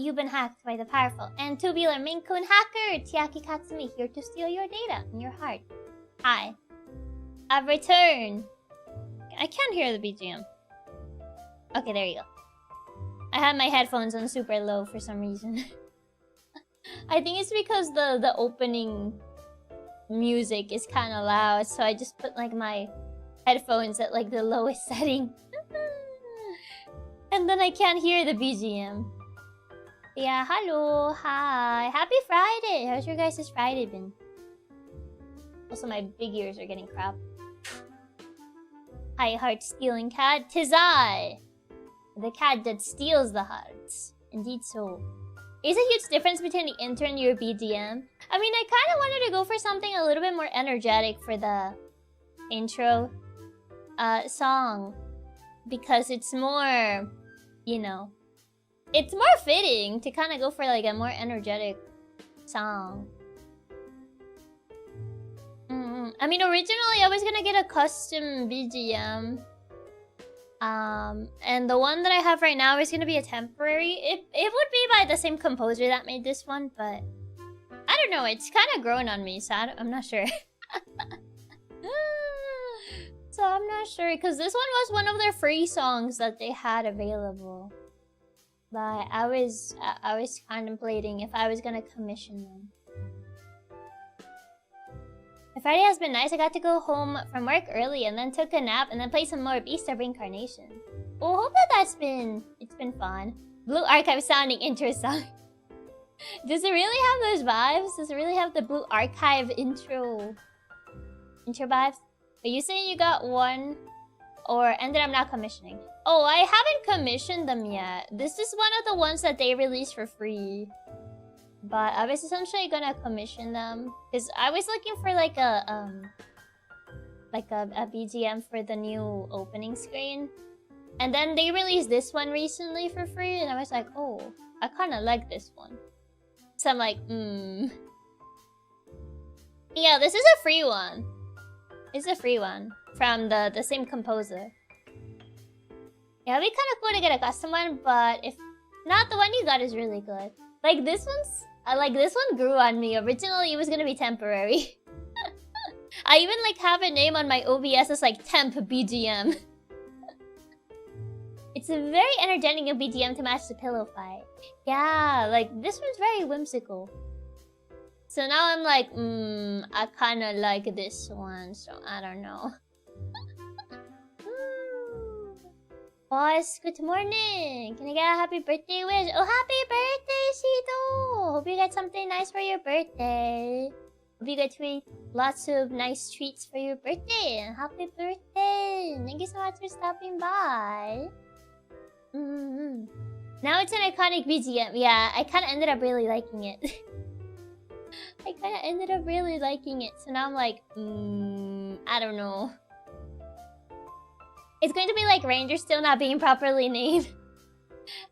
you've been hacked by the powerful and tubular Maine Coon hacker Chiaki Katsumi, here to steal your data and your heart. Hi. I've returned. I can't hear the BGM. Okay, there you go. I had my headphones on super low for some reason. I think it's because the opening music is kind of loud, so I just put like my headphones at like the lowest setting. And then I can't hear the BGM. Yeah, hello, hi. Happy Friday! How's your guys' Friday been? Also, my big ears are getting crap. Hi, heart-stealing cat. 'Tis I! The cat that steals the hearts. Indeed so. Is a huge difference between the intro and your BGM. I mean, I kind of wanted to go for something a little bit more energetic for the intro song. Because it's more, you know, it's more fitting to kind of go for like a more energetic song. I mean, originally I was gonna get a custom BGM. And the one that I have right now is gonna be a temporary. It would be by the same composer that made this one, but I don't know. It's kind of grown on me, so I'm not sure. So I'm not sure, because this one was one of their free songs that they had available. But I was contemplating if I was gonna commission them. My Friday has been nice. I got to go home from work early and then took a nap and then played some more Beast of Reincarnation. Well, hope that it's been fun. Blue Archive sounding intro song. Does it really have those vibes? Does it really have the Blue Archive intro vibes? Are you saying you got one or ended up not commissioning? Oh, I haven't commissioned them yet. This is one of the ones that they released for free. But I was essentially gonna commission them because I was looking for like a BGM for the new opening screen. And then they released this one recently for free and I was like, oh, I kinda like this one. So I'm like, yeah, this is a free one. It's a free one from the same composer. Yeah, it'd be kind of cool to get a custom one, but if not, the one you got is really good. Like this one grew on me. Originally, it was gonna be temporary. I even like have a name on my OBS as like temp BGM. It's a very energetic BGM to match the pillow fight. Yeah, like this one's very whimsical. So now I'm like, I kind of like this one, so I don't know. Boss, good morning! Can I get a happy birthday wish? Oh, happy birthday, Shito! Hope you got something nice for your birthday. Hope you get lots of nice treats for your birthday. And happy birthday! Thank you so much for stopping by. Now it's an iconic BGM. Yeah, I kind of ended up really liking it. So now I'm like, I don't know. It's going to be like Ranger still not being properly named.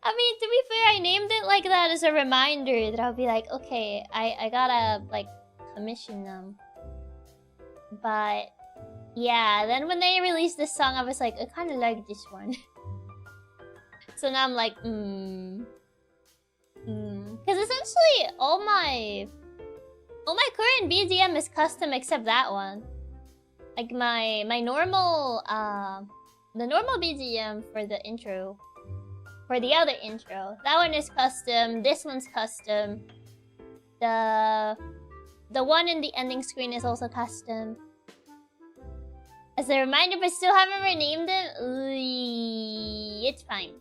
I mean, to be fair, I named it like that as a reminder that I'll be like, okay, I gotta like commission them. But yeah, then when they released this song, I was like, I kind of like this one. So now I'm like, because essentially all my current BGM is custom except that one. Like my normal the normal BGM for the intro, for the other intro, that one is custom. This one's custom. The one in the ending screen is also custom. As a reminder, but still haven't renamed it. It's fine.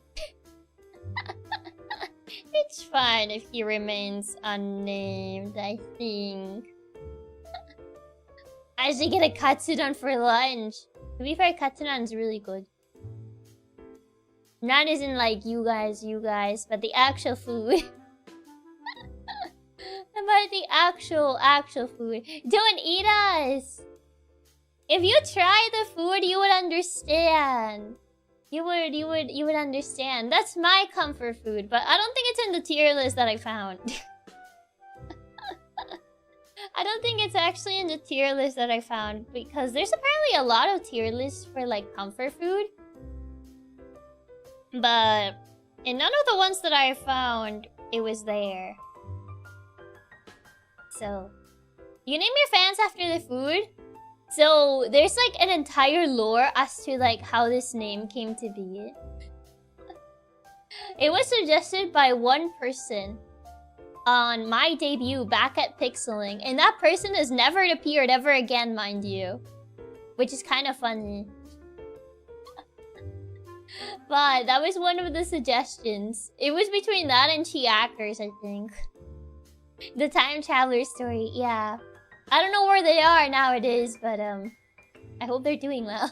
It's fine if he remains unnamed, I think. I should get a katsudon for lunch. To be fair, katsudon's really good. Not as in like you guys, but the actual food. About the actual food. Don't eat us! If you try the food, you would understand. You would understand. That's my comfort food, but I don't think it's in the tier list that I found. I don't think it's actually in the tier list that I found, because there's apparently a lot of tier lists for like comfort food. But in none of the ones that I found, it was there. So, you name your fans after the food? So, there's like an entire lore as to like how this name came to be. It was suggested by one person on my debut back at Pixeling, and that person has never appeared ever again, mind you. Which is kind of funny. But that was one of the suggestions. It was between that and Chiakers, I think. The time traveler story, yeah. I don't know where they are nowadays, but I hope they're doing well.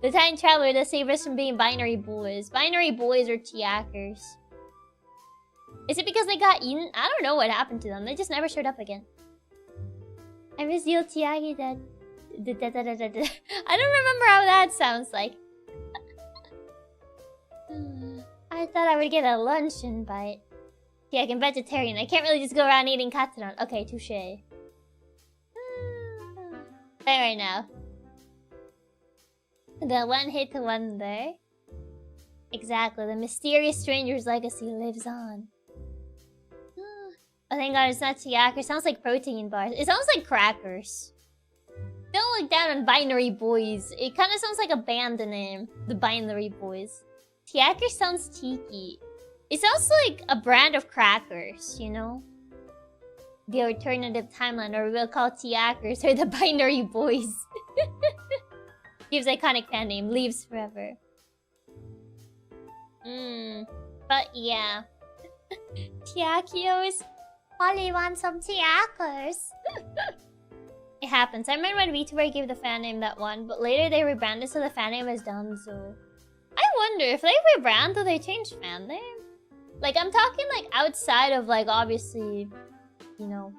The time traveler that saved us from being binary boys. Binary boys or Chiakers. Is it because they got eaten? I don't know what happened to them. They just never showed up again. I miss you, Chiaki. I don't remember how that sounds like. I thought I would get a lunch invite. Yeah, I'm vegetarian. I can't really just go around eating katsudon. Okay, touche. Fair enough. The one-hit wonder. Exactly. The mysterious stranger's legacy lives on. Oh, thank God it's not Chiaki. It sounds like protein bars. It sounds like crackers. Don't look down on Binary Boys. It kind of sounds like a band name. The Binary Boys. Chiaki sounds cheeky. It sounds like a brand of crackers, you know? The alternative timeline, or we'll call Chiakers or the Binary Boys. Gives iconic fan name, lives forever. But yeah. Chiakios. Polly wants some Chiakers. It happens. I remember when Vtuber gave the fan name that one, but later they rebranded so the fan name was done, so... I wonder, if they rebrand, do they change fan name? Like, I'm talking, like, outside of, like, obviously, you know,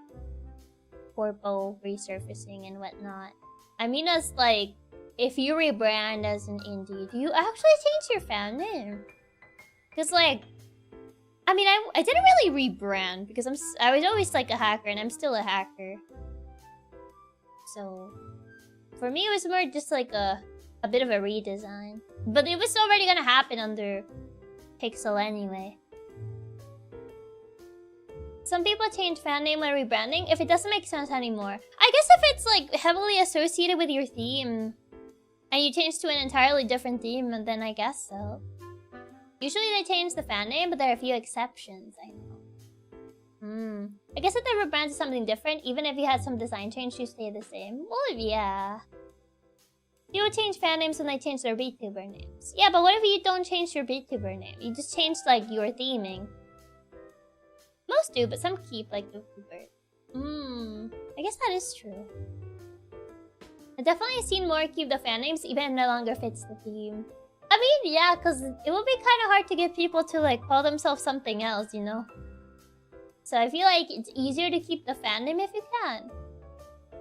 corpo resurfacing and whatnot. I mean as, like, if you rebrand as an indie, do you actually change your fan name? Because, like, I mean, I didn't really rebrand because I was always, like, a hacker, and I'm still a hacker. So, for me, it was more just, like, a bit of a redesign. But it was already gonna happen under Pixel anyway. Some people change fan name when rebranding if it doesn't make sense anymore. I guess if it's like heavily associated with your theme and you change to an entirely different theme, then I guess so. Usually they change the fan name, but there are a few exceptions, I know. I guess if they rebrand to something different, even if you had some design change, you stay the same. Well, yeah. People change fan names when they change their Vtuber names. Yeah, but what if you don't change your Vtuber name? You just change, like, your theming. Most do, but some keep, like, the Vtuber. I guess that is true. I've definitely seen more keep the fan names, even if it no longer fits the theme. I mean, yeah, because it will be kind of hard to get people to, like, call themselves something else, you know? So I feel like it's easier to keep the fan name if you can.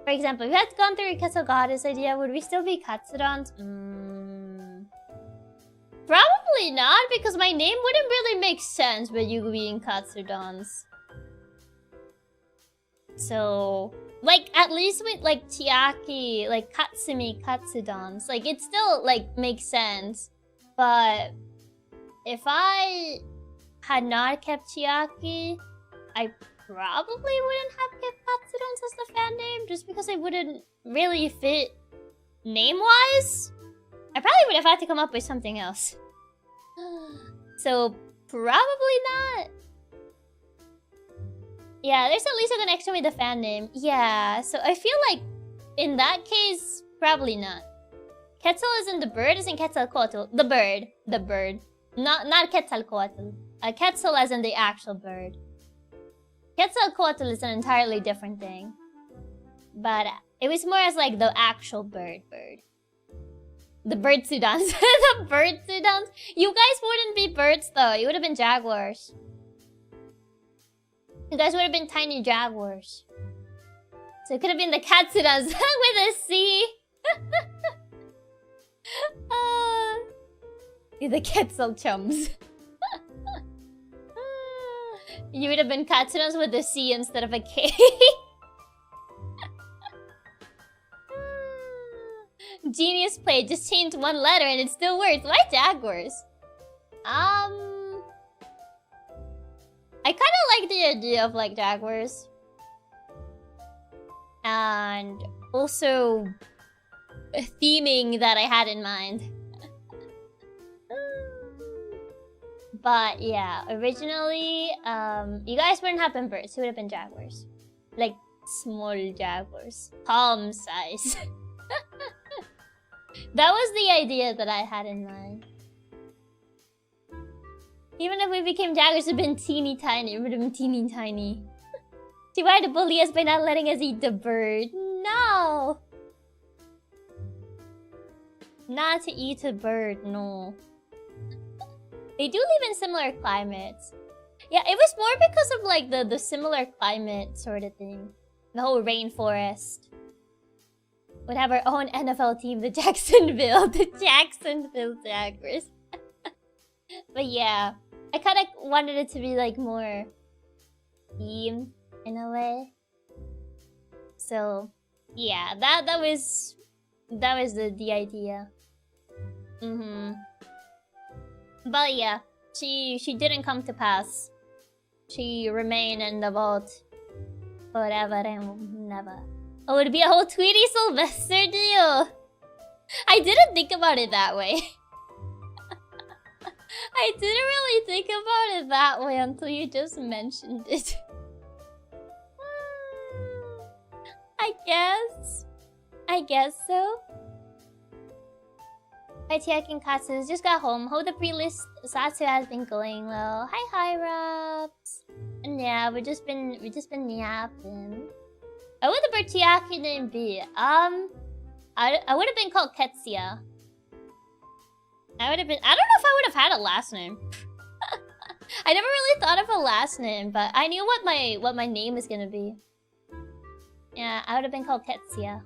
For example, if we had gone through Ketsu Goddess idea, would we still be Katsudons? Probably not, because my name wouldn't really make sense with you being Katsudons. So, like, at least with, like, Chiaki, like, Katsumi Katsudons, like, it still, like, makes sense. But if I had not kept Chiaki, I probably wouldn't have kept Katsudons as the fan name, just because it wouldn't really fit name-wise. I probably would have had to come up with something else. So, probably not. Yeah, there's at least a connection with the fan name. Yeah, so I feel like, in that case, probably not. Quetzal isn't the bird, isn't Quetzalcoatl. The bird. The bird. Not Quetzalcoatl. Quetzal as in the actual bird. Quetzalcoatl is an entirely different thing. But it was more as like the actual bird. The bird Sudans. The bird Sudans. You guys wouldn't be birds though. You would have been jaguars. You guys would have been tiny jaguars. So it could have been the Katsudans with a C. The Quetzal chums. You would have been Katsudans with a C instead of a K. Genius play, just changed one letter and it still works. Why jaguars? I I kind of like the idea of like jaguars. And also a theming that I had in mind. But yeah, originally, you guys wouldn't have been birds, it would have been jaguars. Like, small jaguars. Palm size. That was the idea that I had in mind. Even if we became jaguars, it would have been teeny tiny. It would have been teeny tiny. She tried to bully us by not letting us eat the bird. No! Not to eat a bird, no. They do live in similar climates. Yeah, it was more because of like the similar climate sort of thing. The whole rainforest. Would have our own NFL team, the Jacksonville Jaguars. But yeah, I kind of wanted it to be like more themed in a way. So yeah, that was the idea. But yeah, she didn't come to pass. She remained in the vault forever and never. Oh, it'd be a whole Tweety Sylvester deal. I didn't think about it that way. I didn't really think about it that way until you just mentioned it. I guess so. Hi, Chiaki Katsumi. Just got home. Hope the pre-list Satsu has been going well. Hi, Raps. And yeah, we just been yapping. What would the bird Chiaki name be? I would have been called Ketsia. I don't know if I would have had a last name. I never really thought of a last name, but I knew what my name is gonna be. Yeah, I would have been called Ketsia.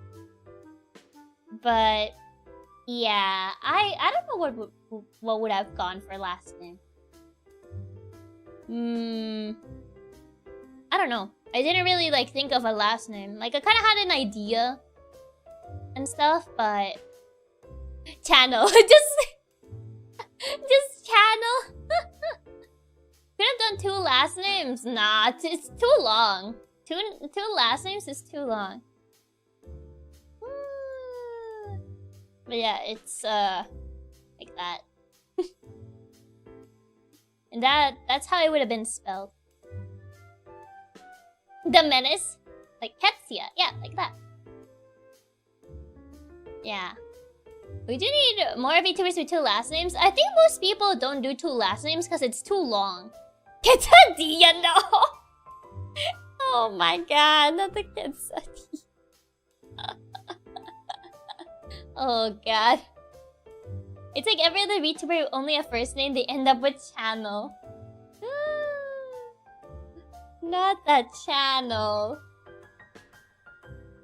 But yeah, I don't know what would have gone for last name. I don't know. I didn't really like think of a last name. Like I kind of had an idea and stuff, but channel just channel. Could have done 2 last names. Nah, it's too long. Two last names is too long. But yeah, it's like that. And that's how it would have been spelled. The Menace, like Ketsia, yeah, like that. Yeah, we do need more VTubers with 2 last names. I think most people don't do 2 last names because it's too long. Ketsadia, no. Oh my god, not the Ketsadia. Oh god. It's like every other VTuber with only a first name, they end up with channel. Not that channel.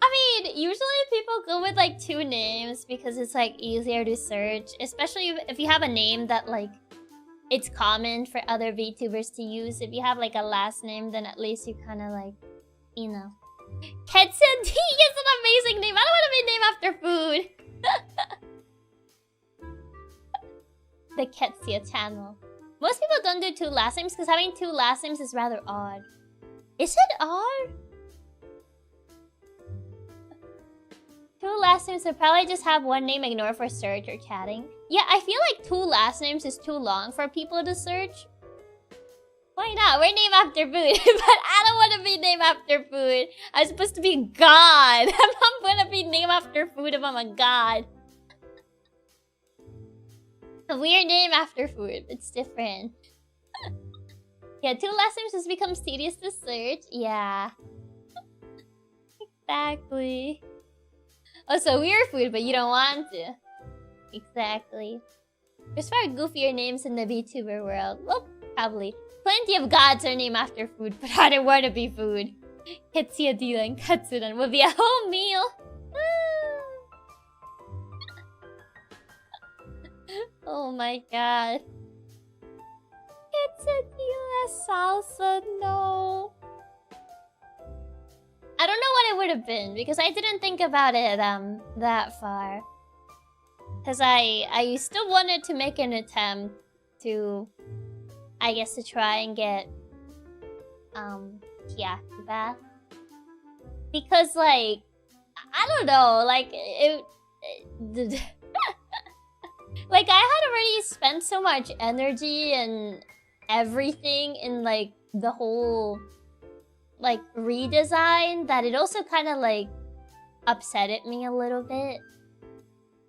I mean, usually people go with like 2 names because it's like easier to search. Especially if you have a name that like it's common for other VTubers to use. If you have like a last name, then at least you kind of like, you know. Ketsa D is an amazing name. I don't want to be named after food. The Ketsia channel. Most people don't do 2 last names because having 2 last names is rather odd. Is it odd? 2 last names would probably just have 1 name ignored for search or chatting. Yeah, I feel like 2 last names is too long for people to search. Why not? We're named after food. But I don't want to be named after food. I'm supposed to be God. I'm not going to be named after food if I'm a god. We're named after food. It's different. Yeah, 2 last names just becomes tedious to search. Yeah. Exactly. Oh, so we're food, but you don't want to. Exactly. There's far goofier names in the VTuber world. Well, probably. Plenty of gods are named after food, but I don't want to be food. Ketsuya Dila and Katsudan will be a whole meal. Oh my god. Quesadilla salsa, no. I don't know what it would have been because I didn't think about it that far. Because I still wanted to make an attempt to, I guess, to try and get Chiaki bath. Because, like, I don't know, like, like, I had already spent so much energy and everything in, like, the whole, like, redesign that it also kind of, like, upsetted me a little bit.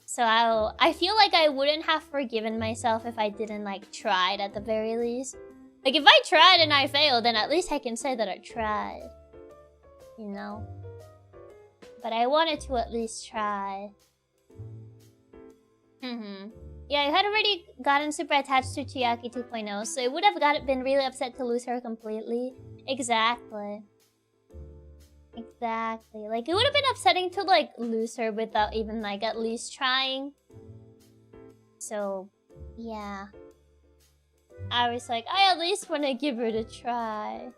So I feel like I wouldn't have forgiven myself if I didn't, like, try it at the very least. Like, if I tried and I failed, then at least I can say that I tried. You know? But I wanted to at least try. Yeah, I had already gotten super attached to Chiaki 2.0, so it would have been really upset to lose her completely. Exactly. Exactly. Like, it would have been upsetting to, like, lose her without even, like, at least trying. So, yeah. I was like, I at least want to give it a try.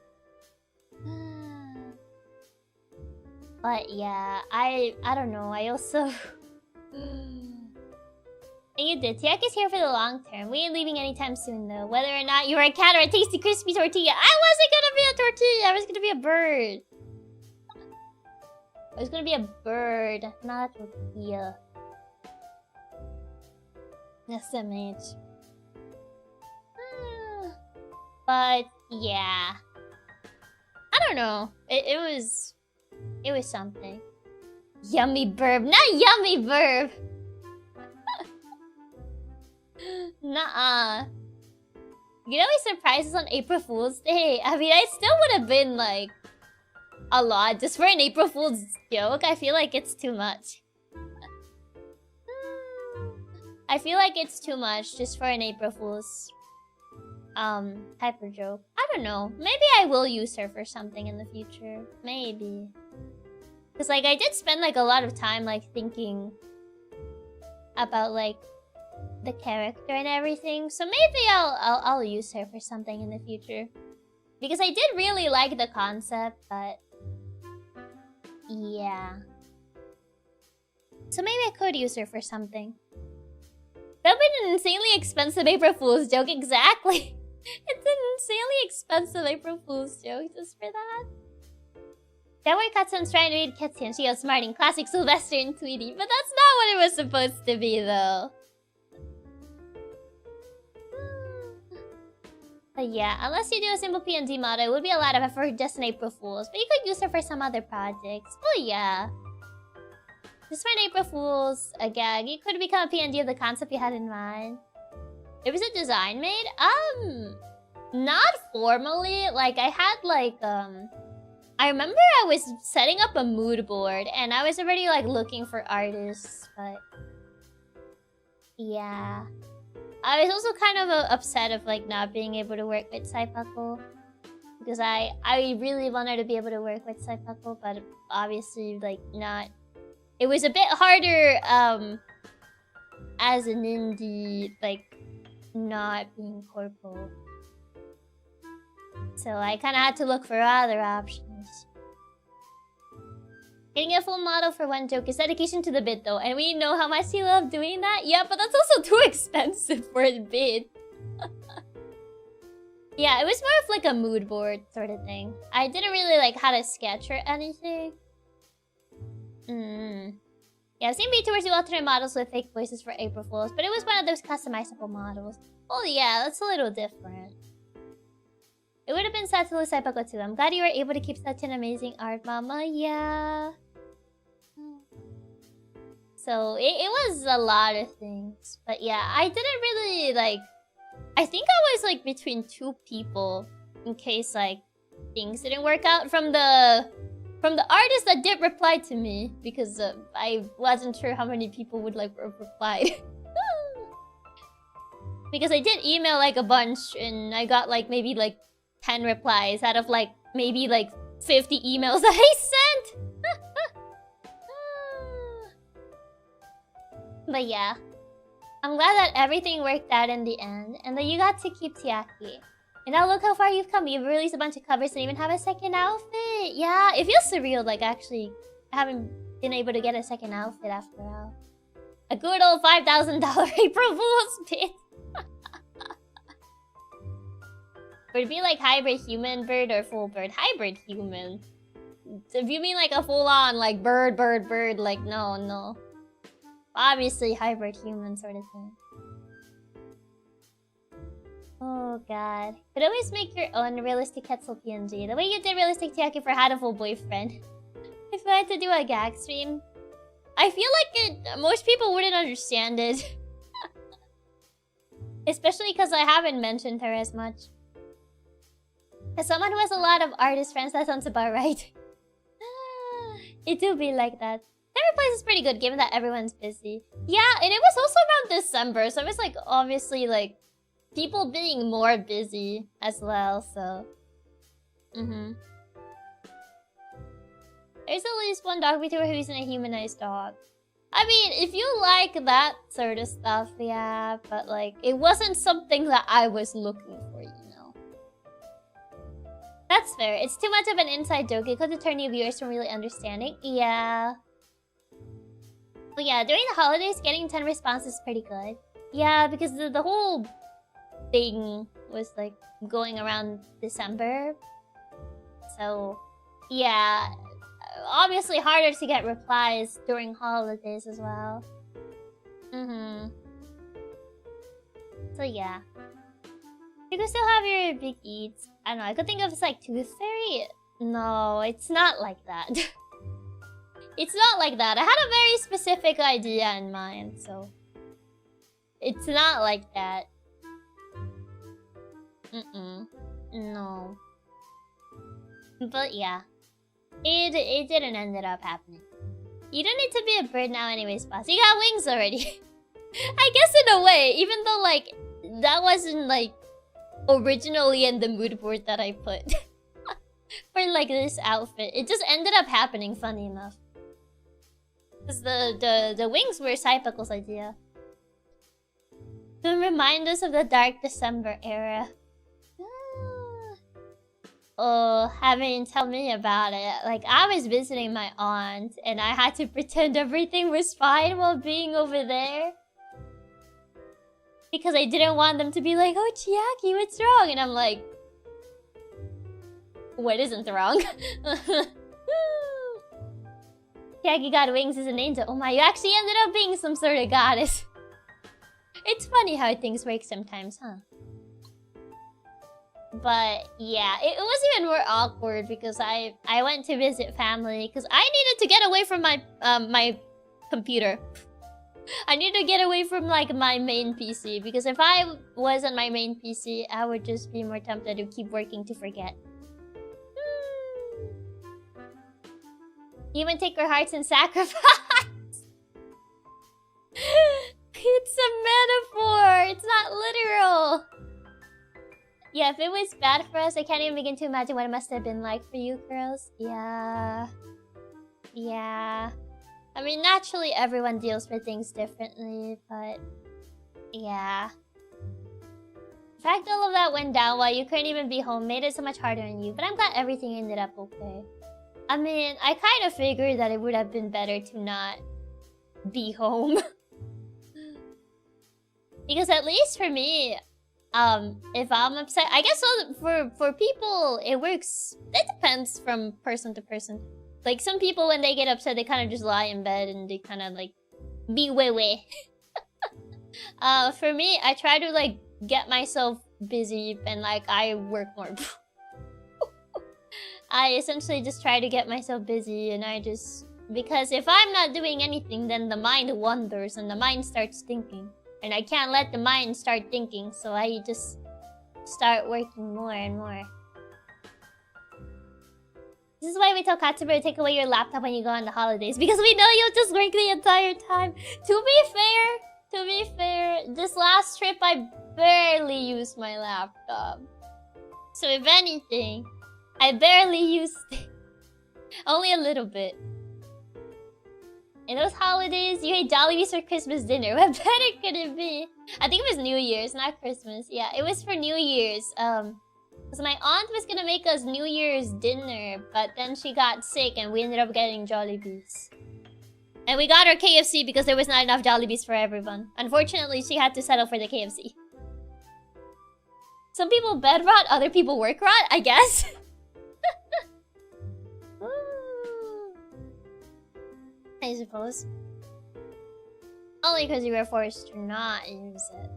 But yeah, I don't know. I also... And you did. Chiaki's here for the long term. We ain't leaving anytime soon, though. Whether or not you were a cat or a tasty, crispy tortilla. I wasn't gonna be a tortilla. I was gonna be a bird. I was gonna be a bird, not a tortilla. SMH. But yeah, I don't know. It was something. Yummy burb, not yummy burb. Nuh-uh. You know, surprises on April Fool's Day. I mean, I still would have been like a lot just for an April Fool's joke. I feel like it's too much. I feel like it's too much just for an April Fool's type of joke. I don't know. Maybe I will use her for something in the future. Maybe. Because, like, I did spend, like, a lot of time, like, thinking about, like, the character and everything. So maybe I'll use her for something in the future. Because I did really like the concept, but... yeah. So maybe I could use her for something. That would be an insanely expensive April Fool's joke, exactly. It's an insanely expensive April Fool's joke just for that. Chiaki Katsumi's trying to read Ketsu and she goes smarting. Classic Sylvester and Tweety. But that's not what it was supposed to be, though. But yeah, unless you do a simple PNG model, it would be a lot of effort for just an April Fool's. But you could use her for some other projects. Oh yeah. Just for an April Fool's, a gag. You could become a PNG of the concept you had in mind. It was a design made? Not formally. Like, I had, like, I remember I was setting up a mood board, and I was already, like, looking for artists, but... yeah. I was also kind of upset of, like, not being able to work with Saipaku. Because I really wanted to be able to work with Saipaku, but obviously, like, not... It was a bit harder, as an indie, like, not being corpo. So I kind of had to look for other options. Getting a full model for one joke is dedication to the bit, though, and we know how much you love doing that. Yeah, but that's also too expensive for a bit. Yeah, it was more of like a mood board sort of thing. I didn't really like how to sketch or anything. Yeah, I've seen Vtubers do alternate models with fake voices for April Fools, but it was one of those customizable models. Oh yeah, that's a little different. It would have been sad to lose Saipaku too. I'm glad you were able to keep such an amazing art, Mama. Yeah. So, it was a lot of things. But yeah, I didn't really, like... I think I was, like, between two people. In case, like, things didn't work out from the artist that did reply to me. Because I wasn't sure how many people would, like, have replied. Because I did email, like, a bunch. And I got, like, maybe, like, 10 replies out of, like, maybe, like, 50 emails that I sent. But yeah. I'm glad that everything worked out in the end. And that you got to keep Chiaki. And now look how far you've come. You've released a bunch of covers and even have a second outfit. Yeah, it feels surreal, like, actually having been able to get a second outfit after all. A good old $5,000 April Fool's bit. Would it be like hybrid human bird or full bird? Hybrid human. If you mean like a full-on like bird, like no. Obviously hybrid human sort of thing. Oh god. Could always make your own realistic Quetzal PNG. The way you did realistic Chiaki for had a full boyfriend. If I had to do a gag stream, I feel like most people wouldn't understand it. Especially because I haven't mentioned her as much. As someone who has a lot of artist friends, that sounds about right. It do be like that. Third place is pretty good given that everyone's busy. Yeah, and it was also around December, so it was like obviously like people being more busy as well, so... There's at least one dog Vtuber who isn't a humanized dog. I mean, if you like that sort of stuff, yeah, but like, it wasn't something that I was looking for, you know? That's fair. It's too much of an inside joke. It could deter new viewers from really understanding. Yeah. But yeah, during the holidays, getting 10 responses is pretty good. Yeah, because the whole thing was like going around December. So, yeah. Obviously harder to get replies during holidays as well. So yeah. You can still have your big eats. I don't know, I could think of it's like Tooth Fairy. No, it's not like that. It's not like that. I had a very specific idea in mind, so... It's not like that. No. But yeah. It didn't end up happening. You don't need to be a bird now anyways, boss. You got wings already. I guess in a way, even though like that wasn't like originally in the mood board that I put for like this outfit. It just ended up happening, funny enough. Because the wings were Saipako's idea. To remind us of the dark December era. Oh, tell me about it. Like, I was visiting my aunt, and I had to pretend everything was fine while being over there. Because I didn't want them to be like, oh, Chiaki, what's wrong? And I'm like, what isn't wrong? Chiaki got wings as an angel. Oh my, you actually ended up being some sort of goddess. It's funny how things work sometimes, huh? But yeah, it was even more awkward because I went to visit family because I needed to get away from my my computer. I needed to get away from like my main PC because if I was on my main PC, I would just be more tempted to keep working to forget. Even take our hearts and sacrifice. It's a metaphor. It's not literal. Yeah, if it was bad for us, I can't even begin to imagine what it must have been like for you girls. Yeah. Yeah. I mean, naturally, everyone deals with things differently, but... Yeah. The fact all of that went down while you couldn't even be home made it so much harder on you, but I'm glad everything ended up okay. I mean, I kind of figured that it would have been better to not be home. Because at least for me... if I'm upset, I guess for people, it works. It depends from person to person. Like, some people, when they get upset, they kind of just lie in bed and they kind of, like, be way. For me, I try to, like, get myself busy and, like, I work more. I essentially just try to get myself busy and I just... Because if I'm not doing anything, then the mind wanders and the mind starts thinking. And I can't let the mind start thinking, so I just start working more and more. This is why we tell Katsumi to take away your laptop when you go on the holidays. Because we know you'll just work the entire time. To be fair, this last trip I barely used my laptop. So if anything, I barely used it. Only a little bit. In those holidays, you ate Jollibees for Christmas dinner. What better could it be? I think it was New Year's, not Christmas. Yeah, it was for New Year's. Because my aunt was gonna make us New Year's dinner, but then she got sick and we ended up getting Jollibees. And we got her KFC because there was not enough Jollibees for everyone. Unfortunately, she had to settle for the KFC. Some people bed rot, other people work rot, I guess. I suppose. Only because you were forced to not use it.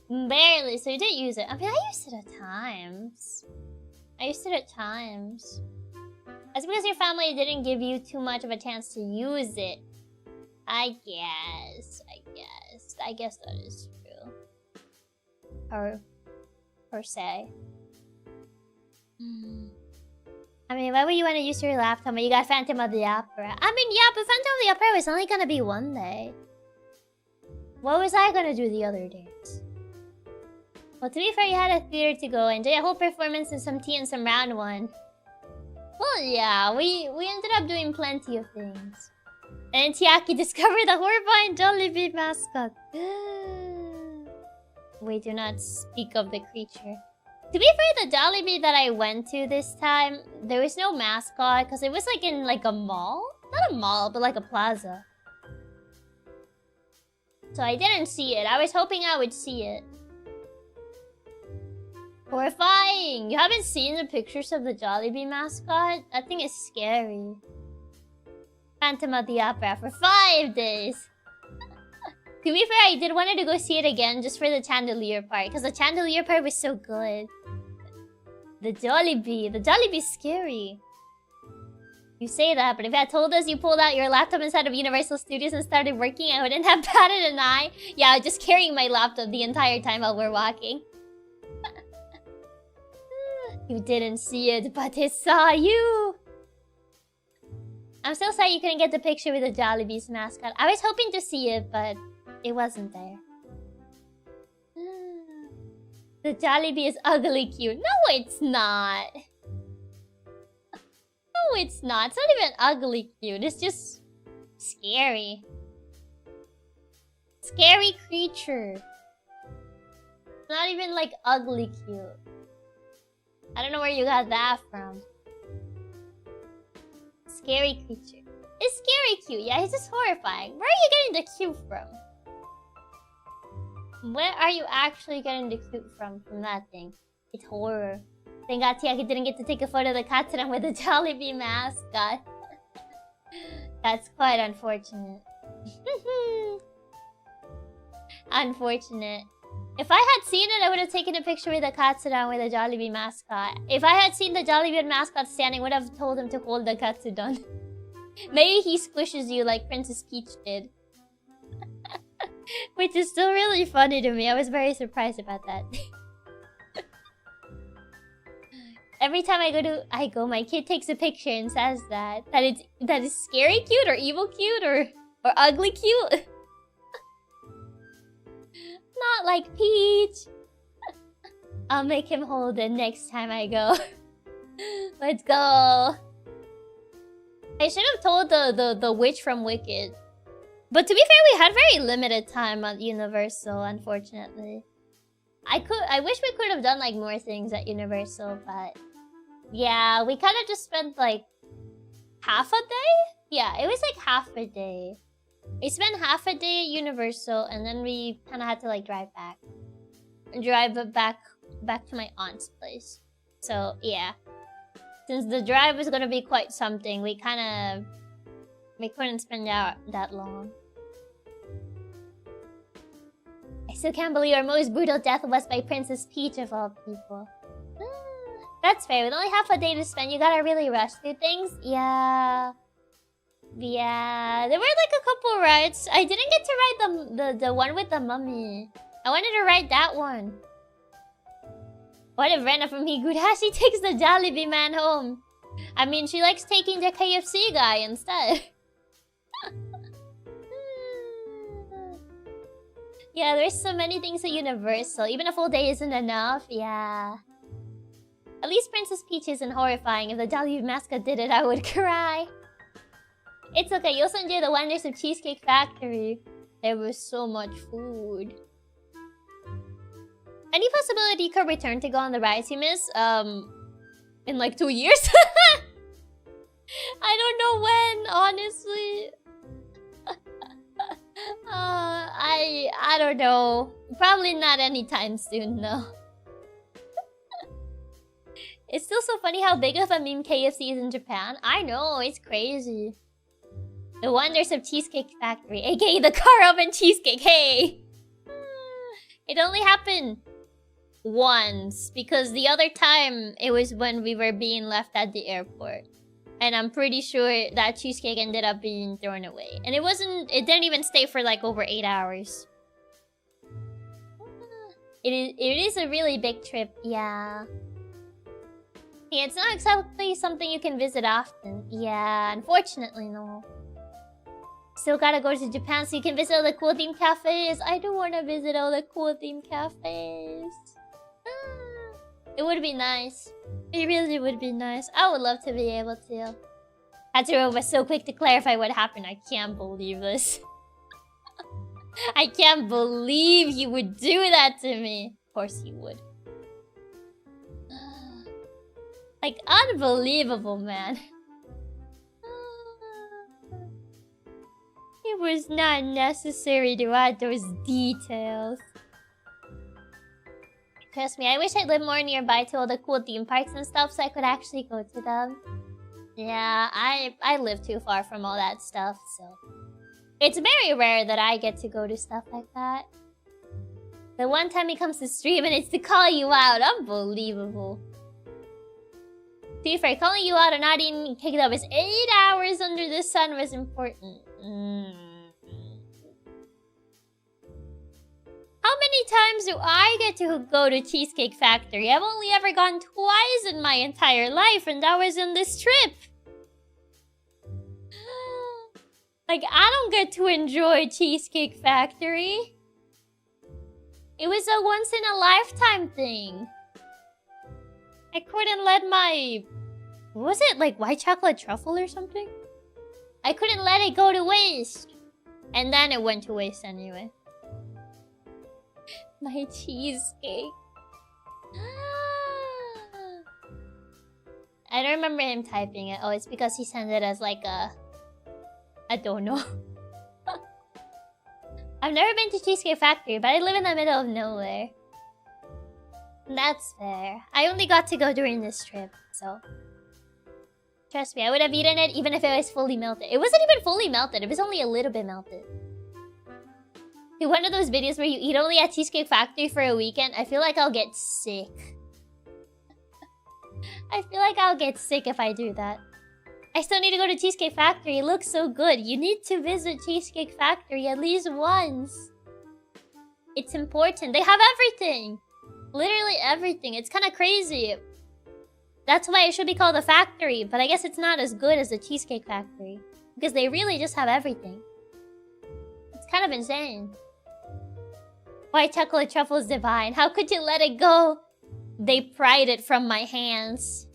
Barely, so you did use it. I mean, I used it at times. That's because your family didn't give you too much of a chance to use it. I guess that is true. Per se. I mean, why would you want to use your laptop when you got Phantom of the Opera? I mean, yeah, but Phantom of the Opera was only gonna be one day. What was I gonna do the other days? Well, to be fair, you had a theater to go, enjoy a whole performance and some tea and some round one. Well, yeah, we ended up doing plenty of things. And Chiaki discovered the horrifying Jollibee mascot. We do not speak of the creature. To be fair, the Jollibee that I went to this time, there was no mascot because it was like in like a mall? Not a mall, but like a plaza. So I didn't see it. I was hoping I would see it. Horrifying! You haven't seen the pictures of the Jollibee mascot? That thing is scary. Phantom of the Opera for 5 days. To be fair, I did wanted to go see it again just for the chandelier part, because the chandelier part was so good. The Jollibee's scary. You say that, but if you had told us you pulled out your laptop inside of Universal Studios and started working, I wouldn't have batted an eye. Yeah, I was just carrying my laptop the entire time while we're walking. You didn't see it, but it saw you. I'm so sorry you couldn't get the picture with the Jollibee's mascot. I was hoping to see it, but it wasn't there. The Jollibee is ugly cute. No, it's not. No, it's not. It's not even ugly cute. It's just scary. Scary creature. It's not even like ugly cute. I don't know where you got that from. Scary creature. It's scary cute. Yeah, it's just horrifying. Where are you getting the cute from? Where are you actually getting the cute from that thing? It's horror. Thank God Chiaki didn't get to take a photo of the Katsuran with the Jollibee mascot. That's quite unfortunate. Unfortunate. If I had seen it, I would have taken a picture with the Katsuran with the Jollibee mascot. If I had seen the Jollibee mascot standing, I would have told him to hold the Katsudan. Maybe he squishes you like Princess Peach did. Which is still really funny to me. I was very surprised about that. Every time I go, my kid takes a picture and says that is scary cute or evil cute or ugly cute. Not like Peach. I'll make him hold it next time I go. Let's go. I should have told the witch from Wicked. But to be fair, we had very limited time at Universal, unfortunately. I wish we could have done like more things at Universal, but yeah, we kind of just spent like half a day? Yeah, it was like half a day. We spent half a day at Universal, and then we kind of had to like drive back to my aunt's place. So yeah, since the drive was gonna be quite something, we couldn't spend out that long. I still can't believe our most brutal death was by Princess Peach of all people. That's fair. With only half a day to spend, you gotta really rush through things. Yeah. Yeah. There were like a couple rides. I didn't get to ride the one with the mummy. I wanted to ride that one. What if Rena from Higurashi takes the Jollibee man home? I mean, she likes taking the KFC guy instead. Yeah, there's so many things at Universal. Even a full day isn't enough. Yeah. At least Princess Peach isn't horrifying. If the Jollibee mascot did it, I would cry. It's okay. You also enjoy the wonders of Cheesecake Factory. There was so much food. Any possibility you could return to go on the rides you miss? In like 2 years? I don't know when, honestly. I don't know. Probably not anytime soon, no. It's still so funny how big of a meme KFC is in Japan. I know, it's crazy. The wonders of Cheesecake Factory, aka the car oven cheesecake, hey! It only happened once, because the other time, it was when we were being left at the airport. And I'm pretty sure that cheesecake ended up being thrown away. And it didn't even stay for like over 8 hours. It is a really big trip, yeah. Yeah, it's not exactly something you can visit often. Yeah, unfortunately, no. Still gotta go to Japan so you can visit all the cool themed cafes. I do wanna visit all the cool themed cafes. It would be nice. It really would be nice. I would love to be able to. Hatsuro was so quick to clarify what happened. I can't believe this. I can't believe you would do that to me. Of course he would. Like, unbelievable, man. It was not necessary to add those details. Trust me, I wish I lived more nearby to all the cool theme parks and stuff so I could actually go to them. Yeah, I live too far from all that stuff, so... It's very rare that I get to go to stuff like that. The one time he comes to stream and it's to call you out. Unbelievable. To be fair, calling you out and not even kicked up his 8 hours under the sun was important. How many times do I get to go to Cheesecake Factory? I've only ever gone twice in my entire life, and that was in this trip. Like, I don't get to enjoy Cheesecake Factory. It was a once-in-a-lifetime thing. I couldn't let my... What was it? Like white chocolate truffle or something? I couldn't let it go to waste. And then it went to waste anyway. My cheesecake. I don't remember him typing it. Oh, it's because he sent it as like a... I don't know. I've never been to Cheesecake Factory, but I live in the middle of nowhere. That's fair. I only got to go during this trip, so... Trust me, I would have eaten it even if it was fully melted. It wasn't even fully melted, it was only a little bit melted. Dude, one of those videos where you eat only at Cheesecake Factory for a weekend, I feel like I'll get sick. I feel like I'll get sick if I do that. I still need to go to Cheesecake Factory, it looks so good. You need to visit Cheesecake Factory at least once. It's important, they have everything. Literally everything, it's kind of crazy. That's why it should be called a factory, but I guess it's not as good as the Cheesecake Factory. Because they really just have everything. It's kind of insane. White chocolate truffle is divine. How could you let it go? They pried it from my hands.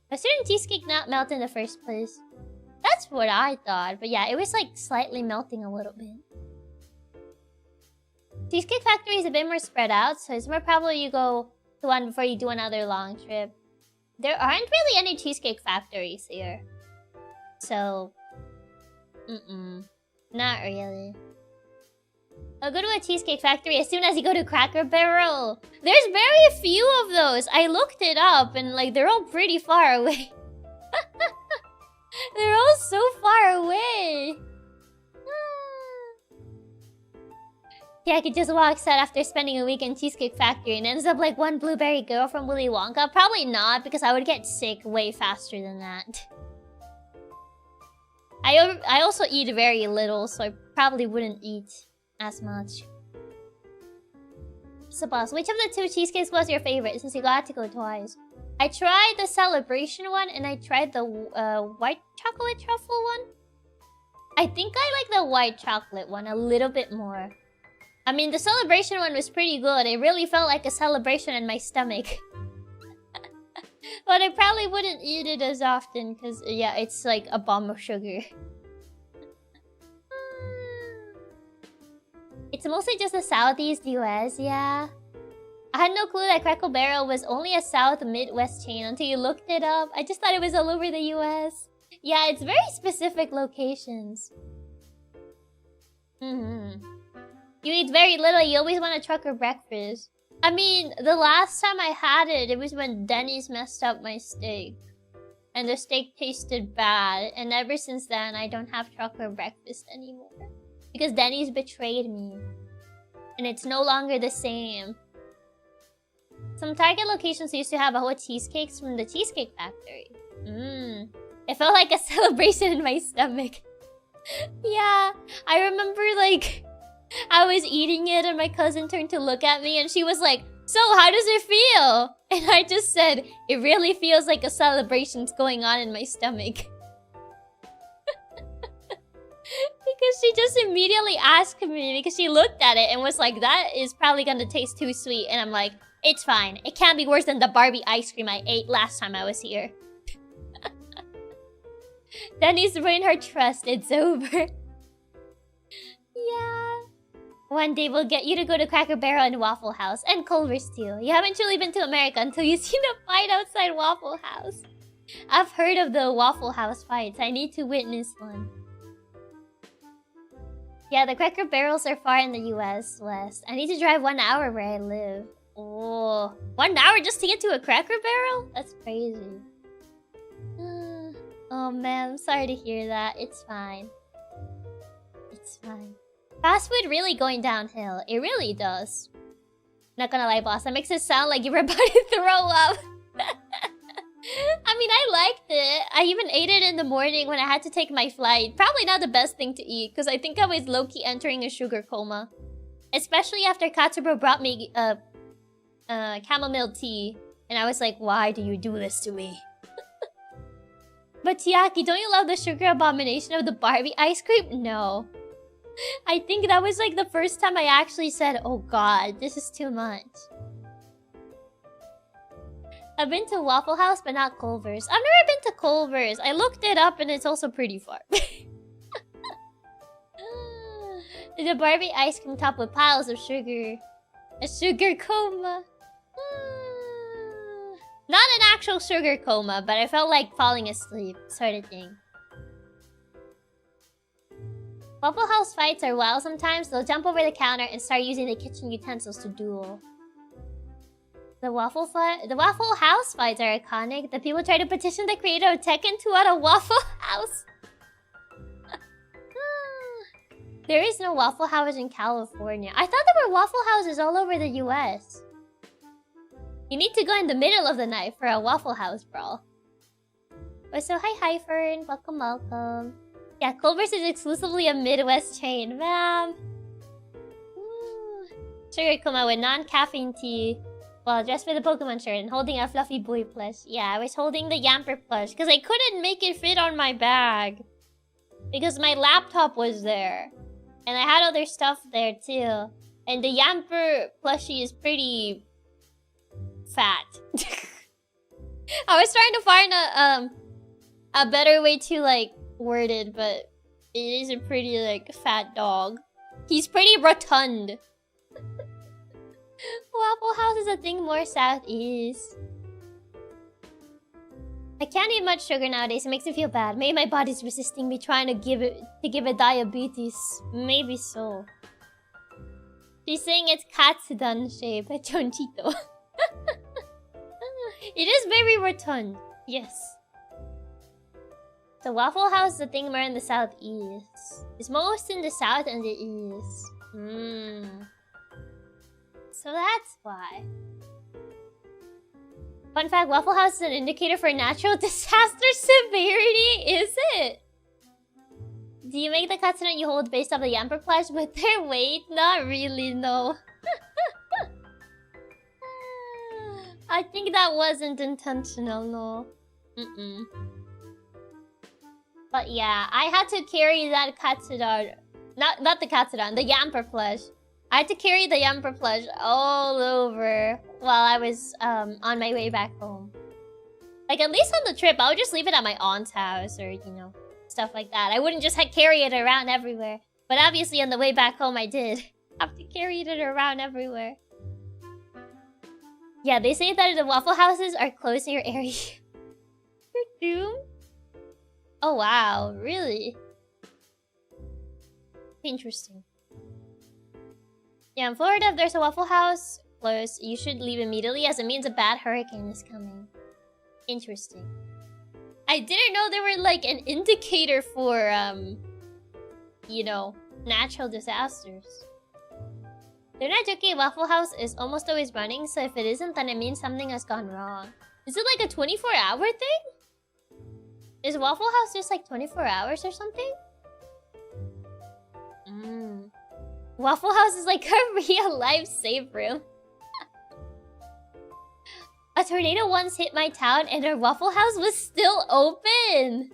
But shouldn't cheesecake not melt in the first place? That's what I thought. But yeah, it was like slightly melting a little bit. Cheesecake Factory is a bit more spread out, so it's more probable you go to one before you do another long trip. There aren't really any Cheesecake Factories here. So... Not really. I'll go to a Cheesecake Factory as soon as you go to Cracker Barrel. There's very few of those. I looked it up and like they're all pretty far away. They're all so far away. Yeah, I could just walk set after spending a week in Cheesecake Factory and ends up like one blueberry girl from Willy Wonka. Probably not, because I would get sick way faster than that. I also eat very little, so I probably wouldn't eat as much. So boss, which of the two cheesecakes was your favorite since you got to go twice? I tried the celebration one and I tried the white chocolate truffle one. I think I like the white chocolate one a little bit more. I mean, the celebration one was pretty good. It really felt like a celebration in my stomach. But I probably wouldn't eat it as often because, yeah, it's like a bomb of sugar. It's mostly just the Southeast US, yeah. I had no clue that Cracker Barrel was only a South Midwest chain until you looked it up. I just thought it was all over the US. Yeah, it's very specific locations. You eat very little, you always want a trucker breakfast. I mean, the last time I had it, it was when Denny's messed up my steak. And the steak tasted bad. And ever since then, I don't have trucker breakfast anymore. Because Denny's betrayed me. And it's no longer the same. Some Target locations used to have whole cheesecakes from the Cheesecake Factory. It felt like a celebration in my stomach. Yeah, I remember like... I was eating it and my cousin turned to look at me and she was like, "So, how does it feel?" And I just said, "It really feels like a celebration's going on in my stomach." Because she just immediately asked me, because she looked at it and was like, "That is probably gonna taste too sweet." And I'm like, "It's fine. It can't be worse than the Barbie ice cream I ate last time I was here." Denny's ruined her trust. It's over. Yeah. One day we'll get you to go to Cracker Barrel and Waffle House. And Culver's too. You haven't truly been to America until you've seen a fight outside Waffle House. I've heard of the Waffle House fights. I need to witness one. Yeah, the Cracker Barrels are far in the US West. I need to drive 1 hour where I live. Oh, 1 hour just to get to a Cracker Barrel? That's crazy. Oh man, I'm sorry to hear that. It's fine. It's fine. Fast food really going downhill. It really does. Not gonna lie, boss. That makes it sound like you were about to throw up. I mean, I liked it. I even ate it in the morning when I had to take my flight. Probably not the best thing to eat, because I think I was low-key entering a sugar coma. Especially after Katsubro brought me chamomile tea. And I was like, "Why do you do this to me?" But Chiaki, don't you love the sugar abomination of the Barbie ice cream? No. I think that was like the first time I actually said, "Oh god, this is too much." I've been to Waffle House, but not Culver's. I've never been to Culver's. I looked it up and it's also pretty far. The Barbie ice cream topped with piles of sugar. A sugar coma. Not an actual sugar coma, but I felt like falling asleep, sort of thing. Waffle House fights are wild sometimes. They'll jump over the counter and start using the kitchen utensils to duel. The Waffle House fights are iconic. The people try to petition the creator of Tekken 2 at a Waffle House. There is no Waffle House in California. I thought there were Waffle Houses all over the US. You need to go in the middle of the night for a Waffle House brawl. Oh, so hi Fern. Welcome, welcome. Yeah, Culver's is exclusively a Midwest chain, ma'am. Sugar coma with non-caffeine tea. Well, dressed with a Pokemon shirt and holding a fluffy boy plush. Yeah, I was holding the Yamper plush because I couldn't make it fit on my bag. Because my laptop was there. And I had other stuff there too. And the Yamper plushie is pretty... fat. I was trying to find a better way to like word it, but it is a pretty like fat dog. He's pretty rotund. Waffle House is a thing more southeast. I can't eat much sugar nowadays. It makes me feel bad. Maybe my body's resisting me trying to give it diabetes. Maybe so. She's saying it's Katsudan shape at Chonchito. It is very rotund. Yes. The Waffle House is a thing more in the southeast. It's most in the south and the east. So that's why. Fun fact, Waffle House is an indicator for natural disaster severity, is it? Do you make the katsuna you hold based off the Yamper plush with their weight? Not really, no. I think that wasn't intentional, no. But yeah, I had to carry that Katsudan. Not the Katsudan, the Yamper plush. I had to carry the Yamper plush all over while I was on my way back home. Like, at least on the trip, I would just leave it at my aunt's house or, you know, stuff like that. I wouldn't just carry it around everywhere. But obviously on the way back home, I did have to carry it around everywhere. Yeah, they say that the Waffle Houses are close to your area. You're doomed? Oh wow, really? Interesting. Yeah, in Florida, if there's a Waffle House close, you should leave immediately as it means a bad hurricane is coming. Interesting. I didn't know there were like an indicator for, you know, natural disasters. They're not joking, Waffle House is almost always running, so if it isn't, then it means something has gone wrong. Is it like a 24-hour thing? Is Waffle House just like 24 hours or something? Waffle House is like a real-life safe room. A tornado once hit my town and our Waffle House was still open!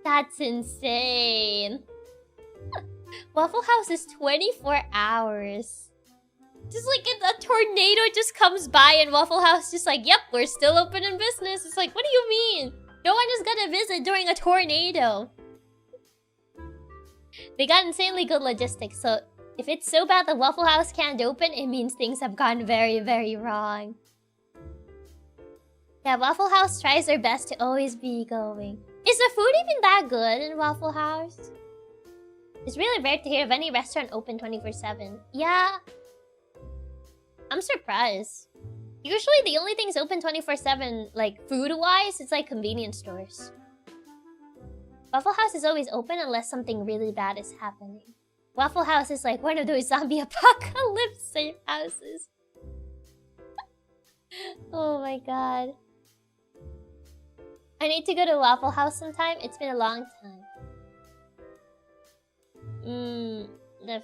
That's insane. Waffle House is 24 hours. Just like a tornado just comes by and Waffle House just like, yep, we're still open in business. It's like, what do you mean? No one is gonna visit during a tornado. They got insanely good logistics, so if it's so bad that Waffle House can't open, it means things have gone very, very wrong. Yeah, Waffle House tries their best to always be going. Is the food even that good in Waffle House? It's really rare to hear of any restaurant open 24/7. Yeah. I'm surprised. Usually the only things open 24/7, like food-wise, it's like convenience stores. Waffle House is always open unless something really bad is happening. Waffle House is like one of those zombie apocalypse safe houses. Oh my god. I need to go to Waffle House sometime. It's been a long time. The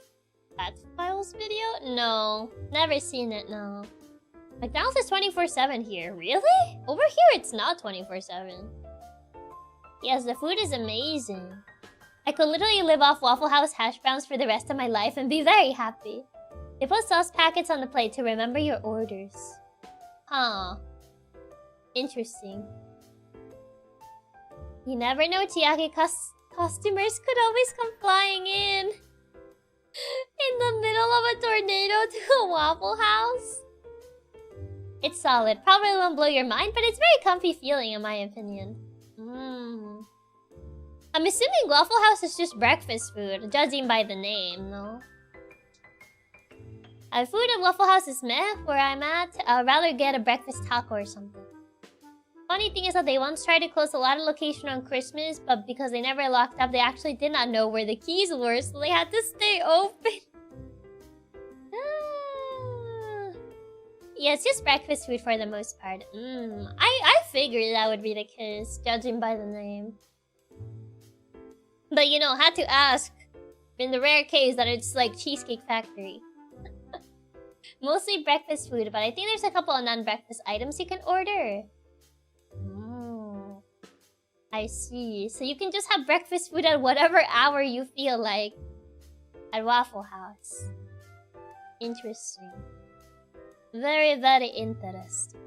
Fat Files video? No. Never seen it, no. McDonald's is 24/7 here. Really? Over here it's not 24/7. Yes, the food is amazing. I could literally live off Waffle House hash browns for the rest of my life and be very happy. They put sauce packets on the plate to remember your orders. Huh. Interesting. You never know, Chiaki. Customers could always come flying in the middle of a tornado to a Waffle House. It's solid. Probably won't blow your mind, but it's very comfy feeling in my opinion. I'm assuming Waffle House is just breakfast food, judging by the name, no? Food at Waffle House is meh where I'm at. I'd rather get a breakfast taco or something. Funny thing is that they once tried to close a lot of locations on Christmas, but because they never locked up, they actually did not know where the keys were, so they had to stay open. Yeah, it's just breakfast food for the most part. I figured that would be the case, judging by the name. But you know, had to ask in the rare case that it's like Cheesecake Factory. Mostly breakfast food, but I think there's a couple of non-breakfast items you can order. I see. So you can just have breakfast food at whatever hour you feel like at Waffle House. Interesting. Very, very interesting.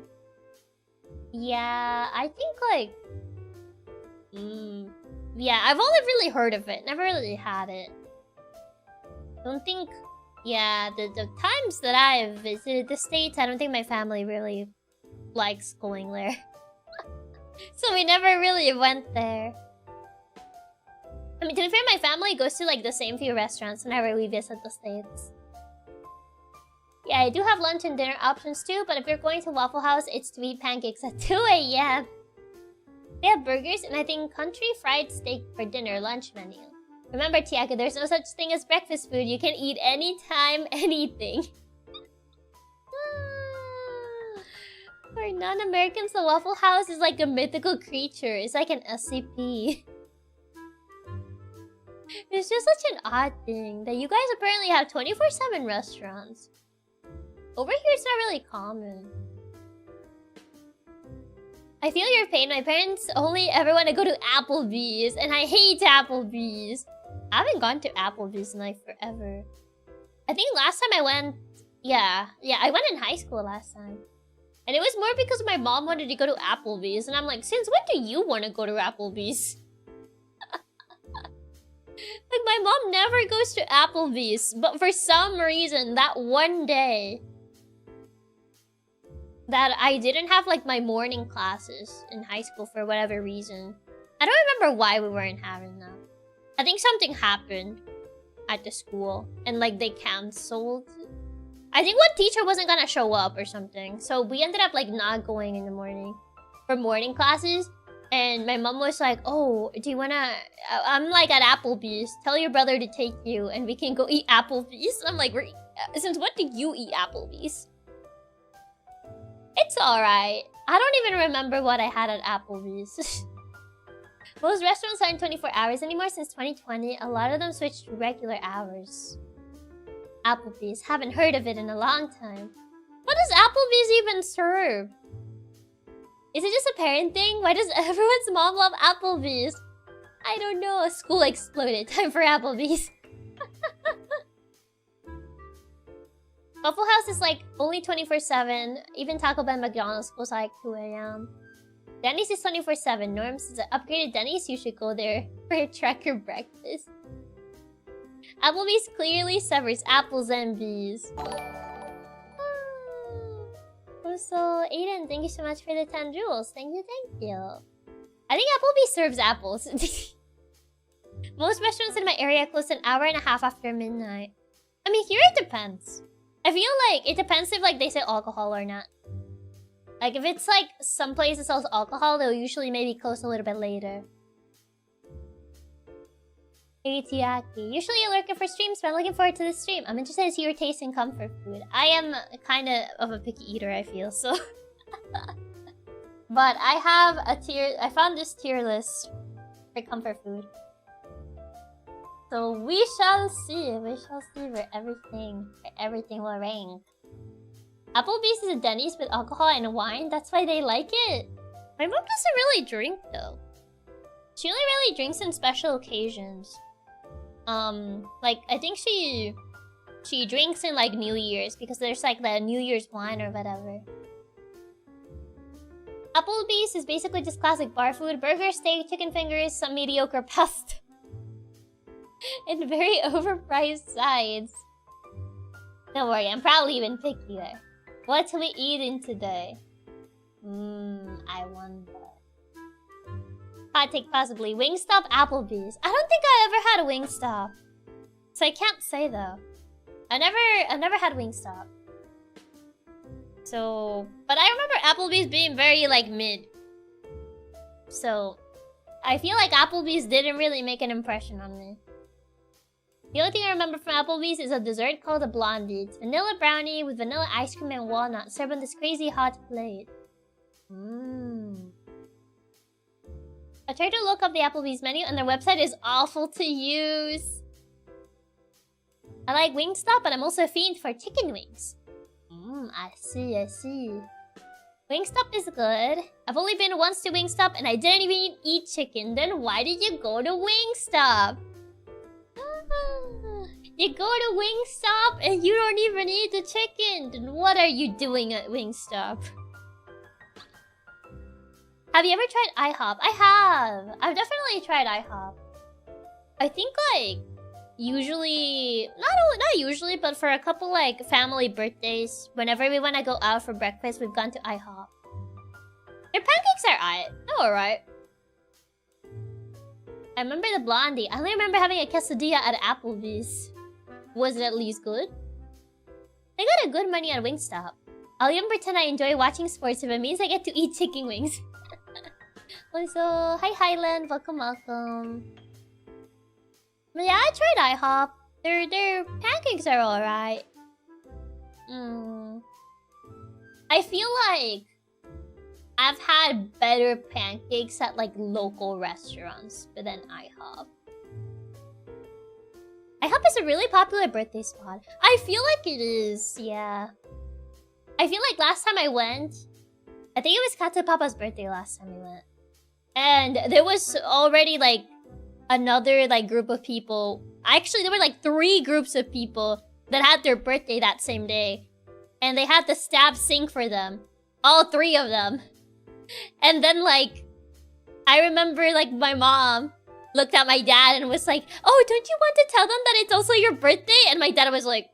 Yeah, I think like... yeah, I've only really heard of it. Never really had it. Don't think... Yeah, the times that I've visited the States, I don't think my family really likes going there. So we never really went there. I mean, to be fair, my family goes to like the same few restaurants whenever we visit the States. Yeah, I do have lunch and dinner options too, but if you're going to Waffle House, it's to eat pancakes at 2 a.m. They have burgers and I think country fried steak for dinner lunch menu. Remember, Chiaki, there's no such thing as breakfast food. You can eat anytime, anything. For non-Americans, the Waffle House is like a mythical creature. It's like an SCP. It's just such an odd thing that you guys apparently have 24/7 restaurants. Over here, it's not really common. I feel your pain. My parents only ever want to go to Applebee's, and I hate Applebee's. I haven't gone to Applebee's in like forever. I think last time I went... Yeah, I went in high school last time. And it was more because my mom wanted to go to Applebee's. And I'm like, since when do you want to go to Applebee's? Like, my mom never goes to Applebee's. But for some reason, that one day... that I didn't have, like, my morning classes in high school for whatever reason. I don't remember why we weren't having them. I think something happened. at the school. And like they cancelled. I think one teacher wasn't gonna show up or something. So we ended up like not going in the morning for morning classes. And my mom was like, oh, do you wanna... I'm like at Applebee's. Tell your brother to take you and we can go eat Applebee's. I'm like, since when did you eat Applebee's? It's alright. I don't even remember what I had at Applebee's. Most restaurants aren't 24 hours anymore since 2020. A lot of them switched to regular hours. Applebee's. Haven't heard of it in a long time. What does Applebee's even serve? Is it just a parent thing? Why does everyone's mom love Applebee's? I don't know. School exploded. Time for Applebee's. Waffle House is like only 24/7. Even Taco Bell and McDonald's close like 2 a.m. Denny's is 24/7. Norms is an upgraded Denny's. You should go there for a tracker breakfast. Applebee's clearly severs apples and bees. So, Aiden, thank you so much for the 10 jewels. Thank you, thank you. I think Applebee's serves apples. Most restaurants in my area close an hour and a half after midnight. I mean, here it depends. I feel like it depends if like they sell alcohol or not. Like if it's like some place that sells alcohol, they'll usually maybe close a little bit later. Hey Chiaki. Usually you're looking for streams, but I'm looking forward to this stream. I'm interested to see your taste in comfort food. I am kind of a picky eater, I feel, so... But I have a tier... I found this tier list for comfort food. So we shall see. We shall see where everything will rank. Applebee's is a Denny's with alcohol and wine. That's why they like it. My mom doesn't really drink, though. She only really drinks in special occasions. Like, I think she drinks in, like, New Year's. Because there's, like, the New Year's wine or whatever. Applebee's is basically just classic bar food. Burger, steak, chicken fingers, some mediocre pasta. And very overpriced sides. Don't worry, I'm probably even pickier. What are we eating today? I wonder. Hot take possibly. Wingstop, Applebee's. I don't think I ever had a Wingstop. So I can't say though. I've never had Wingstop. So, but I remember Applebee's being very like mid. So, I feel like Applebee's didn't really make an impression on me. The only thing I remember from Applebee's is a dessert called a blondie. It's vanilla brownie with vanilla ice cream and walnut served on this crazy hot plate. I tried to look up the Applebee's menu and their website is awful to use. I like Wingstop, but I'm also a fiend for chicken wings. I see. Wingstop is good. I've only been once to Wingstop and I didn't even eat chicken. Then why did you go to Wingstop? You go to Wingstop and you don't even eat the chicken. Then what are you doing at Wingstop? Have you ever tried IHOP? I have. I've definitely tried IHOP. I think like usually, not usually, but for a couple like family birthdays, whenever we want to go out for breakfast, we've gone to IHOP. Their pancakes are alright. I remember the blondie. I only remember having a quesadilla at Applebee's. Was it at least good? They got a good money at Wingstop. I'll even pretend I enjoy watching sports if it means I get to eat chicken wings. Also, hi Highland, welcome. But yeah, I tried IHOP. Their pancakes are alright. I feel like I've had better pancakes at like local restaurants, but then IHOP. IHOP is a really popular birthday spot. I feel like it is, yeah. I feel like last time I went, I think it was Kata Papa's birthday last time we went. And there was already like another like group of people. Actually, there were like 3 groups of people that had their birthday that same day. And they had the staff sing for them. All 3 of them. And then like, I remember like my mom looked at my dad and was like, oh, don't you want to tell them that it's also your birthday? And my dad was like,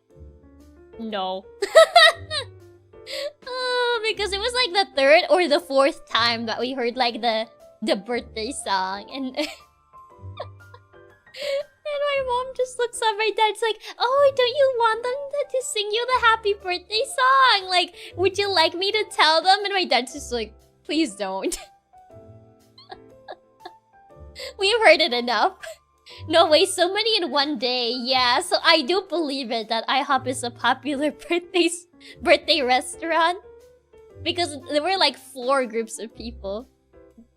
no. Because it was like the 3rd or the 4th time that we heard like the birthday song. And And my mom just looks at my dad's like, oh, don't you want them to sing you the happy birthday song? Like, would you like me to tell them? And my dad's just like, please don't. We've heard it enough. No way, so many in one day. Yeah, so I do believe it that IHOP is a popular birthday restaurant. Because there were like 4 groups of people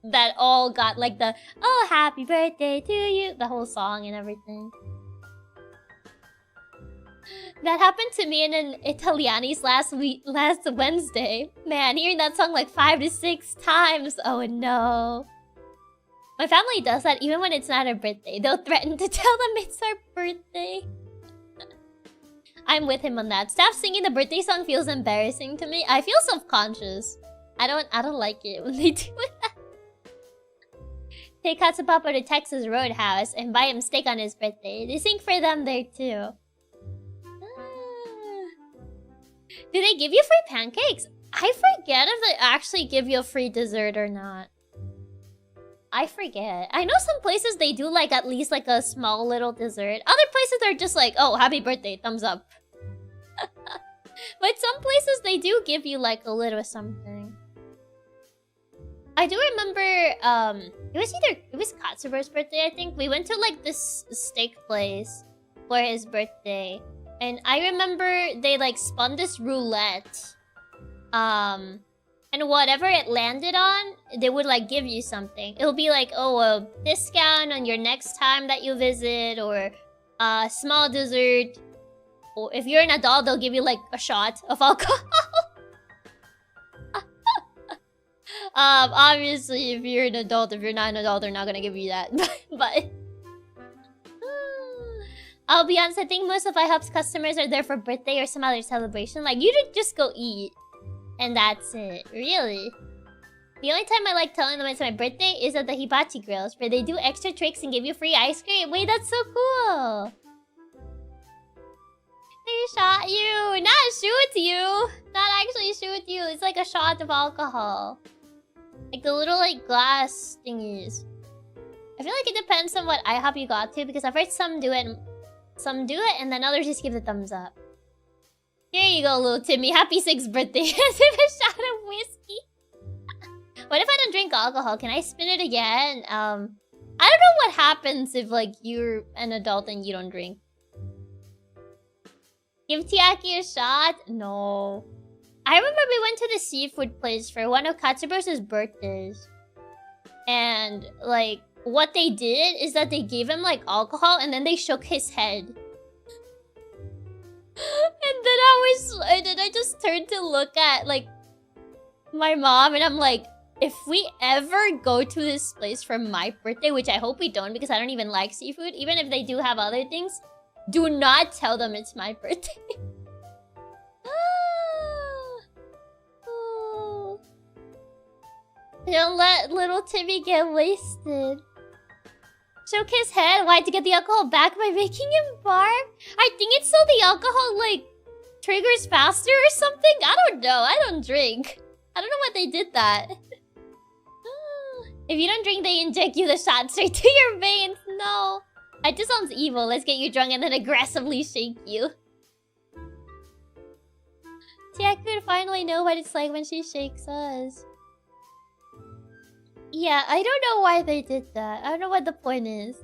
that all got like the, oh, happy birthday to you, the whole song and everything. That happened to me in an Italiani's last Wednesday. Man, hearing that song like 5 to 6 times. Oh no. My family does that even when it's not our birthday. They'll threaten to tell them it's our birthday. I'm with him on that. Staff singing the birthday song feels embarrassing to me. I feel self-conscious. I don't like it when they do that. Take Katsupapa to Texas Roadhouse and buy him steak on his birthday. They sing for them there too. Do they give you free pancakes? I forget if they actually give you a free dessert or not. I forget. I know some places they do like at least like a small little dessert. Other places they're just like, oh, happy birthday, thumbs up. But some places they do give you like a little something. I do remember, it was Katsuber's birthday, I think. We went to like this steak place for his birthday. And I remember they like spun this roulette. And whatever it landed on, they would like give you something. It would be like, oh, a discount on your next time that you visit, or a small dessert. Or if you're an adult, they'll give you like a shot of alcohol. Obviously, if you're an adult, if you're not an adult, they're not gonna give you that. But I'll be honest, I think most of IHOP's customers are there for birthday or some other celebration. Like, you just go eat. And that's it. Really. The only time I like telling them it's my birthday is at the hibachi grills, where they do extra tricks and give you free ice cream. Wait, that's so cool. They shot you. Not shoot you. Not actually shoot you. It's like a shot of alcohol. Like the little like glass thingies. I feel like it depends on what IHOP you got to, because I've heard some do it and then others just give the thumbs up. Here you go, little Timmy. Happy 6th birthday. As if a shot of whiskey. What if I don't drink alcohol? Can I spin it again? I don't know what happens if like you're an adult and you don't drink. Give Chiaki a shot? No. I remember we went to the seafood place for one of Katsuber's birthdays. And like what they did is that they gave him like alcohol and then they shook his head. And then I just turned to look at like my mom and I'm like, if we ever go to this place for my birthday, which I hope we don't because I don't even like seafood, even if they do have other things, do not tell them it's my birthday. Don't let little Timmy get wasted. Shook his head. Why? To get the alcohol back by making him barf? I think it's so the alcohol, like, triggers faster or something? I don't know. I don't drink. I don't know why they did that. If you don't drink, they inject you the shot straight to your veins. No. It just sounds evil. Let's get you drunk and then aggressively shake you. See, I could finally know what it's like when she shakes us. Yeah, I don't know why they did that. I don't know what the point is.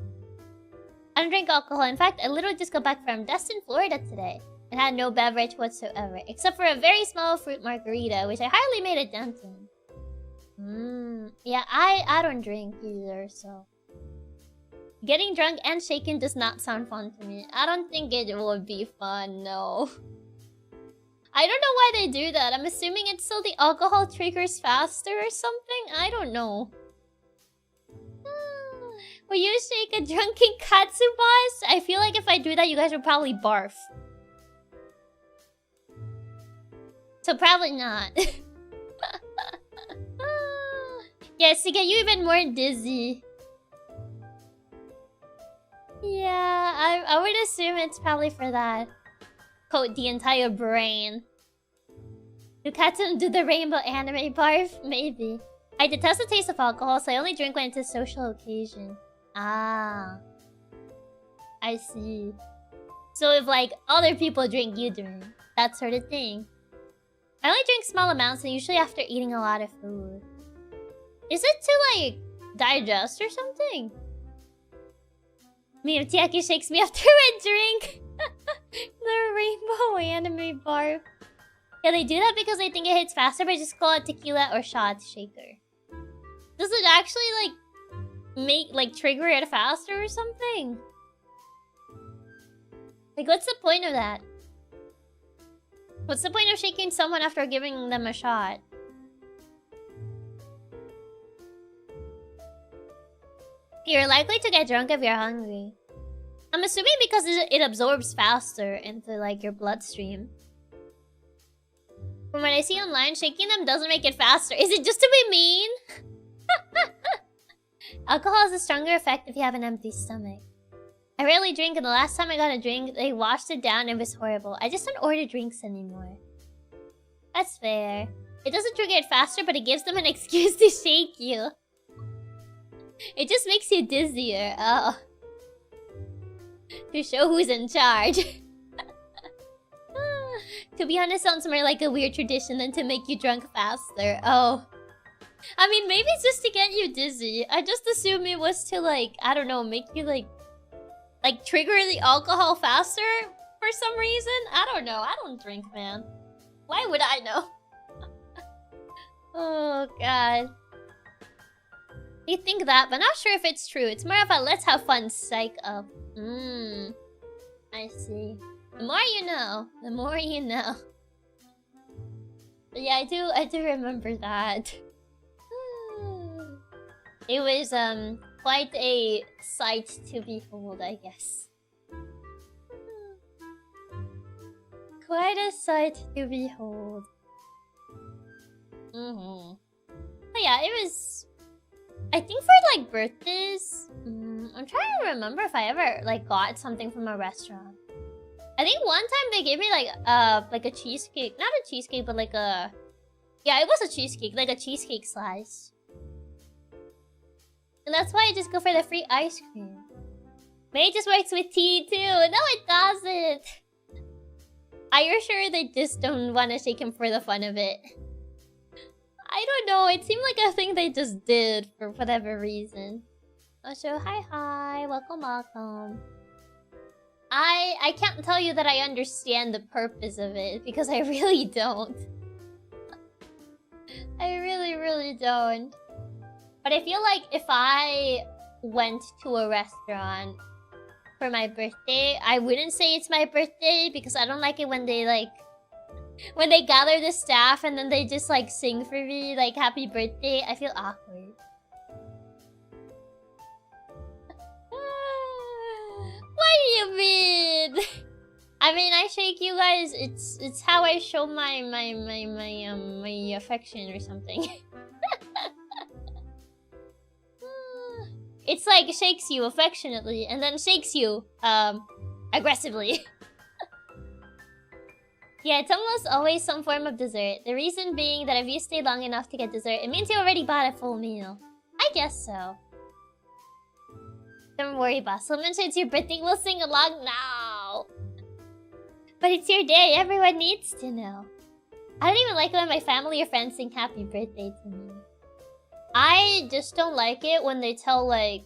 I don't drink alcohol. In fact, I literally just got back from Destin, Florida today. And had no beverage whatsoever. Except for a very small fruit margarita, which I hardly made a dent in. Yeah, I don't drink either, so... Getting drunk and shaken does not sound fun to me. I don't think it would be fun, no. I don't know why they do that. I'm assuming it's so the alcohol triggers faster or something? I don't know. Will you shake a drunken Katsubas? I feel like if I do that, you guys would probably barf. So probably not. Yes, to get you even more dizzy. Yeah, I would assume it's probably for that. Coat the entire brain. Do Katsum do the rainbow anime barf? Maybe. I detest the taste of alcohol, so I only drink when it's a social occasion. Ah. I see. So if like other people drink, you drink. That sort of thing. I only drink small amounts and usually after eating a lot of food. Is it to like digest or something? Me and Chiaki shakes me after a drink. The rainbow anime bar. Yeah, they do that because they think it hits faster, but just call it tequila or shot shaker. Does it actually like trigger it faster or something? Like, what's the point of that? What's the point of shaking someone after giving them a shot? You're likely to get drunk if you're hungry. I'm assuming because it absorbs faster into like your bloodstream. From what I see online, shaking them doesn't make it faster. Is it just to be mean? Alcohol has a stronger effect if you have an empty stomach. I rarely drink, and the last time I got a drink, they washed it down and it was horrible. I just don't order drinks anymore. That's fair. It doesn't trigger it faster, but it gives them an excuse to shake you. It just makes you dizzier. Oh. To show who's in charge. To be honest, sounds more like a weird tradition than to make you drunk faster. Oh. I mean, maybe it's just to get you dizzy. I just assumed it was to like, I don't know, make you like trigger the alcohol faster for some reason. I don't know. I don't drink, man. Why would I know? Oh, God. You think that, but not sure if it's true. It's more of a let's have fun psych up. I see. The more you know. The more you know. But yeah, I do remember that. It was quite a sight to behold, I guess. Quite a sight to behold. But yeah, it was. I think for like birthdays, I'm trying to remember if I ever like got something from a restaurant. I think one time they gave me like a cheesecake, not a cheesecake, but like a, yeah, it was a cheesecake, like a cheesecake slice. And that's why I just go for the free ice cream. May just works with tea too. No, it doesn't. Are you sure they just don't want to shake him for the fun of it? I don't know. It seemed like a thing they just did for whatever reason. Also, hi, welcome. I can't tell you that I understand the purpose of it because I really don't. I really don't. But I feel like if I went to a restaurant for my birthday, I wouldn't say it's my birthday because I don't like it when they gather the staff and then they just like sing for me like happy birthday. I feel awkward. What do you mean? I mean, I shake you guys. It's how I show my affection or something. It's like shakes you affectionately and then shakes you aggressively. Yeah, it's almost always some form of dessert. The reason being that if you stay long enough to get dessert, it means you already bought a full meal. I guess so. Don't worry, boss. We'll mention it's your birthday. We'll sing along now. But it's your day. Everyone needs to know. I don't even like it when my family or friends sing happy birthday to me. I just don't like it when they tell, like,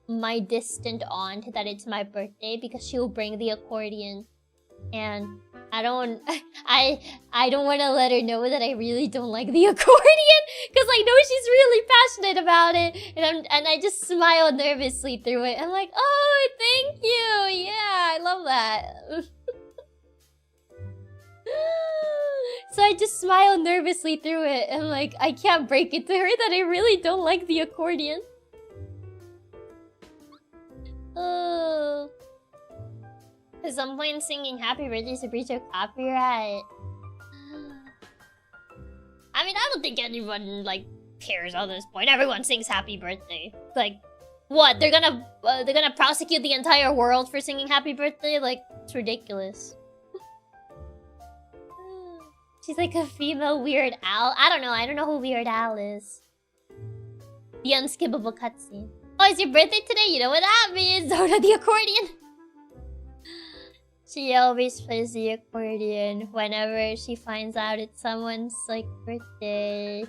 my distant aunt that it's my birthday because she'll bring the accordion. And I don't want to let her know that I really don't like the accordion because I know she's really passionate about it, and I just smile nervously through it. I'm like, oh, thank you, yeah, I love that. So I just smile nervously through it, and like I can't break it to her that I really don't like the accordion. Oh. At some point, singing happy birthday is a breach of copyright. I mean, I don't think anyone, like, cares at this point. Everyone sings happy birthday. Like, what? They're gonna prosecute the entire world for singing happy birthday? Like, it's ridiculous. She's like a female Weird Al. I don't know who Weird Al is. The unskippable cutscene. Oh, it's your birthday today? You know what that means. Don't know the accordion. She always plays the accordion whenever she finds out it's someone's, like, birthday.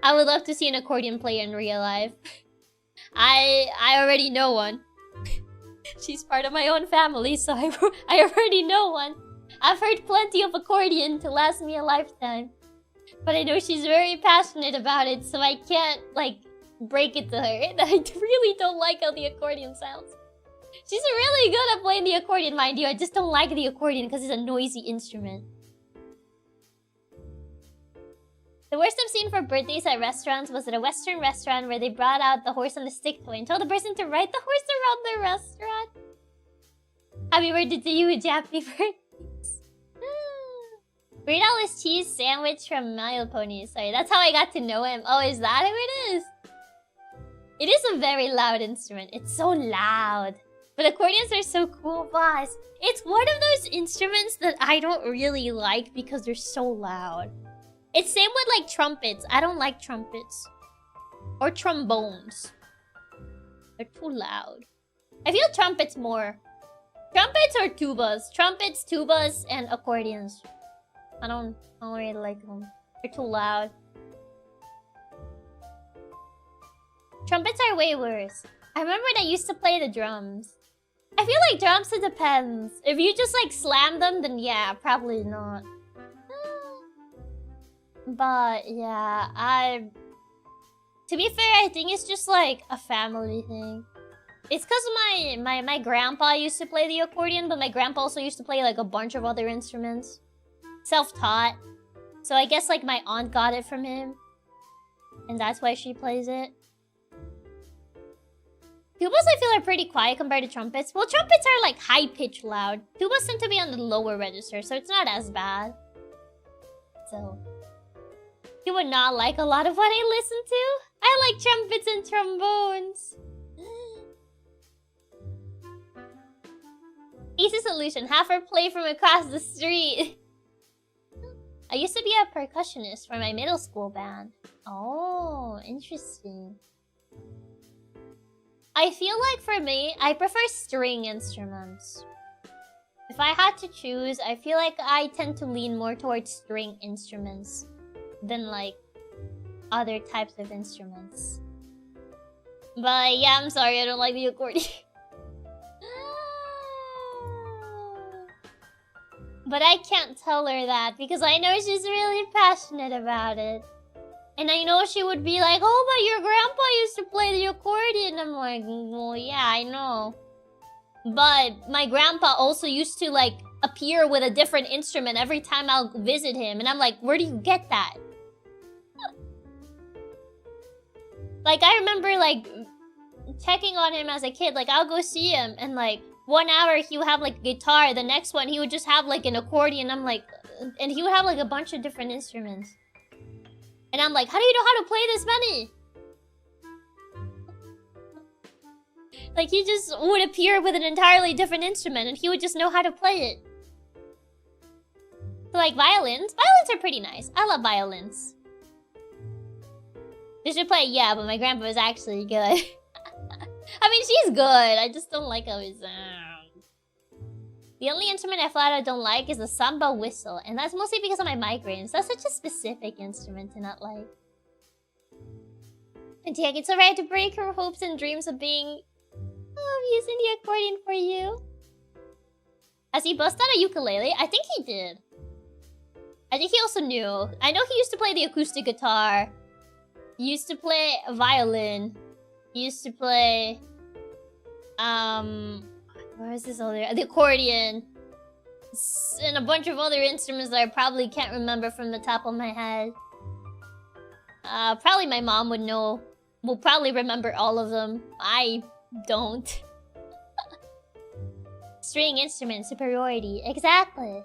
I would love to see an accordion player in real life. I already know one. She's part of my own family, so I already know one. I've heard plenty of accordion to last me a lifetime. But I know she's very passionate about it, so I can't, like, break it to her. I really don't like how the accordion sounds. She's really good at playing the accordion, mind you. I just don't like the accordion because it's a noisy instrument. The worst I've seen for birthdays at restaurants was at a Western restaurant where they brought out the horse on the stick toy and told the person to ride the horse around the restaurant. Happy birthday to you, Jappy birthdays. Weird Al is cheese sandwich from My Little Pony. Sorry, that's how I got to know him. Oh, is that who it is? It is a very loud instrument. It's so loud. But accordions are so cool, boss. It's one of those instruments that I don't really like because they're so loud. It's same with like trumpets. I don't like trumpets. Or trombones. They're too loud. I feel trumpets more. Trumpets or tubas? Trumpets, tubas, and accordions. I don't really like them. They're too loud. Trumpets are way worse. I remember when I used to play the drums. I feel like drums, it depends. If you just like slam them, then yeah, probably not. But yeah, to be fair, I think it's just like a family thing. It's because my grandpa used to play the accordion, but my grandpa also used to play like a bunch of other instruments. Self-taught. So I guess like my aunt got it from him. And that's why she plays it. Tubas I feel are pretty quiet compared to trumpets. Well, trumpets are like high-pitched loud. Tubas tend to be on the lower register, so it's not as bad. So you would not like a lot of what I listen to? I like trumpets and trombones. Easy solution. Have her play from across the street. I used to be a percussionist for my middle school band. Oh, interesting. I feel like for me, I prefer string instruments. If I had to choose, I feel like I tend to lean more towards string instruments than like other types of instruments. But yeah, I'm sorry, I don't like the accordion. But I can't tell her that because I know she's really passionate about it. And I know she would be like, oh, but your grandpa used to play the accordion. I'm like, well, yeah, I know. But my grandpa also used to like appear with a different instrument every time I'll visit him. And I'm like, where do you get that? Like, I remember like checking on him as a kid. Like, I'll go see him and like 1 hour he would have like a guitar. The next one he would just have like an accordion. I'm like, and he would have like a bunch of different instruments. And I'm like, how do you know how to play this many? Like, he just would appear with an entirely different instrument and he would just know how to play it. So, like, violins. Violins are pretty nice. I love violins. They should play, yeah, but my grandpa is actually good. I mean, she's good. I just don't like how it sounds. The only instrument I flat out don't like is the samba whistle. And that's mostly because of my migraines. That's such a specific instrument to not like. And Chiaki, it's alright to break her hopes and dreams of being... Oh, using the accordion for you. Has he bust out a ukulele? I think he did. I think he also knew. I know he used to play the acoustic guitar. He used to play a violin. He used to play... Where is this other? The accordion. And a bunch of other instruments that I probably can't remember from the top of my head. Probably my mom would know. Will probably remember all of them. I don't. String instrument superiority. Exactly.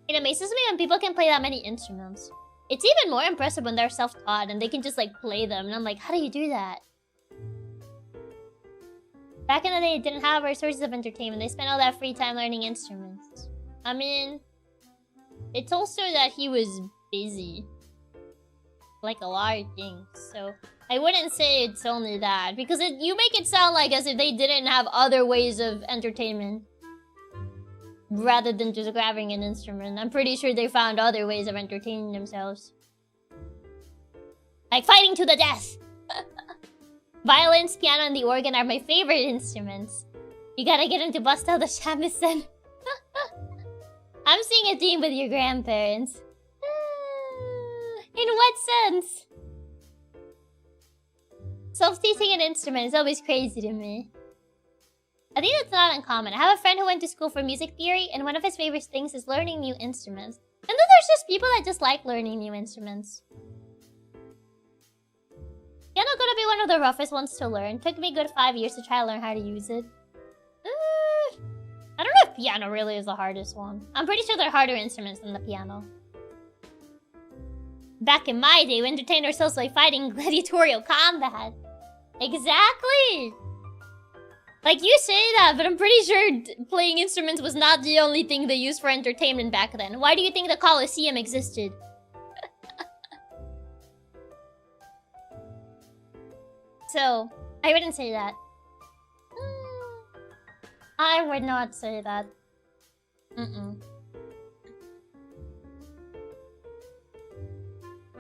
It amazes me when people can play that many instruments. It's even more impressive when they're self-taught and they can just like play them. And I'm like, how do you do that? Back in the day, it didn't have our sources of entertainment. They spent all that free time learning instruments. I mean, it's also that he was busy. Like a lot of things. So, I wouldn't say it's only that, because you make it sound like as if they didn't have other ways of entertainment. Rather than just grabbing an instrument. I'm pretty sure they found other ways of entertaining themselves. Like fighting to the death! Violins, piano, and the organ are my favorite instruments. You gotta get them to bust out the shamisen. I'm seeing a theme with your grandparents. In what sense? Self-teaching an instrument is always crazy to me. I think that's not uncommon. I have a friend who went to school for music theory, and one of his favorite things is learning new instruments. And then there's just people that just like learning new instruments. Piano gonna be one of the roughest ones to learn. Took me a good 5 years to try to learn how to use it. I don't know if piano really is the hardest one. I'm pretty sure there are harder instruments than the piano. Back in my day, we entertained ourselves by fighting gladiatorial combat. Exactly! Like, you say that, but I'm pretty sure playing instruments was not the only thing they used for entertainment back then. Why do you think the Colosseum existed? So, I wouldn't say that. I would not say that.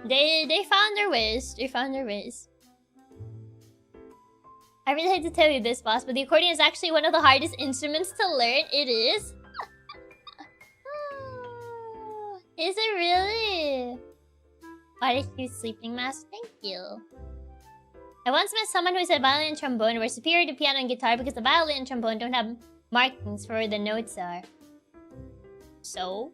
They found their ways. They found their ways. I really hate to tell you this, boss, but the accordion is actually one of the hardest instruments to learn. It is? Is it really? Why did you sleeping mask? Thank you. I once met someone who said violin and trombone were superior to piano and guitar because the violin and trombone don't have markings for where the notes are. So?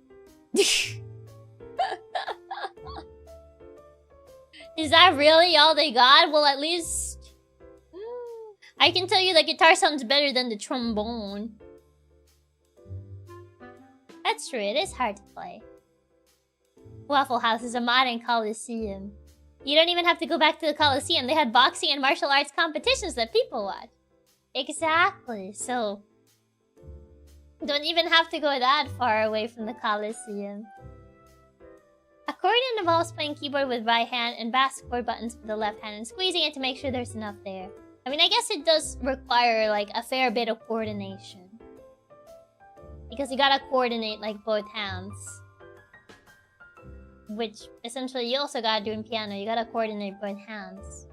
Is that really all they got? Well, at least... I can tell you the guitar sounds better than the trombone. That's true, it is hard to play. Waffle House is a modern Coliseum. You don't even have to go back to the Coliseum. They had boxing and martial arts competitions that people watch. Exactly, so... don't even have to go that far away from the Coliseum. Accordion involves playing keyboard with right hand and bass chord buttons with the left hand and squeezing it to make sure there's enough there. I mean, I guess it does require, like, a fair bit of coordination. Because you gotta coordinate, like, both hands. Which, essentially, you also gotta do in piano. You gotta coordinate both hands.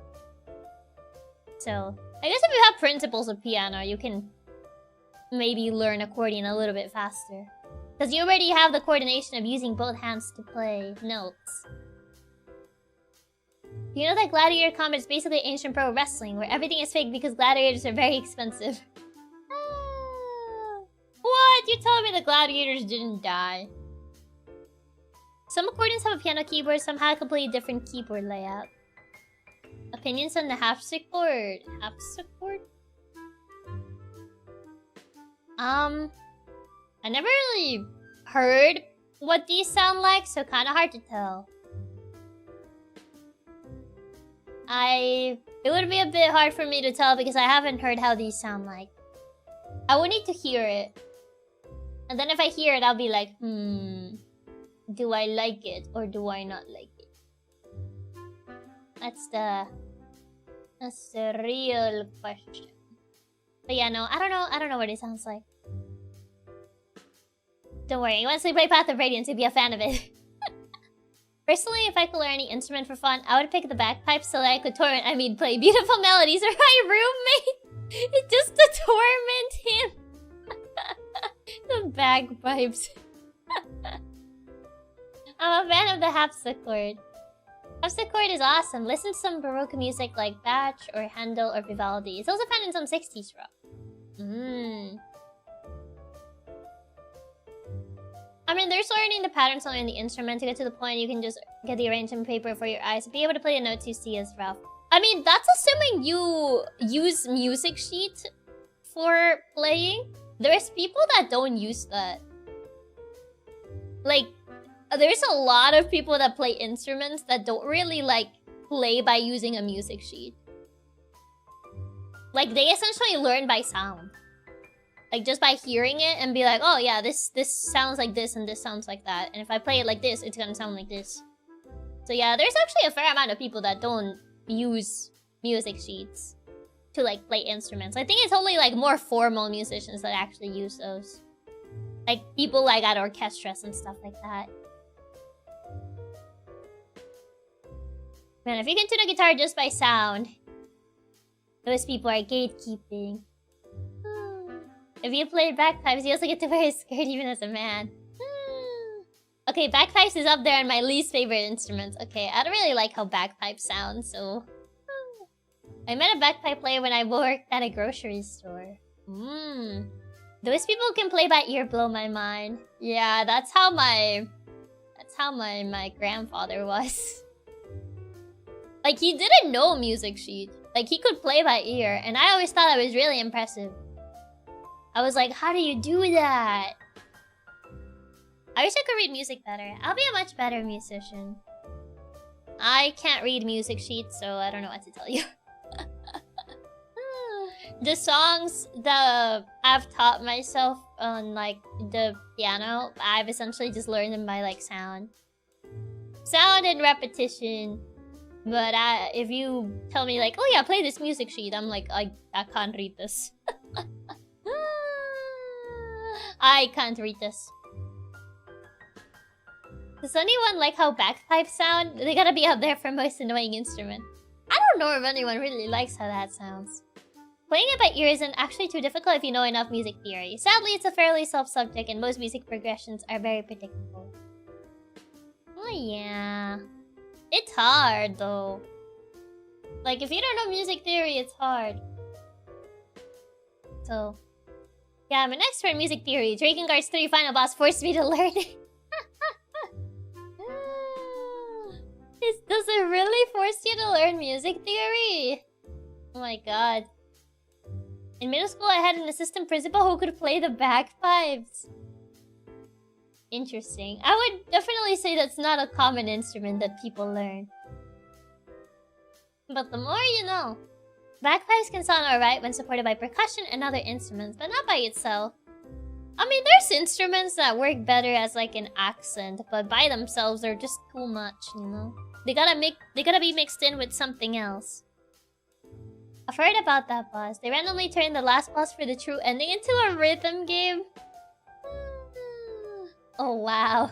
So, I guess if you have principles of piano, you can maybe learn accordion a little bit faster. Because you already have the coordination of using both hands to play notes. You know that gladiator combat is basically ancient pro wrestling, where everything is fake because gladiators are very expensive. What? You telling me the gladiators didn't die? Some accordions have a piano keyboard, some have a completely different keyboard layout. Opinions on the harpsichord? Harpsichord? I never really heard what these sound like, so kinda hard to tell. It would be a bit hard for me to tell because I haven't heard how these sound like. I would need to hear it. And then if I hear it, I'll be like, do I like it or do I not like it? That's the real question. But yeah, no, I don't know what it sounds like. Don't worry, once we play Path of Radiance, you'll be a fan of it. Personally, if I could learn any instrument for fun, I would pick the bagpipes so that I could play beautiful melodies for my roommate! Just to torment him! The bagpipes. I'm a fan of the harpsichord. Harpsichord is awesome. Listen to some Baroque music like Bach or Handel or Vivaldi. It's also found in some 60s rock. I mean, there's learning the patterns only in the instrument to get to the point you can just get the arrangement paper for your eyes. Be able to play the notes you see is rough. I mean, that's assuming you use music sheet for playing. There's people that don't use that. Like, there's a lot of people that play instruments that don't really, like, play by using a music sheet. Like, they essentially learn by sound. Like, just by hearing it and be like, oh yeah, this sounds like this and this sounds like that. And if I play it like this, it's gonna sound like this. So yeah, there's actually a fair amount of people that don't use music sheets to like play instruments. I think it's only like more formal musicians that actually use those. Like people like at orchestras and stuff like that. Man, if you can tune a guitar just by sound, those people are gatekeeping. If you play bagpipes, you also get to wear a skirt even as a man. Okay, bagpipes is up there on my least favorite instruments. Okay, I don't really like how bagpipes sound, so... I met a bagpipe player when I worked at a grocery store. Those people who can play by ear blow my mind. Yeah, that's how my grandfather was. Like, he didn't know music sheet. Like, he could play by ear, and I always thought that was really impressive. I was like, how do you do that? I wish I could read music better. I'll be a much better musician. I can't read music sheets, so I don't know what to tell you. The songs that I've taught myself on, like, the piano, I've essentially just learned them by, like, sound. Sound and repetition. But if you tell me, like, oh yeah, play this music sheet, I'm like, I can't read this. I can't read this. Does anyone like how bagpipes sound? They gotta be up there for most annoying instrument. I don't know if anyone really likes how that sounds. Playing it by ear isn't actually too difficult if you know enough music theory. Sadly, it's a fairly self-subject and most music progressions are very predictable. Oh yeah. It's hard though. Like if you don't know music theory, it's hard. So... yeah, I'm an expert in music theory. Drakengard's 3 final boss forced me to learn it. Does it really force you to learn music theory? Oh my god. In middle school, I had an assistant principal who could play the bagpipes. Interesting. I would definitely say that's not a common instrument that people learn. But the more you know. Bagpipes can sound alright when supported by percussion and other instruments, but not by itself. I mean, there's instruments that work better as like an accent, but by themselves they're just too much, you know? They gotta be mixed in with something else. I've heard about that boss. They randomly turned the last boss for the true ending into a rhythm game. Oh wow.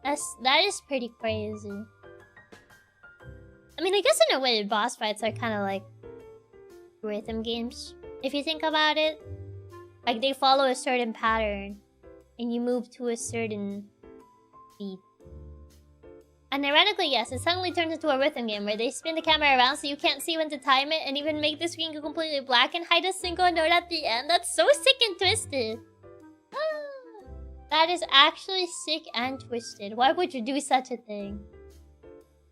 That is pretty crazy. I mean, I guess in a way, boss fights are kind of like rhythm games, if you think about it. Like, they follow a certain pattern, and you move to a certain beat. And ironically, yes, it suddenly turns into a rhythm game where they spin the camera around so you can't see when to time it, and even make the screen go completely black and hide a single note at the end. That's so sick and twisted. That is actually sick and twisted. Why would you do such a thing?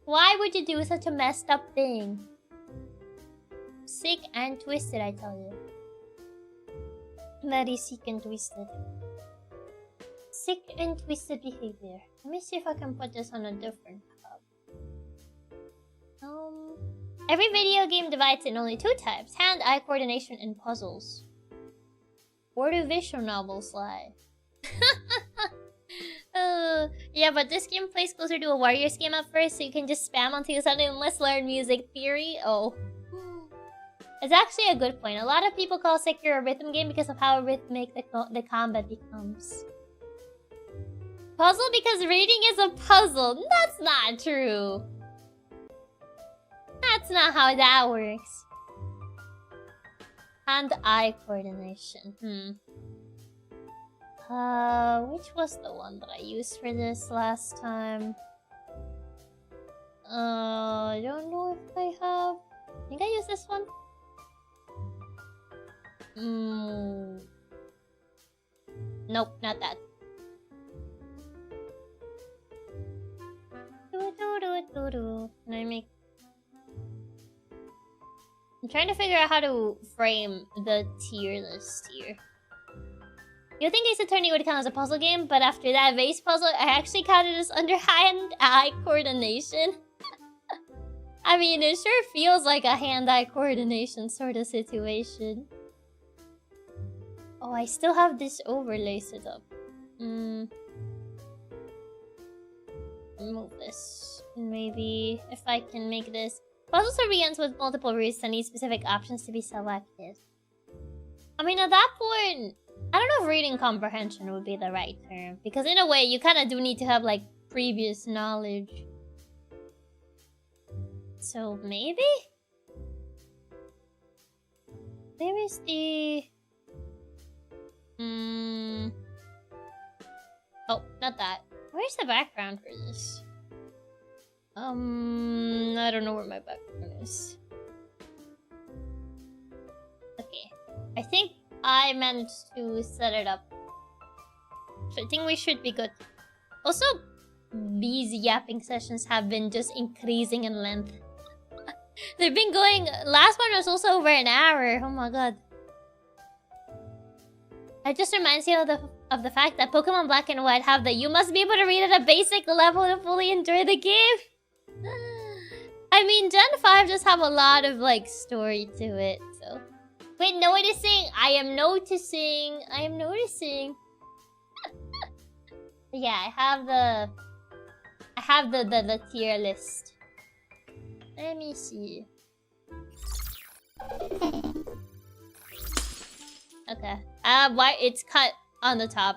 Why would you do such a messed up thing? Sick and twisted, I tell you. Very sick and twisted. Sick and twisted behavior. Let me see if I can put this on a different tab. Every video game divides in only 2 types: hand-eye coordination and puzzles. Where do visual novels lie? Yeah, but this game plays closer to a Warriors game at first, so you can just spam until you suddenly learn music theory. Oh. It's actually a good point. A lot of people call Sekiro a rhythm game because of how rhythmic the combat becomes. Puzzle because reading is a puzzle. That's not true. That's not how that works. Hand-eye coordination. Which was the one that I used for this last time? I don't know if I have. I think I used this one. Nope, not that. Can I make... I'm trying to figure out how to frame the tier list here. You think Ace Attorney would count as a puzzle game, but after that vase puzzle, I actually counted this under hand-eye coordination. I mean, it sure feels like a hand-eye coordination sort of situation. Oh, I still have this overlay set up. move this. Maybe if I can make this. Puzzles are begins with multiple routes and need specific options to be selected. I mean, at that point, I don't know if reading comprehension would be the right term. Because in a way, you kind of do need to have, like, previous knowledge. So, maybe? Where is the... Oh, not that. Where's the background for this? I don't know where my background is. Okay. I think I meant to set it up. So I think we should be good. Also, these yapping sessions have been just increasing in length. They've been going... Last one was also over an hour. Oh my god. It just reminds you of the fact that Pokemon Black and White have the you must be able to read at a basic level to fully enjoy the game. I mean, Gen 5 just have a lot of, like, story to it, so... Wait, noticing! I am noticing! Yeah, I have the tier list. Let me see. Okay. Why it's cut on the top.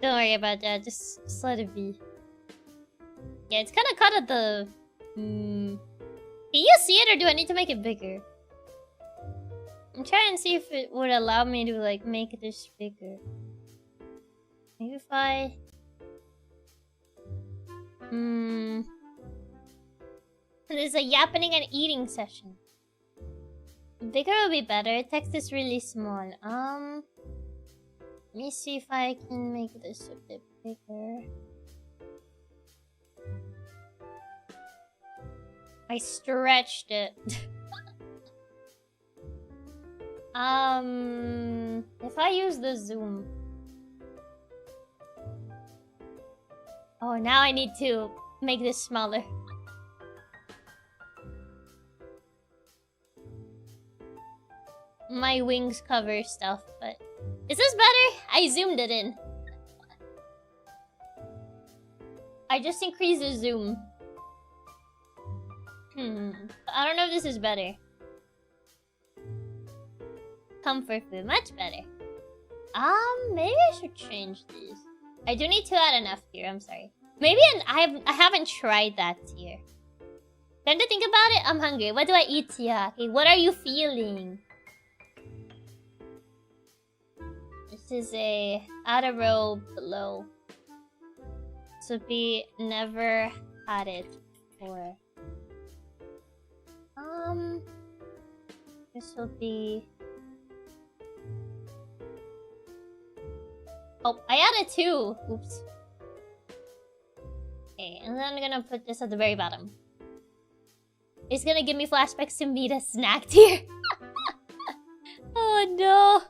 Don't worry about that, just let it be. Yeah, it's kind of cut at the... Can you see it, or do I need to make it bigger? I'm trying to see if it would allow me to, like, make this bigger. Maybe if I... There's a yapping and eating session. Bigger would be better. Text is really small. Let me see if I can make this a bit bigger. I stretched it. If I use the zoom. Oh, now I need to make this smaller. My wings cover stuff, but... Is this better? I zoomed it in. I just increased the zoom. I don't know if this is better. Comfort food, much better. Maybe I should change these. I do need to add enough here, I'm sorry. Maybe I haven't tried that tier. Time to think about it, I'm hungry. What do I eat, Chiaki? What are you feeling? This is a add a row below. This would be never had it before. This will be... Oh, I added 2! Oops. Okay, and then I'm gonna put this at the very bottom. It's gonna give me flashbacks to meet a snack tier. Oh no!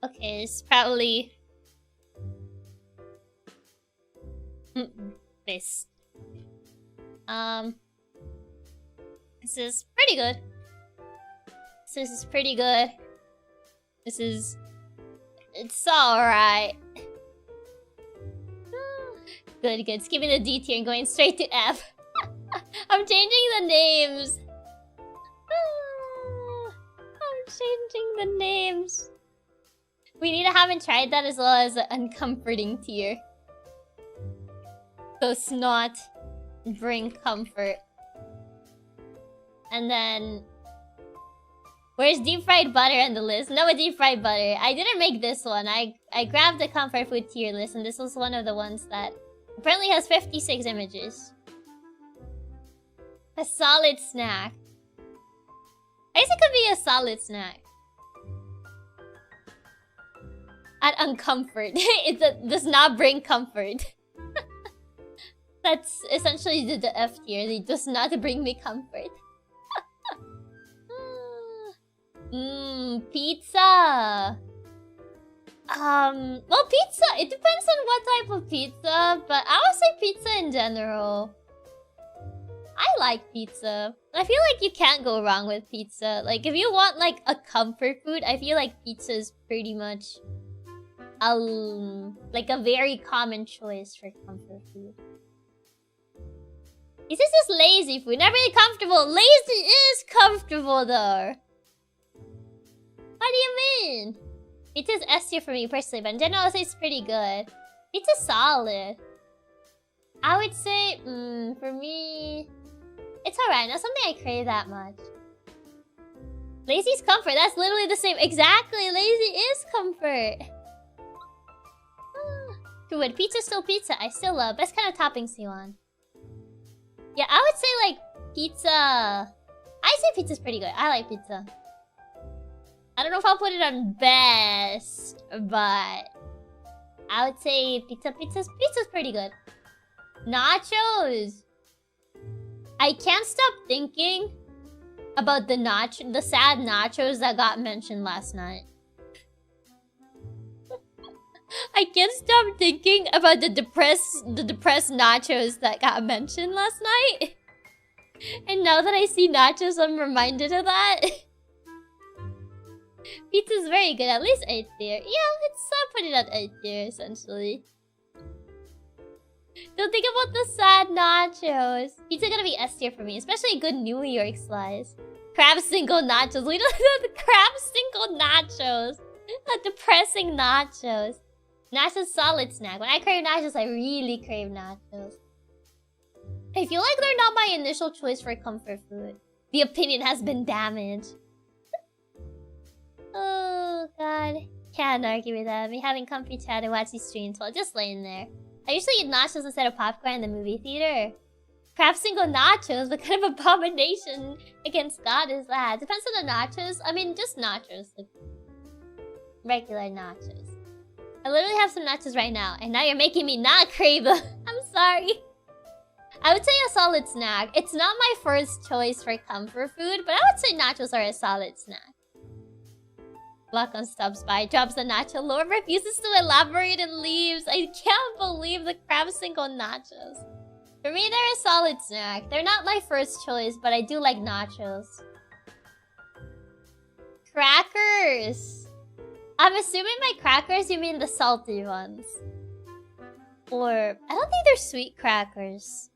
Okay, it's probably... this. This is pretty good. This is pretty good. This is... It's alright. Good, good. Skipping the D tier and going straight to F. I'm changing the names. I'm changing the names. We need to haven't tried that as well as the uncomforting tier. So snot, bring comfort. And then... Where's deep fried butter on the list? No deep fried butter. I didn't make this one. I grabbed the comfort food tier list, and this was one of the ones that apparently has 56 images. A solid snack. I guess it could be a solid snack. At uncomfort. It does not bring comfort. That's essentially the F tier. It does not bring me comfort. Pizza. Well, pizza. It depends on what type of pizza, but I would say pizza in general. I like pizza. I feel like you can't go wrong with pizza. Like, if you want, like, a comfort food, I feel like pizza is pretty much like a very common choice for comfort food. This is just lazy food, not really comfortable. Lazy is comfortable though. What do you mean? Pizza's S tier for me personally, but in general, I'll say it's pretty good. Pizza's solid. I would say, for me, it's alright. Not something I crave that much. Lazy's comfort. That's literally the same. Exactly. Lazy is comfort. Good. Pizza's still pizza. I still love. Best kind of toppings you want. Yeah, I would say like pizza. I say pizza's pretty good. I like pizza. I don't know if I'll put it on best, but I would say pizza's pretty good. Nachos. I can't stop thinking about the sad nachos that got mentioned last night. I can't stop thinking about the depressed nachos that got mentioned last night. And now that I see nachos, I'm reminded of that. Pizza's very good, at least 8 tier. Yeah, let's put it at 8 tier, essentially. Don't think about the sad nachos. Pizza gonna be S tier for me, especially good New York slice. Crab single nachos. We don't know the crab single nachos. Not depressing nachos. Nachos solid snack. When I crave nachos, I really crave nachos. I feel like they're not my initial choice for comfort food. The opinion has been damaged. Oh god. Can't argue with that. Me having comfy chat and watch these streams while just laying there. I usually eat nachos instead of popcorn in the movie theater. Crab single nachos? What kind of abomination against God is that? Depends on the nachos. I mean, just nachos. Like regular nachos. I literally have some nachos right now, and now you're making me not crave them. I'm sorry. I would say a solid snack. It's not my first choice for comfort food, but I would say nachos are a solid snack. Block on stops by, drops the nacho lore, refuses to elaborate and leaves. I can't believe the crab single nachos. For me, they're a solid snack. They're not my first choice, but I do like nachos. Crackers. I'm assuming by crackers you mean the salty ones. Or, I don't think they're sweet crackers.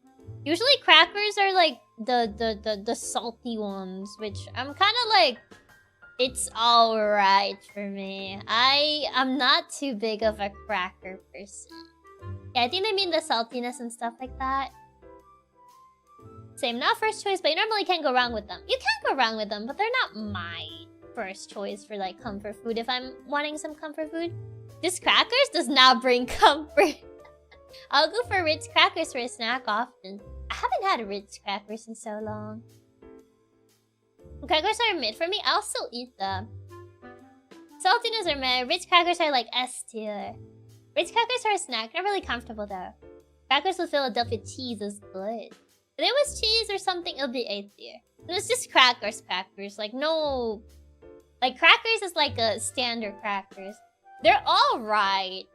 Usually crackers are like the salty ones, which I'm kind of like, it's alright for me. I'm not too big of a cracker person. Yeah, I think they mean the saltiness and stuff like that. Same, not first choice, but you normally can't go wrong with them. You can't go wrong with them, but they're not my first choice for like comfort food if I'm wanting some comfort food. This crackers does not bring comfort. I'll go for Ritz crackers for a snack often. I haven't had Ritz crackers in so long. Crackers are mid for me. I'll still eat them. Saltiness are mid. Ritz crackers are like S tier. Ritz crackers are a snack. Not really comfortable though. Crackers with Philadelphia cheese is good. If it was cheese or something, it'll be 8 tier. And it's just crackers. Like no... Like crackers is like a standard crackers. They're alright.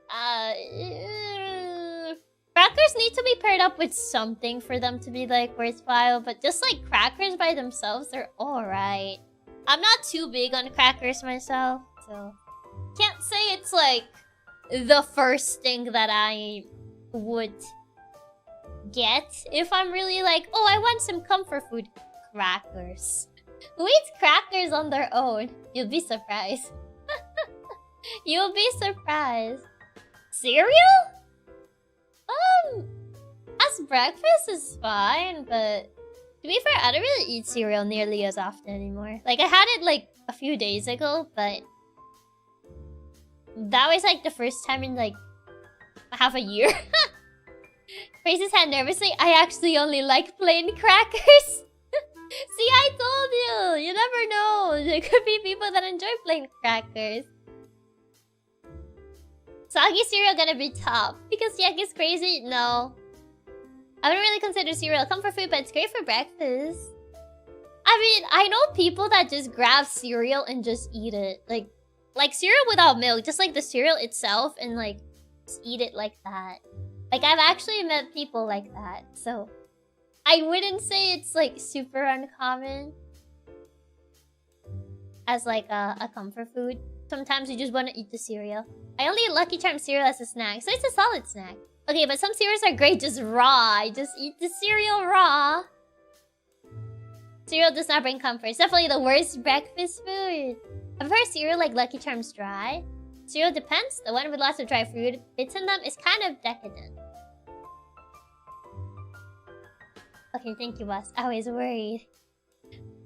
Crackers need to be paired up with something for them to be like worthwhile, but just like crackers by themselves, they're alright. I'm not too big on crackers myself, so can't say it's like the first thing that I would get if I'm really like, oh, I want some comfort food. Crackers. Who eats crackers on their own? You'll be surprised. You'll be surprised. Cereal? As breakfast is fine, but to be fair, I don't really eat cereal nearly as often anymore. Like, I had it like a few days ago, but that was like the first time in like half a year. Raises hand nervously. I actually only like plain crackers. See, I told you. You never know. There could be people that enjoy plain crackers. Soggy cereal gonna be top. Because Chiaki's crazy? No. I wouldn't really consider cereal comfort food, but it's great for breakfast. I mean, I know people that just grab cereal and just eat it. Like cereal without milk. Just like the cereal itself and like just eat it like that. Like I've actually met people like that. So I wouldn't say it's like super uncommon. as like a comfort food. Sometimes you just want to eat the cereal. I only eat Lucky Charms cereal as a snack, so it's a solid snack. Okay, but some cereals are great just raw. I just eat the cereal raw. Cereal does not bring comfort. It's definitely the worst breakfast food. I prefer cereal like Lucky Charms dry. Cereal depends. The one with lots of dry fruit bits in them is kind of decadent. Okay, thank you, boss. I was worried.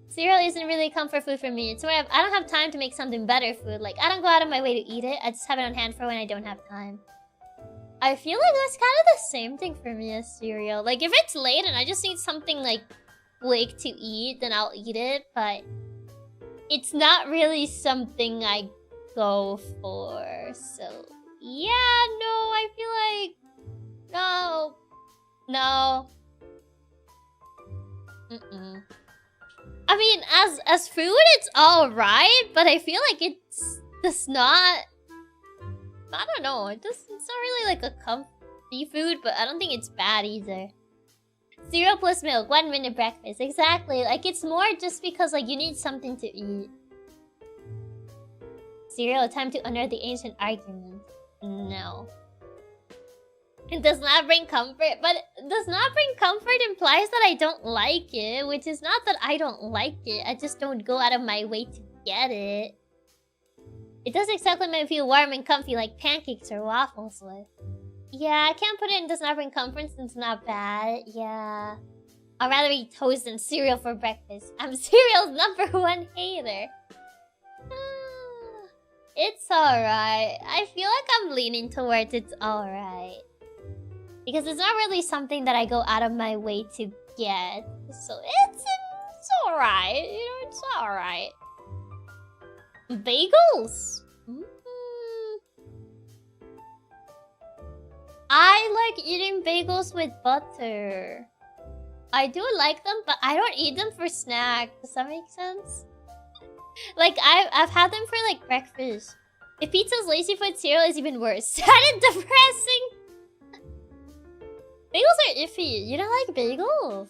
Cereal isn't really a comfort food for me. It's more of I don't have time to make something better food. Like, I don't go out of my way to eat it. I just have it on hand for when I don't have time. I feel like that's kind of the same thing for me as cereal. Like, if it's late and I just need something, like, quick to eat, then I'll eat it. But it's not really something I go for. So, yeah, no, I feel like... No. No. Mm-mm. I mean, as food, it's alright, but I feel like it's just not... I don't know, it's not really like a comfy food, but I don't think it's bad either. Cereal plus milk, 1 minute breakfast. Exactly, like it's more just because like you need something to eat. Cereal, a time to unearth the ancient argument. No. It does not bring comfort, but does not bring comfort implies that I don't like it, which is not that I don't like it, I just don't go out of my way to get it. It does exactly make me feel warm and comfy like pancakes or waffles would. Yeah, I can't put it in does not bring comfort since it's not bad, yeah. I'd rather eat toast than cereal for breakfast. I'm cereal's #1 hater. It's alright. I feel like I'm leaning towards it's alright. Because it's not really something that I go out of my way to get. So it's alright. You know, it's alright. Bagels? I like eating bagels with butter. I do like them, but I don't eat them for snack. Does that make sense? Like, I've had them for, like, breakfast. If pizza's lazy food, cereal is even worse. That is depressing! Bagels are iffy. You don't like bagels?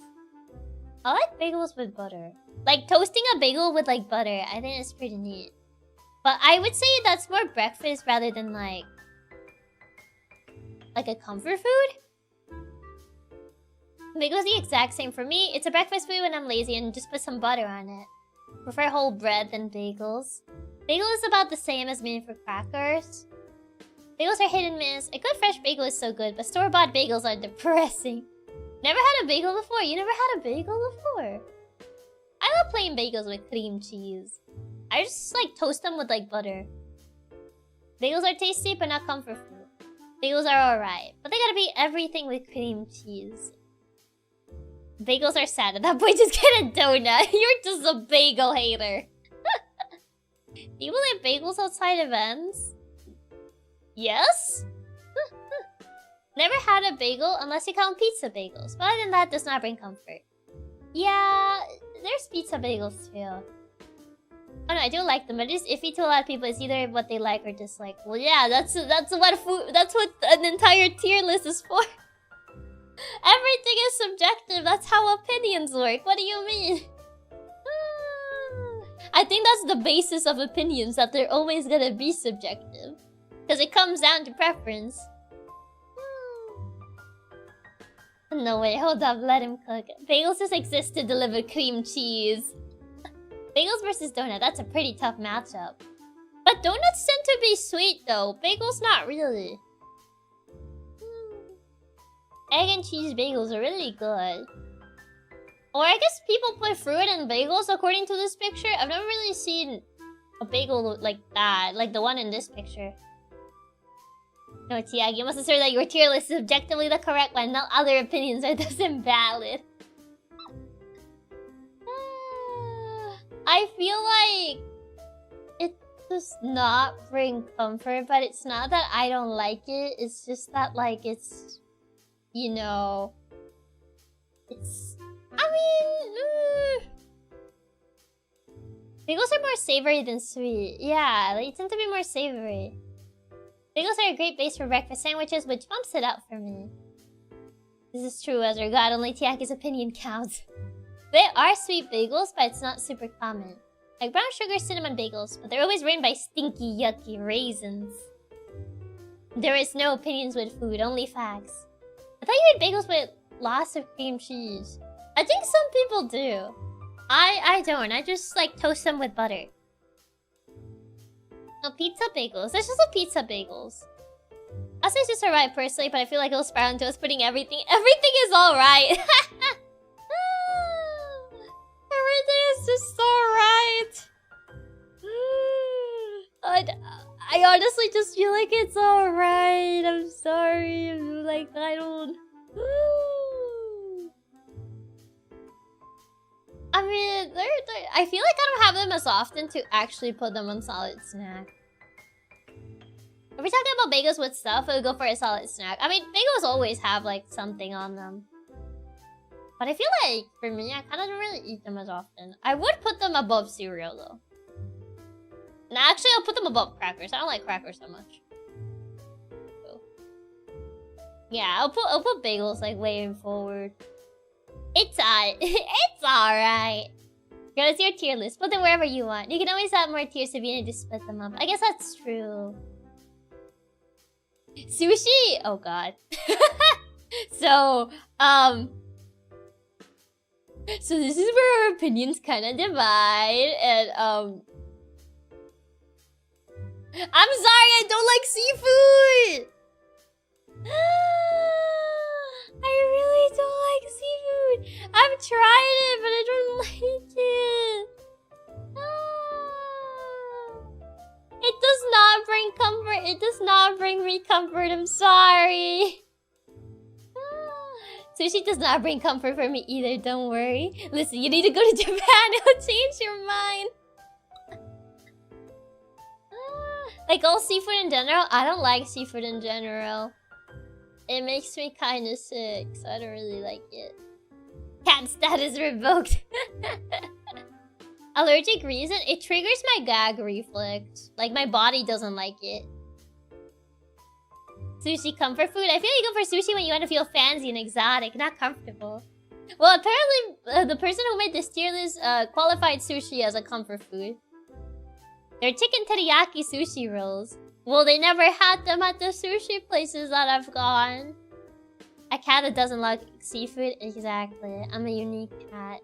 I like bagels with butter. Like, toasting a bagel with, like, butter. I think it's pretty neat. But I would say that's more breakfast rather than, like a comfort food? Bagels the exact same for me. It's a breakfast food when I'm lazy and just put some butter on it. Prefer whole bread than bagels. Bagel is about the same as me for crackers. Bagels are hit and miss. A good fresh bagel is so good, but store-bought bagels are depressing. Never had a bagel before? You never had a bagel before? I love plain bagels with cream cheese. I just like toast them with like butter. Bagels are tasty, but not comfort food. Bagels are alright, but they gotta be everything with cream cheese. Bagels are sad. At that point, just get a donut. You're just a bagel hater. People eat bagels outside events? Yes? Never had a bagel unless you count pizza bagels. But other than that, does not bring comfort. Yeah, there's pizza bagels too. Oh no, I do like them, but it's iffy to a lot of people. It's either what they like or dislike. Well, yeah, that's what an entire tier list is for. Everything is subjective. That's how opinions work. What do you mean? I think that's the basis of opinions, that they're always gonna be subjective. Because it comes down to preference. No way, hold up, let him cook. Bagels just exist to deliver cream cheese. Bagels versus donut, that's a pretty tough matchup. But donuts tend to be sweet though. Bagels not really. Egg and cheese bagels are really good. Or I guess people put fruit in bagels according to this picture. I've never really seen a bagel like that. Like the one in this picture. No, Chiaki, you must assert that your tier list is objectively the correct one. No other opinions are thus invalid. I feel like it does not bring comfort, but it's not that I don't like it. It's just that, like, it's... You know... It's... I mean... Bagels are more savory than sweet. Yeah, they tend to be more savory. Bagels are a great base for breakfast sandwiches, which bumps it up for me. This is true, Ezra. God, only Chiaki's opinion counts. They are sweet bagels, but it's not super common. Like brown sugar cinnamon bagels, but they're always ruined by stinky, yucky raisins. There is no opinions with food, only facts. I thought you ate bagels with lots of cream cheese. I think some people do. I don't. I just like toast them with butter. No, pizza bagels. There's just a pizza bagels. I'll say it's just alright personally, but I feel like it'll spiral into us putting everything. Everything is alright. Everything is just alright. I honestly just feel like it's alright. I'm sorry. I'm like, I don't... I mean, I feel like I don't have them as often to actually put them on solid snack. If we're talking about bagels with stuff, I would go for a solid snack. I mean, bagels always have, like, something on them. But I feel like, for me, I kind of don't really eat them as often. I would put them above cereal, though. And actually, I'll put them above crackers. I don't like crackers so much. So. Yeah, I'll put bagels, like, way forward. It's alright. Go to your tier list. Put them wherever you want. You can always add more tiers if you need to split them up. I guess that's true. Sushi! Oh god. So this is where our opinions kind of divide, and I'm sorry, I don't like seafood! I really don't like seafood! I've tried it, but I don't like it! It does not bring comfort. It does not bring me comfort. I'm sorry. Sushi does not bring comfort for me either. Don't worry. Listen, you need to go to Japan. It'll change your mind. Like all seafood in general, I don't like seafood in general. It makes me kind of sick, so I don't really like it. Cat status revoked. Allergic reason? It triggers my gag reflex. Like, my body doesn't like it. Sushi comfort food? I feel you go for sushi when you want to feel fancy and exotic, not comfortable. Well, apparently, the person who made this tier list qualified sushi as a comfort food. They're chicken teriyaki sushi rolls. Well, they never had them at the sushi places that I've gone. A cat that doesn't like seafood? Exactly. I'm a unique cat.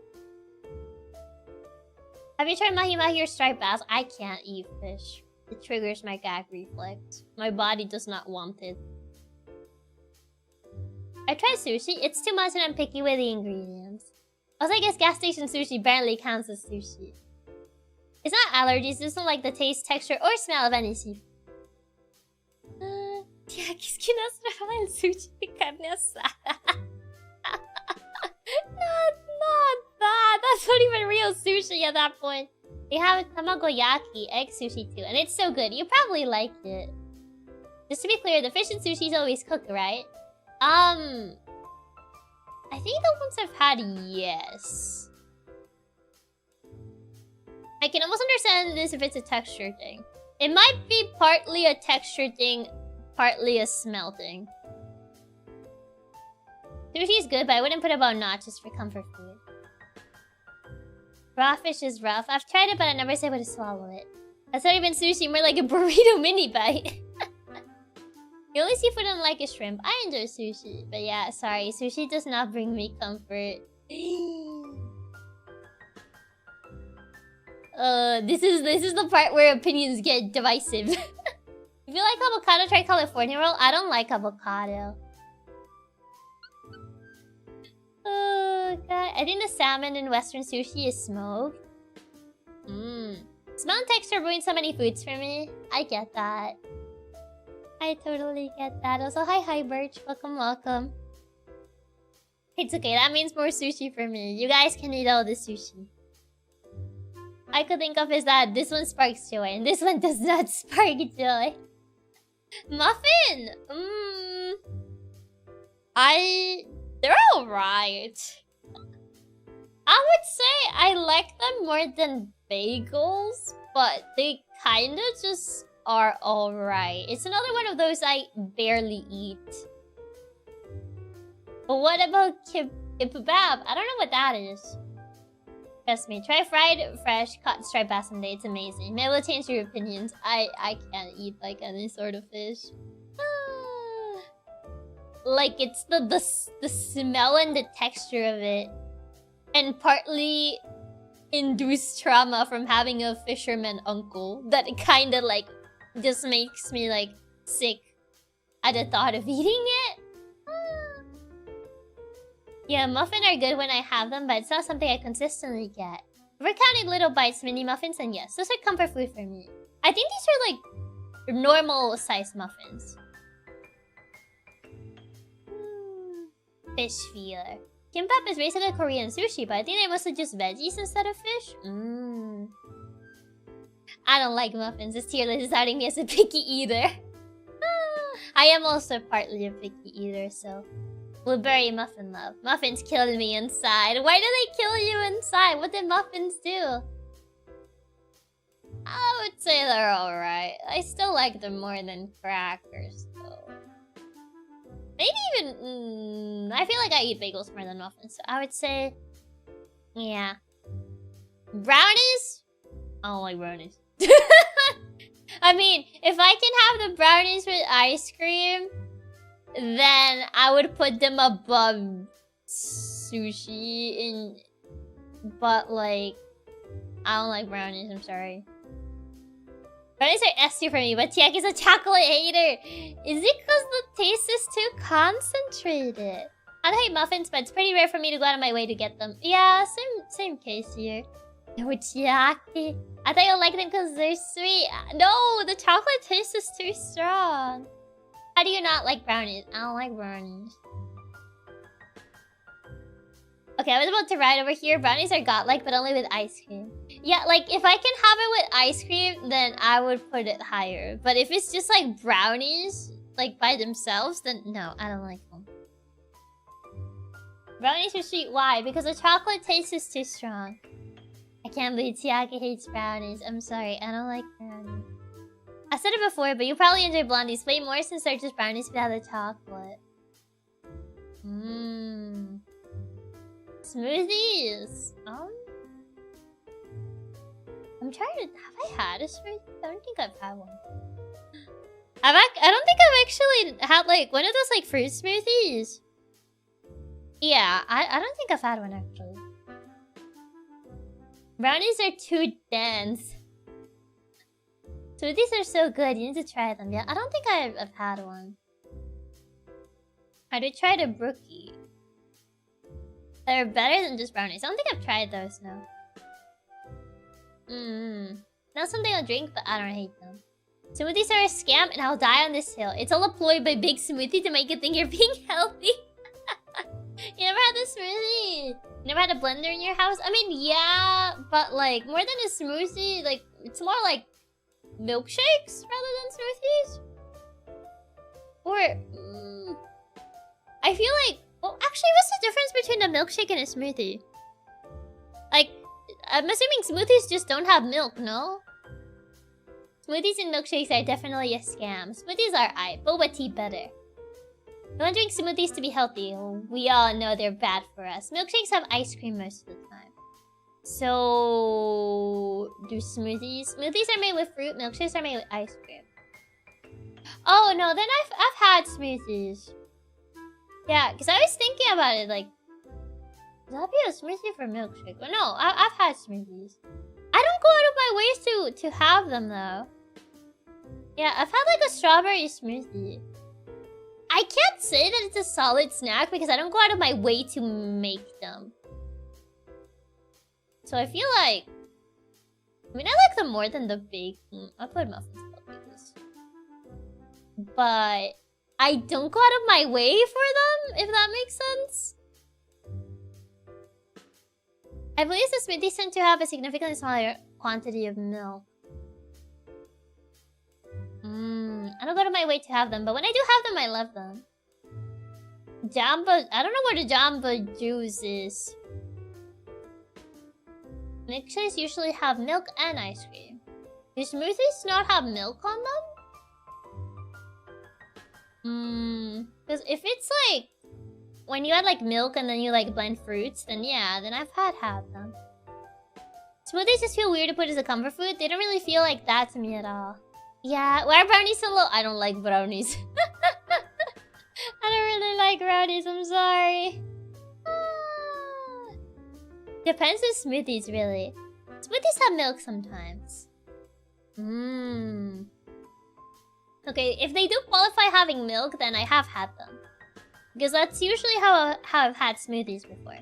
Have you tried mahi-mahi or striped bass? I can't eat fish. It triggers my gag reflex. My body does not want it. I tried sushi. It's too much and I'm picky with the ingredients. Also, I guess gas station sushi barely counts as sushi. It's not allergies. I just don't like the taste, texture, or smell of any seafood. Chiaki's kinasarama el sushi de carne asada. Not that. That's not even real sushi at that point. They have tamagoyaki, egg sushi too, and it's so good. You probably like it. Just to be clear, the fish in sushi is always cooked, right? I think the ones I've had, yes. I can almost understand this if it's a texture thing. It might be partly a texture thing, partly a smell thing. Sushi is good, but I wouldn't put it above notches for comfort food. Raw fish is rough. I've tried it, but I never was able to swallow it. That's not even sushi, more like a burrito mini bite. The only seafood I don't like is shrimp. I enjoy sushi, but yeah, sorry. Sushi does not bring me comfort. This is the part where opinions get divisive. If you like avocado, try California roll. I don't like avocado. Oh god, I think the salmon in Western sushi is smoked. Smell and texture ruin so many foods for me. I get that. I totally get that. Also, hi Birch. Welcome. It's okay, that means more sushi for me. You guys can eat all the sushi. I could think of is that this one sparks joy and this one does not spark joy. Muffin! They're alright. I would say I like them more than bagels, but they kinda just are alright. It's another one of those I barely eat. But what about kibbab? I don't know what that is. Trust me, try fried, fresh, caught striped bass someday. It's amazing. Maybe we'll change your opinions. I can't eat like any sort of fish. Like it's the smell and the texture of it, and partly induced trauma from having a fisherman uncle that kind of like just makes me like sick at the thought of eating it. Yeah, muffin are good when I have them, but it's not something I consistently get. If we're counting little bites, mini muffins, then yes, those are comfort food for me. I think these are like normal size muffins. Fish feeler. Kimbap is basically Korean sushi, but I think they mostly just veggies instead of fish. I don't like muffins. This tier list is outing me as a picky eater. I am also partly a picky eater, so... Blueberry muffin love. Muffins killed me inside. Why do they kill you inside? What did muffins do? I would say they're alright. I still like them more than crackers, though. Maybe even... I feel like I eat bagels more than muffins, so I would say... Yeah. Brownies? I don't like brownies. I mean, if I can have the brownies with ice cream... then I would put them above sushi in... But like... I don't like brownies, I'm sorry. Brownies are S tier for me, but Chiaki's a chocolate hater! Is it because the taste is too concentrated? I don't hate muffins, but it's pretty rare for me to go out of my way to get them. Yeah, same case here. No, Chiaki. I thought you liked them because they're sweet. No, the chocolate taste is too strong. How do you not like brownies? I don't like brownies. Okay, I was about to write over here. Brownies are godlike, but only with ice cream. Yeah, like, if I can have it with ice cream, then I would put it higher. But if it's just, like, brownies, like, by themselves, then no, I don't like them. Brownies are sweet. Why? Because the chocolate taste is too strong. I can't believe Chiaki hates brownies. I'm sorry, I don't like brownies. I said it before, but you probably enjoy blondies way more since they're just brownies without the chocolate. Smoothies. I'm trying to... Have I had a smoothie? I don't think I've had one. I don't think I've actually had like one of those like fruit smoothies. Yeah, I don't think I've had one actually. Brownies are too dense. Smoothies are so good, you need to try them. Yeah, I don't think I've had one. I did try the brookie. They're better than just brownies. I don't think I've tried those, no. Not something I'll drink, but I don't hate them. Smoothies are a scam and I'll die on this hill. It's all a ploy by Big Smoothie to make you think you're being healthy. You never had a smoothie? You never had a blender in your house? I mean, yeah, but like, more than a smoothie, like, it's more like milkshakes rather than smoothies? Or, I feel like, well, actually, what's the difference between a milkshake and a smoothie? Like, I'm assuming smoothies just don't have milk, no? Smoothies and milkshakes are definitely a scam. Smoothies are aight, boba tea better. You want to drink smoothies to be healthy. We all know they're bad for us. Milkshakes have ice cream most of the time. So... do smoothies? Smoothies are made with fruit, milkshakes are made with ice cream. Oh no, then I've had smoothies. Yeah, because I was thinking about it, like... would that be a smoothie for milkshake? But no, I've had smoothies. I don't go out of my way to have them though. Yeah, I've had like a strawberry smoothie. I can't say that it's a solid snack because I don't go out of my way to make them. So I feel like... I mean, I like them more than the big... I put muffins above this. But... I don't go out of my way for them, if that makes sense. I believe the smoothies tend to have a significantly smaller quantity of milk. I don't go out of my way to have them, but when I do have them, I love them. Jamba... I don't know what a Jamba juice is. Milkshakes usually have milk and ice cream. Do smoothies not have milk on them? Because if it's like... when you add like milk and then you like blend fruits, then yeah, then I've had them. Smoothies just feel weird to put as a comfort food. They don't really feel like that to me at all. Yeah, why are brownies so low? I don't like brownies. I don't really like brownies, I'm sorry. Depends on smoothies, really. Smoothies have milk sometimes. Okay, if they do qualify having milk, then I have had them. Because that's usually how I've had smoothies before.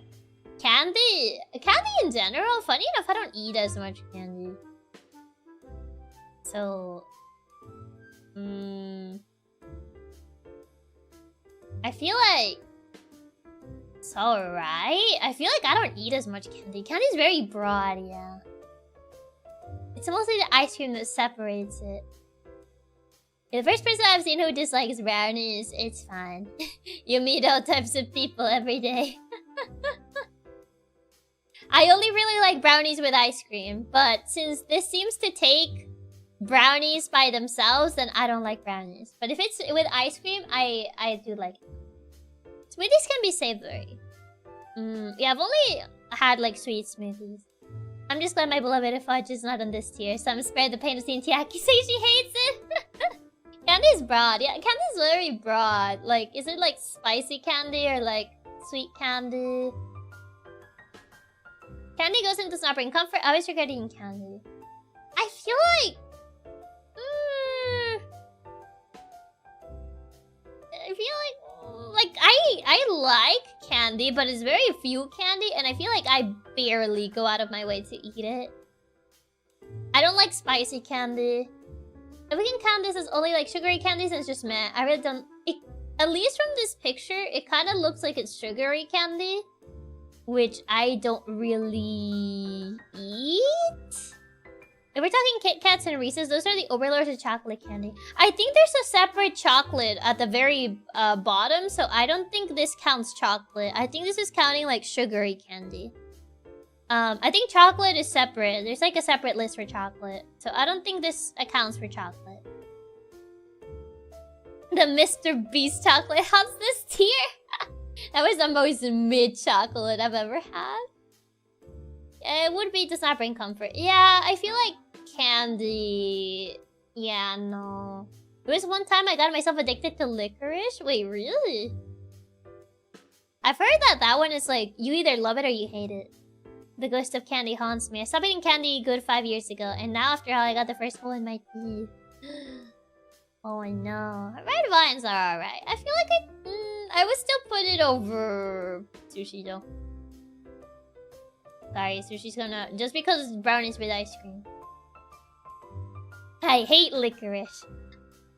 Candy in general, funny enough, I don't eat as much candy. So... I feel like... It's alright. I feel like I don't eat as much candy. Candy's very broad, yeah. It's mostly the ice cream that separates it. The first person I've seen who dislikes brownies, it's fine. You meet all types of people every day. I only really like brownies with ice cream, but since this seems to take brownies by themselves, then I don't like brownies. But if it's with ice cream, I do like it. Smoothies can be savory. Yeah, I've only had like sweet smoothies. I'm just glad my beloved fudge is not on this tier, so I'm spared the pain of seeing Chiaki say she hates it. Candy's broad. Yeah, candy's very broad. Like, is it like spicy candy or like sweet candy? Candy goes into not bring comfort. I always regret eating candy. I feel like... I feel like I like candy, but it's very few candy, and I feel like I barely go out of my way to eat it. I don't like spicy candy. If we can count this as only like sugary candies, then it's just meh. I really don't... at least from this picture, it kind of looks like it's sugary candy, which I don't really eat. If we're talking Kit Kats and Reese's, those are the overlords of chocolate candy. I think there's a separate chocolate at the very bottom, so I don't think this counts chocolate. I think this is counting like sugary candy. I think chocolate is separate. There's like a separate list for chocolate. So I don't think this accounts for chocolate. The Mr. Beast chocolate helps this tier. That was the most mid chocolate I've ever had. It would be does not bring comfort. Yeah, I feel like candy... Yeah, no. There was one time I got myself addicted to licorice. Wait, really? I've heard that that one is like, you either love it or you hate it. The ghost of candy haunts me. I stopped eating candy a good 5 years ago, and now after all, I got the first hole in my teeth. Oh no. Red vines are alright. I feel like I would still put it over sushi though. Sorry, sushi's gonna... Just because it's brownies with ice cream. I hate licorice.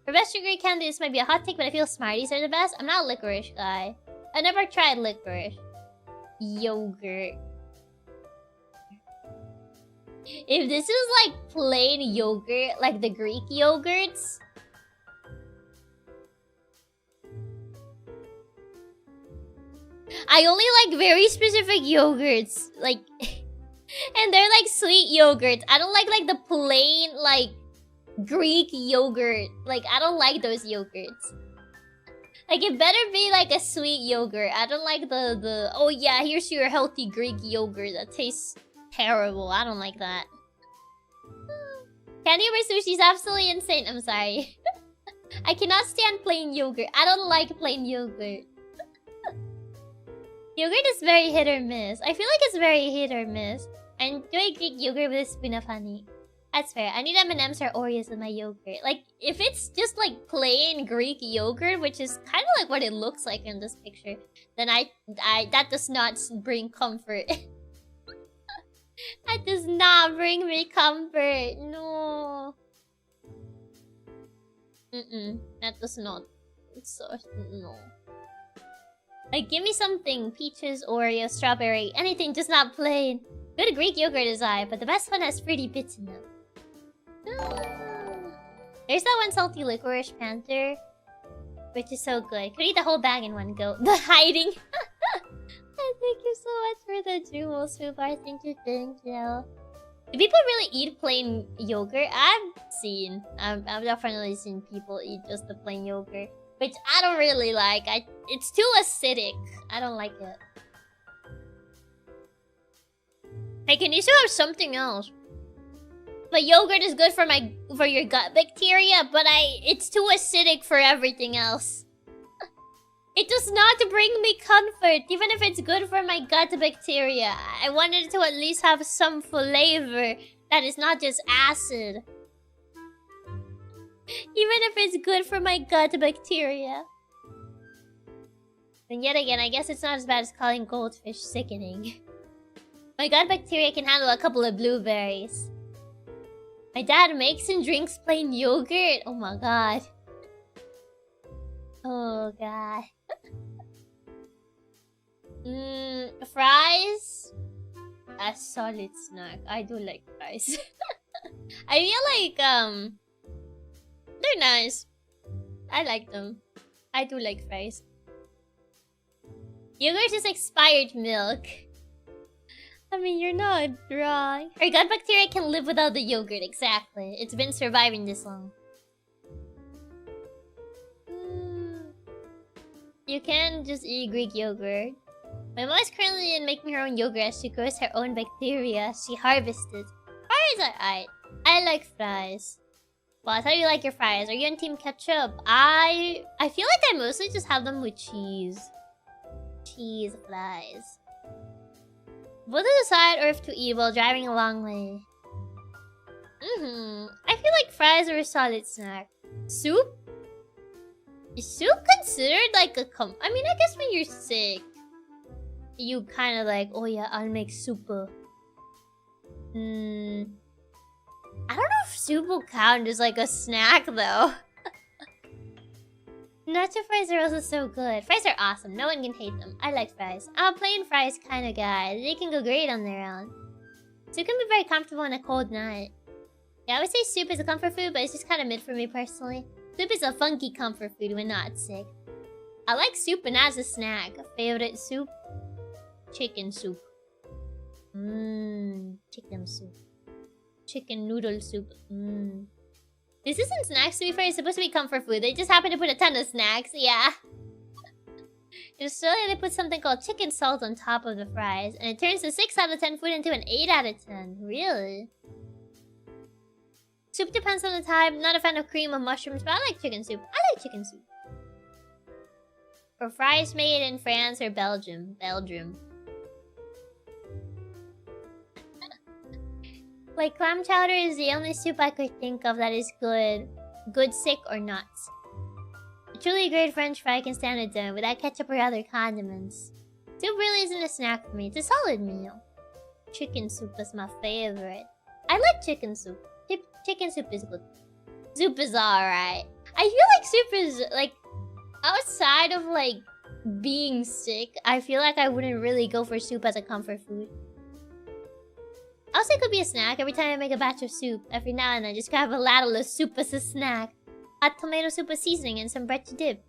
For best sugary candy, this might be a hot take, but I feel Smarties are the best. I'm not a licorice guy. I never tried licorice. Yogurt. If this is like plain yogurt, like the Greek yogurts... I only like very specific yogurts, like, and they're like sweet yogurts. I don't like the plain like Greek yogurt. Like I don't like those yogurts. Like it better be like a sweet yogurt. I don't like the oh yeah, here's your healthy Greek yogurt that tastes terrible. I don't like that. Candy over sushi is absolutely insane. I'm sorry. I cannot stand plain yogurt. I don't like plain yogurt. Yogurt is very hit or miss. I feel like it's very hit or miss. I enjoy Greek yogurt with a spoon of honey. That's fair. I need M&M's or Oreos with my yogurt. Like, if it's just like plain Greek yogurt, which is kind of like what it looks like in this picture, then that does not bring comfort. That does not bring me comfort. No. That does not. It's so... No. Like, give me something. Peaches, Oreo, strawberry, anything, just not plain. Good Greek yogurt is I, but the best one has fruity bits in them. There's that one salty licorice Banter, which is so good. Could eat the whole bag in one go. The hiding. Thank you so much for the jewels, Fubar. Thank you. Do people really eat plain yogurt? I've definitely seen people eat just the plain yogurt, which I don't really like. It's too acidic. I don't like it. I can used to have something else. But yogurt is good for your gut bacteria, but it's too acidic for everything else. It does not bring me comfort, even if it's good for my gut bacteria. I wanted to at least have some flavor that is not just acid. Even if it's good for my gut bacteria. And yet again, I guess it's not as bad as calling goldfish sickening. My gut bacteria can handle a couple of blueberries. My dad makes and drinks plain yogurt. Oh my god. Oh god. Fries? A solid snack. I do like fries. I feel like, they're nice. I like them. I do like fries. Yogurt is expired milk. I mean, you're not wrong. Our gut bacteria can live without the yogurt, exactly. It's been surviving this long. You can just eat Greek yogurt. My mom is currently making her own yogurt as she grows her own bacteria. She harvested. Fries are aight. I like fries. Well, how do you like your fries? Are you on team ketchup? I feel like I mostly just have them with cheese. Cheese fries. What to decide or if to eat while driving a long way? I feel like fries are a solid snack. Soup? Is soup considered like a I mean, I guess when you're sick, you kind of like, oh yeah, I'll make soup. I don't know if soup will count as like a snack though. Nacho fries are also so good. Fries are awesome. No one can hate them. I like fries. I'm a plain fries kind of guy. They can go great on their own. Soup can be very comfortable on a cold night. Yeah, I would say soup is a comfort food, but it's just kind of mid for me personally. Soup is a funky comfort food when not sick. I like soup and as a snack. Favorite soup? Chicken soup. Chicken soup. Chicken noodle soup. This isn't snacks to be fair, it's supposed to be comfort food. They just happen to put a ton of snacks, yeah. In Australia, they put something called chicken salt on top of the fries, and it turns the 6 out of 10 food into an 8 out of 10. Really? Soup depends on the type. Not a fan of cream or mushrooms, but I like chicken soup. I like chicken soup. For fries made in France or Belgium. Like, clam chowder is the only soup I could think of that is good. Good sick or not. A truly great french fry can stand it done without ketchup or other condiments. Soup really isn't a snack for me. It's a solid meal. Chicken soup is my favorite. I like chicken soup. Chicken soup is good. Soup is alright. I feel like soup is, like, outside of, like, being sick, I feel like I wouldn't really go for soup as a comfort food. Also, it could be a snack. Every time I make a batch of soup, every now and then, just grab a ladle of soup as a snack. Add tomato soup as seasoning and some bread to dip.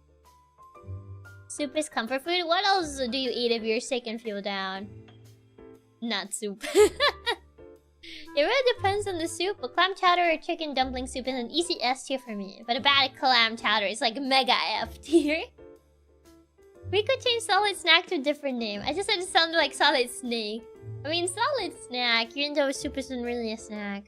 Soup is comfort food? What else do you eat if you're sick and feel down? Not soup. It really depends on the soup. A clam chowder or chicken dumpling soup is an easy S tier for me. But a bad clam chowder is like mega F tier. We could change solid snack to a different name. I just said it sounded like solid snake. I mean, solid snack, even though soup isn't really a snack.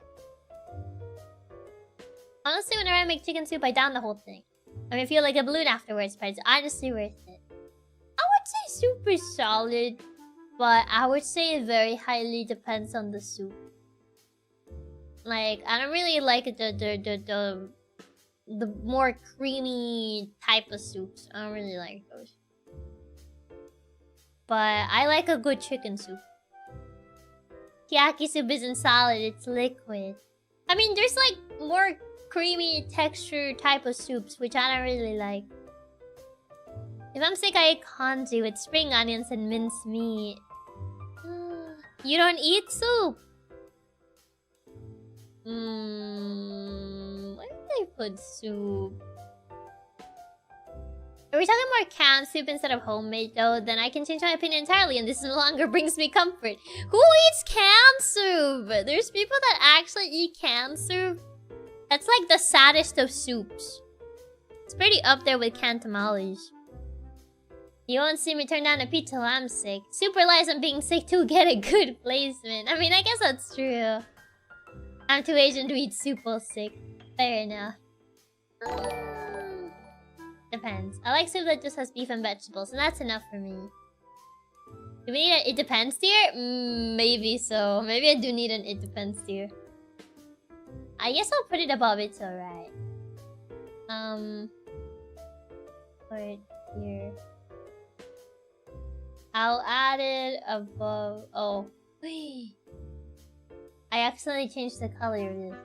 Honestly, whenever I make chicken soup, I down the whole thing. I mean, I feel like a balloon afterwards, but it's honestly worth it. I would say soup is solid, but I would say it very highly depends on the soup. Like, I don't really like the more creamy type of soups. I don't really like those. But I like a good chicken soup. Chiaki soup isn't solid, it's liquid. I mean, there's like more creamy texture type of soups, which I don't really like. If I'm sick, I eat congee with spring onions and minced meat. You don't eat soup? Where did they put soup? Are we talking more canned soup instead of homemade though? Then I can change my opinion entirely and this no longer brings me comfort. Who eats canned soup? There's people that actually eat canned soup. That's like the saddest of soups. It's pretty up there with canned tamales. You won't see me turn down a pizza till I'm sick. Soup relies on being sick to get a good placement. I mean, I guess that's true. I'm too Asian to eat soup while sick. Fair enough. Depends. I like soup that just has beef and vegetables, and that's enough for me. Do we need an it depends tier? Maybe so. Maybe I do need an it depends tier. I guess I'll put it above it's alright. Put it here. I'll add it above. Oh, wait. I accidentally changed the color of this.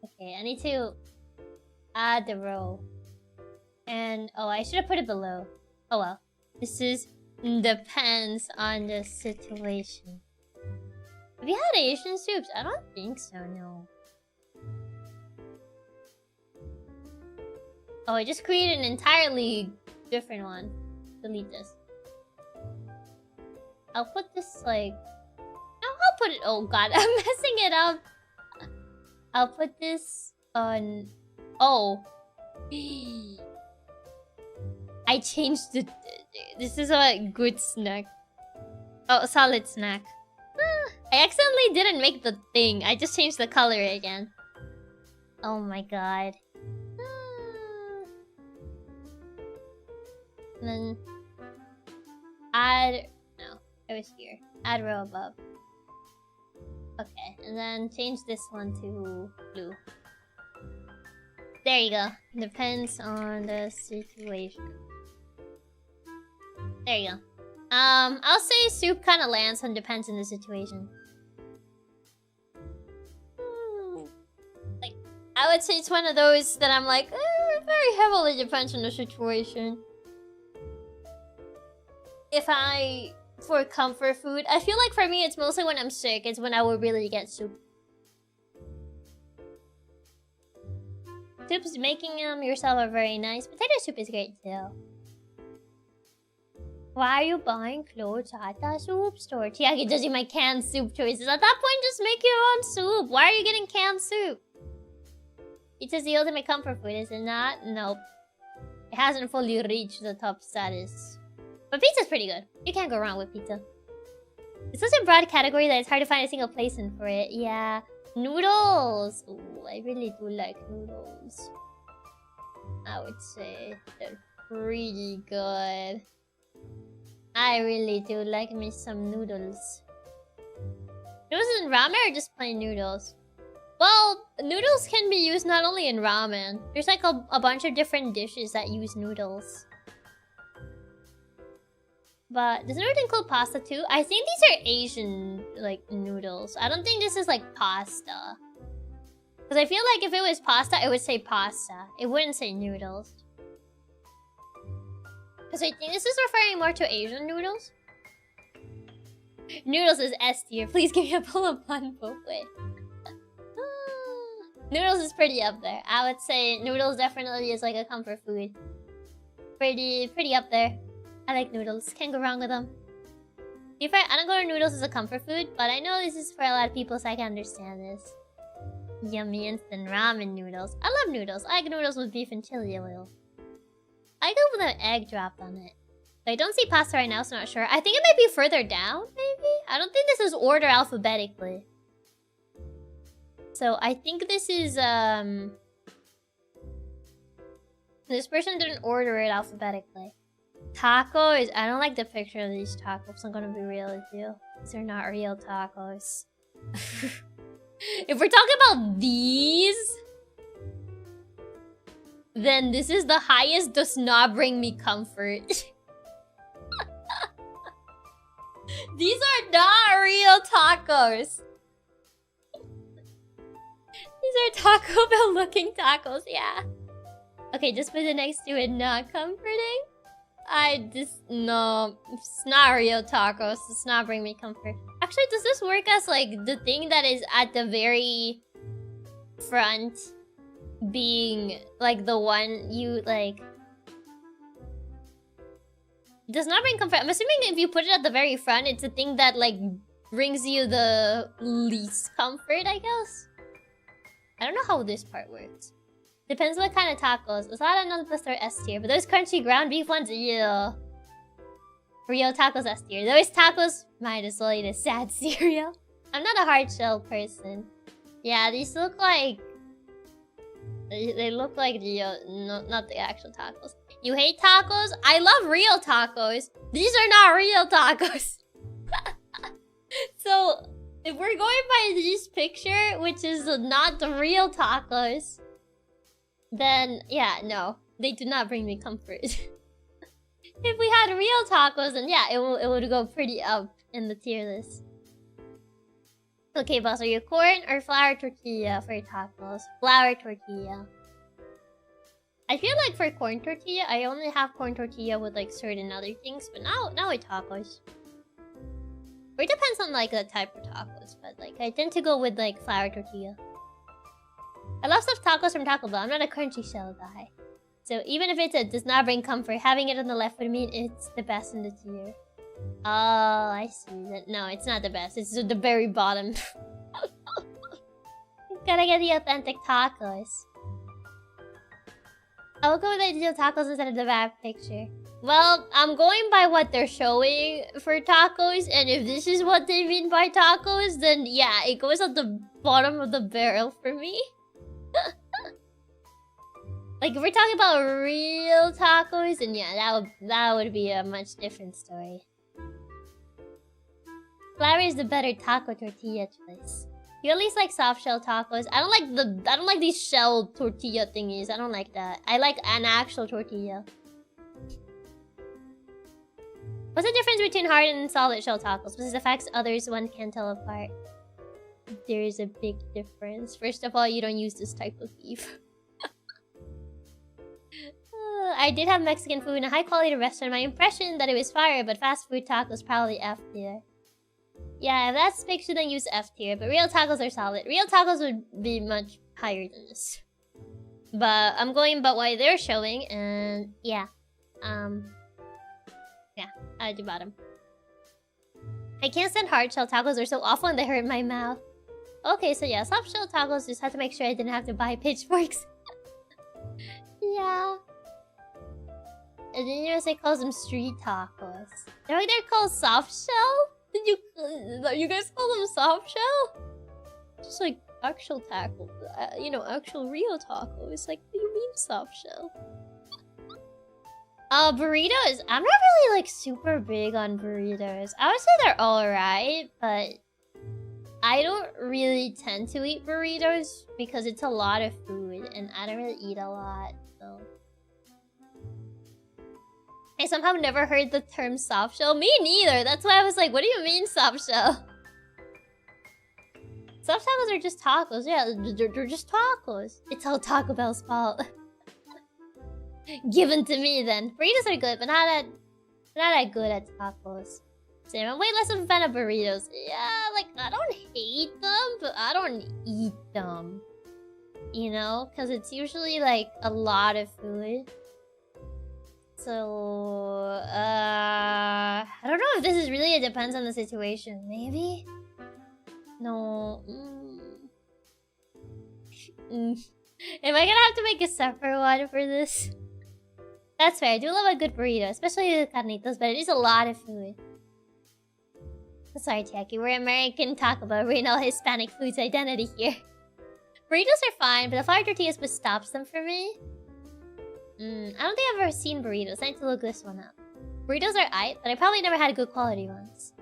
Okay, I need to add the row. And oh, I should have put it below. Oh well. This is depends on the situation. Have you had Asian soups? I don't think so, no. Oh, I just created an entirely different one. Delete this. I'll put this like... No, I'll put it... Oh god, I'm messing it up. I'll put this on... Oh. I changed the... This is a good snack. Oh, solid snack. I accidentally didn't make the thing. I just changed the color again. Oh my god. And then... Add... No, it was here. Add row above. Okay, and then change this one to blue. There you go. Depends on the situation. There you go. I'll say soup kind of lands on depends on the situation. Like, I would say it's one of those that I'm like, very heavily depends on the situation. If for comfort food, I feel like for me it's mostly when I'm sick, it's when I would really get soup. Soups making them yourself are very nice. Potato soup is great too. Why are you buying clothes at the soup store? Chiaki judging my canned soup choices. At that point, just make your own soup. Why are you getting canned soup? Pizza's the ultimate comfort food, is it not? Nope. It hasn't fully reached the top status. But pizza's pretty good. You can't go wrong with pizza. It's such a broad category that it's hard to find a single placement for it. Yeah. Noodles! Ooh, I really do like noodles. I would say they're pretty good. I really do like me some noodles. Noodles in ramen or just plain noodles? Well, noodles can be used not only in ramen. There's like a bunch of different dishes that use noodles. But does noodles include pasta too? I think these are Asian, like, noodles. I don't think this is like pasta. Because I feel like if it was pasta, it would say pasta. It wouldn't say noodles. Because I think this is referring more to Asian noodles. Noodles is S tier. Please give me a pull up on both ways. Noodles is pretty up there. I would say noodles definitely is like a comfort food. Pretty up there. I like noodles. Can't go wrong with them. To be fair, I don't go to noodles as a comfort food, but I know this is for a lot of people, so I can understand this. Yummy instant ramen noodles. I love noodles. I like noodles with beef and chili oil. I go with an egg dropped on it. But I don't see pasta right now, so I'm not sure. I think it might be further down, maybe? I don't think this is ordered alphabetically. So I think this is, this person didn't order it alphabetically. Tacos? I don't like the picture of these tacos. I'm gonna be real with you. These are not real tacos. If we're talking about these, then this is the highest does not bring me comfort. These are not real tacos. These are Taco Bell looking tacos, yeah. Okay, just put it next to it, not comforting. No, it's not real tacos. It's not bring me comfort. Actually, does this work as like the thing that is at the very front being like the one you like? Does not bring comfort. I'm assuming if you put it at the very front, it's a thing that like brings you the least comfort, I guess. I don't know how this part works. Depends what kind of tacos. Asada nonplus are S tier, but those crunchy ground beef ones, ew. Real tacos S tier. Those tacos might as well eat a sad cereal. I'm not a hard shell person. Yeah, these look like... They look like the... no, not the actual tacos. You hate tacos? I love real tacos. These are not real tacos. So, if we're going by this picture, which is not the real tacos, then, yeah, no. They do not bring me comfort. If we had real tacos, then yeah, it would go pretty up in the tier list. Okay, boss, are you corn or flour tortilla for tacos? Flour tortilla. I feel like for corn tortilla, I only have corn tortilla with like certain other things, but now with tacos. Or it depends on like the type of tacos, but like I tend to go with like flour tortilla. I love stuffed tacos from Taco Bell. I'm not a crunchy shell guy. So even if it does not bring comfort, having it on the left would mean it's the best in the tier. Oh, I see. No, it's not the best. It's the very bottom. Gotta get the authentic tacos. I will go with ideal tacos instead of the bad picture. Well, I'm going by what they're showing for tacos, and if this is what they mean by tacos, then yeah, it goes at the bottom of the barrel for me. Like, if we're talking about real tacos, then yeah, that would be a much different story. Flour is the better taco tortilla choice. You at least like soft shell tacos. I don't like these shell tortilla thingies. I don't like that. I like an actual tortilla. What's the difference between hard and solid shell tacos? Besides the facts others one can't tell apart. There is a big difference. First of all, you don't use this type of beef. I did have Mexican food in a high quality restaurant. My impression that it was fire, but fast food tacos probably F tier. Yeah, if that's picture, then use F tier. But real tacos are solid. Real tacos would be much higher than this. But I'm going by what they're showing, and yeah. Yeah, I do bottom. I can't stand hard shell tacos. They're so awful and they hurt my mouth. Okay, so yeah, soft shell tacos. Just had to make sure I didn't have to buy pitchforks. Yeah. And then USA calls them street tacos. They're called soft shell? Did you guys call them soft shell? Just like actual taco, you know, actual real taco. It's like, what do you mean soft shell? Burritos. I'm not really like super big on burritos. I would say they're alright, but I don't really tend to eat burritos because it's a lot of food and I don't really eat a lot, so. I somehow never heard the term soft shell. Me neither. That's why I was like, what do you mean soft shell? Soft tacos are just tacos. Yeah, they're just tacos. It's all Taco Bell's fault. Given to me then. Burritos are good, but not that good at tacos. Same. I'm way less of a fan of burritos. Yeah, like I don't hate them, but I don't eat them. You know, because it's usually like a lot of food. So, I don't know if this is really, it depends on the situation. Maybe? No. Am I gonna have to make a separate one for this? That's fair. I do love a good burrito, especially with carnitas, but it is a lot of food. Sorry, Chiaki. We're American Taco Bell. We're no Hispanic foods identity here. Burritos are fine, but the flour tortillas what stops them for me. I don't think I've ever seen burritos. I need to look this one up. Burritos are aight, but I probably never had good quality ones.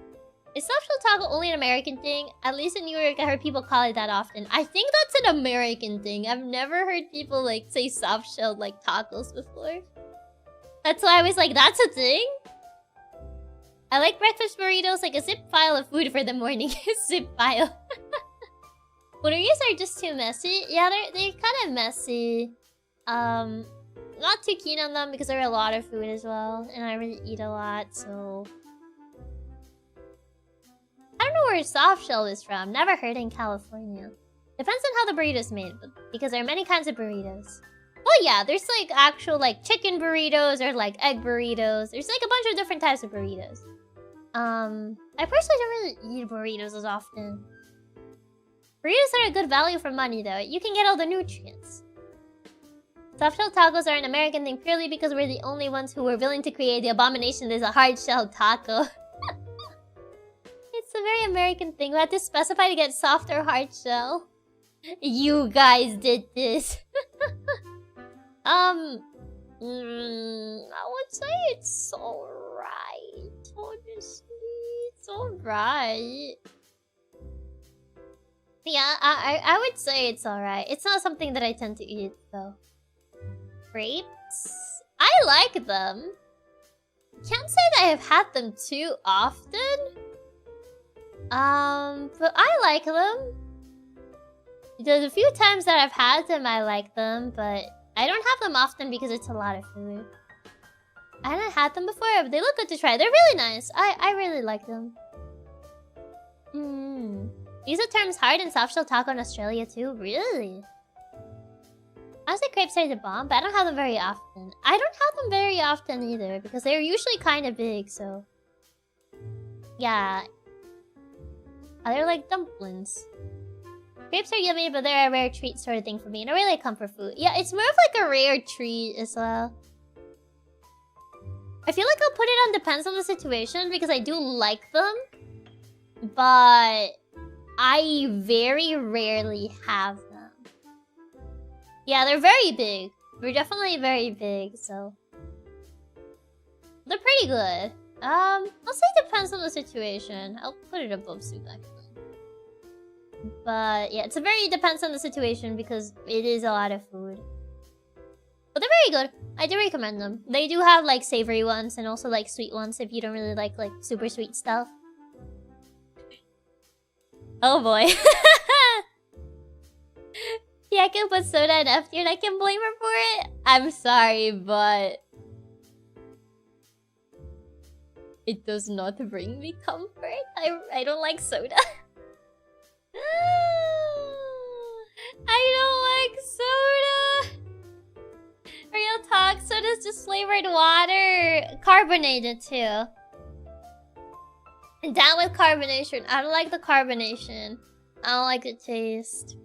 Is soft shell taco only an American thing? At least in New York, I heard people call it that often. I think that's an American thing. I've never heard people like say soft shell like tacos before. That's why I was like, that's a thing? I like breakfast burritos, like a zip file of food for the morning. Zip file. Burritos are just too messy. Yeah, they're kind of messy. Not too keen on them because they're a lot of food as well, and I really eat a lot, so I don't know where soft shell is from. Never heard in California. Depends on how the burrito's made, but because there are many kinds of burritos. Well, yeah, there's like actual like chicken burritos or like egg burritos. There's like a bunch of different types of burritos. I personally don't really eat burritos as often. Burritos are a good value for money though. You can get all the nutrients. Soft-shell tacos are an American thing purely because we're the only ones who were willing to create the abomination that is a hard-shell taco. It's a very American thing. We had to specify to get soft or hard shell. You guys did this. I would say it's alright. Honestly, it's alright. Yeah, I would say it's alright. It's not something that I tend to eat, though. Grapes? I like them. Can't say that I have had them too often. But I like them. There's a few times that I've had them, I like them, but I don't have them often because it's a lot of food. I haven't had them before, but they look good to try. They're really nice. I really like them. Use the terms hard and soft shell taco in Australia too? Really? I say crepes are the bomb, but I don't have them very often. I don't have them very often either, because they're usually kind of big, so... Yeah. They're like dumplings. Crepes are yummy, but they're a rare treat sort of thing for me, and I really like comfort food. Yeah, it's more of like a rare treat as well. I feel like I'll put it on depends on the situation, because I do like them. But... I very rarely have them. Yeah, they're very big. They're definitely very big, so... They're pretty good. I'll say it depends on the situation. I'll put it above soup, actually. But yeah, it's a very depends on the situation because it is a lot of food. But they're very good. I do recommend them. They do have like savory ones and also like sweet ones if you don't really like super sweet stuff. Oh boy. Yeah, I can put soda in F tier and I can blame her for it. I'm sorry, but... it does not bring me comfort. I don't like soda. I don't like soda. Real talk, soda's just flavored water. Carbonated too. And down with carbonation. I don't like the carbonation. I don't like the taste.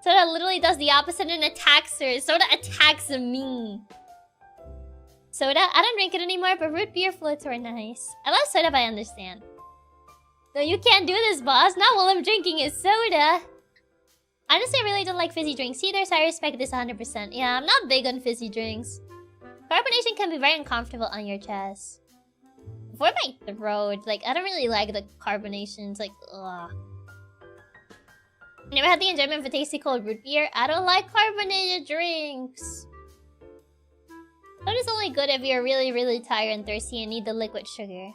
Soda literally does the opposite and attacks her. Soda attacks me. Soda? I don't drink it anymore, but root beer floats are nice. I love soda, but I understand. No, you can't do this, boss. Not while I'm drinking is soda. Honestly, I really don't like fizzy drinks either, so I respect this 100%. Yeah, I'm not big on fizzy drinks. Carbonation can be very uncomfortable on your chest. For my throat, like, I don't really like the carbonation. It's like, ugh. Never had the enjoyment of a tasty cold root beer. I don't like carbonated drinks. Soda's only good if you're really, really tired and thirsty and need the liquid sugar.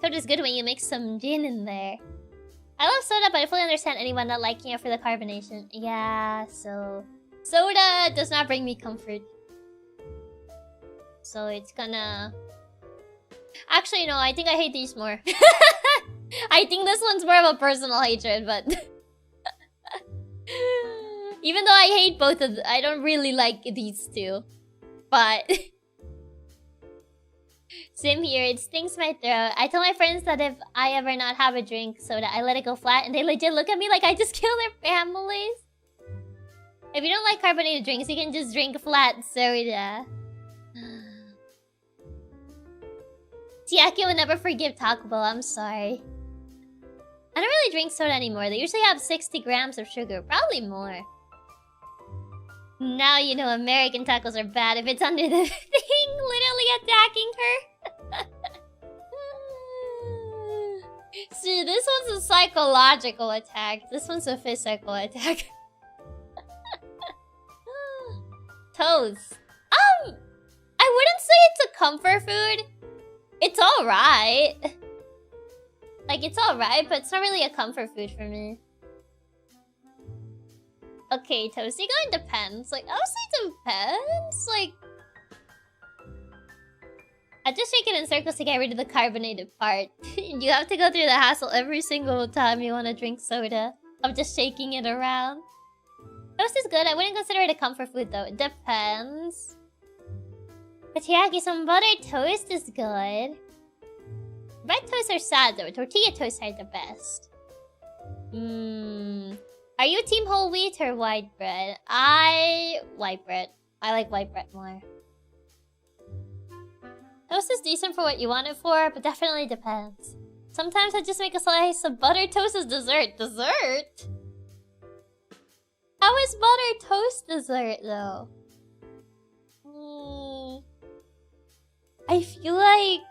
Soda's good when you mix some gin in there. I love soda, but I fully understand anyone not liking it for the carbonation. Yeah, so... soda does not bring me comfort. So it's gonna... Actually, no, I think I hate these more. I think this one's more of a personal hatred, but... even though I hate both of them, I don't really like these two. But... same here, it stings my throat. I tell my friends that if I ever not have a drink soda, I let it go flat, and they legit look at me like I just killed their families. If you don't like carbonated drinks, you can just drink flat soda. Chiaki would never forgive Taco Bell, I'm sorry. I don't really drink soda anymore. They usually have 60 grams of sugar, probably more. Now you know American tacos are bad if it's under the thing literally attacking her. See, this one's a psychological attack. This one's a physical attack. Toast. I wouldn't say it's a comfort food. It's alright. Like, it's alright, but it's not really a comfort food for me. Okay, Toasty going depends. Like, I would say depends. Like... I just shake it in circles to get rid of the carbonated part. You have to go through the hassle every single time you want to drink soda. Of just shaking it around. Toast is good. I wouldn't consider it a comfort food though. It depends. But Chiaki, some buttered toast is good. Bread toasts are sad though. Tortilla toasts are the best. Are you team whole wheat or white bread? White bread. I like white bread more. Toast is decent for what you want it for, but definitely depends. Sometimes I just make a slice of buttered toast as dessert. Dessert? How is buttered toast dessert, though? I feel like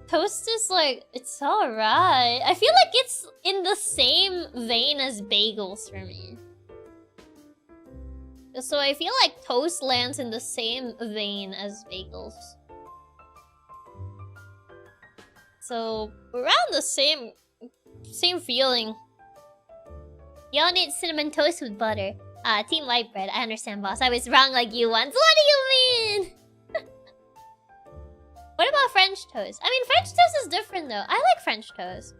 toast is like, it's alright. I feel like it's in the same vein as bagels for me. So I feel like toast lands in the same vein as bagels. So around the same feeling. Y'all need cinnamon toast with butter. Team white bread. I understand, boss. I was wrong like you once. What do you mean? What about French toast? I mean, French toast is different though. I like French toast.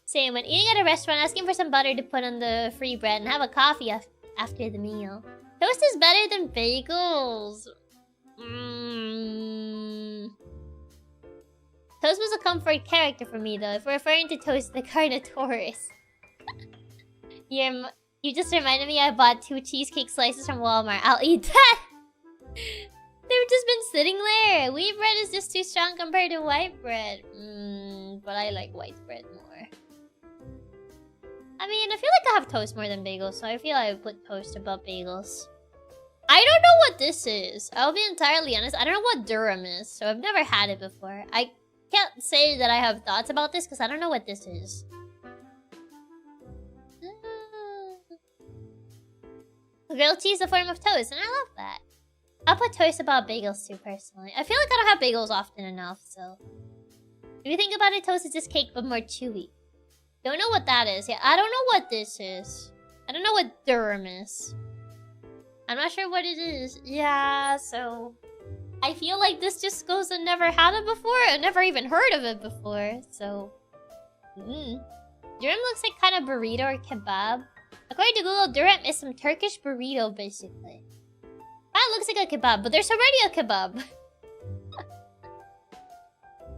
Same, when eating at a restaurant, asking for some butter to put on the free bread and have a coffee after the meal. Toast is better than bagels. Toast was a comfort character for me though. If we're referring to Toast the Carnotaurus. You just reminded me I bought 2 cheesecake slices from Walmart. I'll eat that! They've just been sitting there. Wheat bread is just too strong compared to white bread. But I like white bread more. I mean, I feel like I have toast more than bagels, so I feel I would put toast above bagels. I don't know what this is. I'll be entirely honest. I don't know what durum is, so I've never had it before. I can't say that I have thoughts about this because I don't know what this is. Grilled cheese is a form of toast, and I love that. I'll put toast above bagels too, personally. I feel like I don't have bagels often enough, so... If you think about it, toast is just cake, but more chewy. Don't know what that is. Yeah, I don't know what this is. I don't know what durum is. I'm not sure what it is. Yeah, so... I feel like this just goes and never had it before. I've never even heard of it before, so... Durum looks like kind of burrito or kebab. According to Google, durum is some Turkish burrito, basically. It looks like a kebab, but there's already a kebab.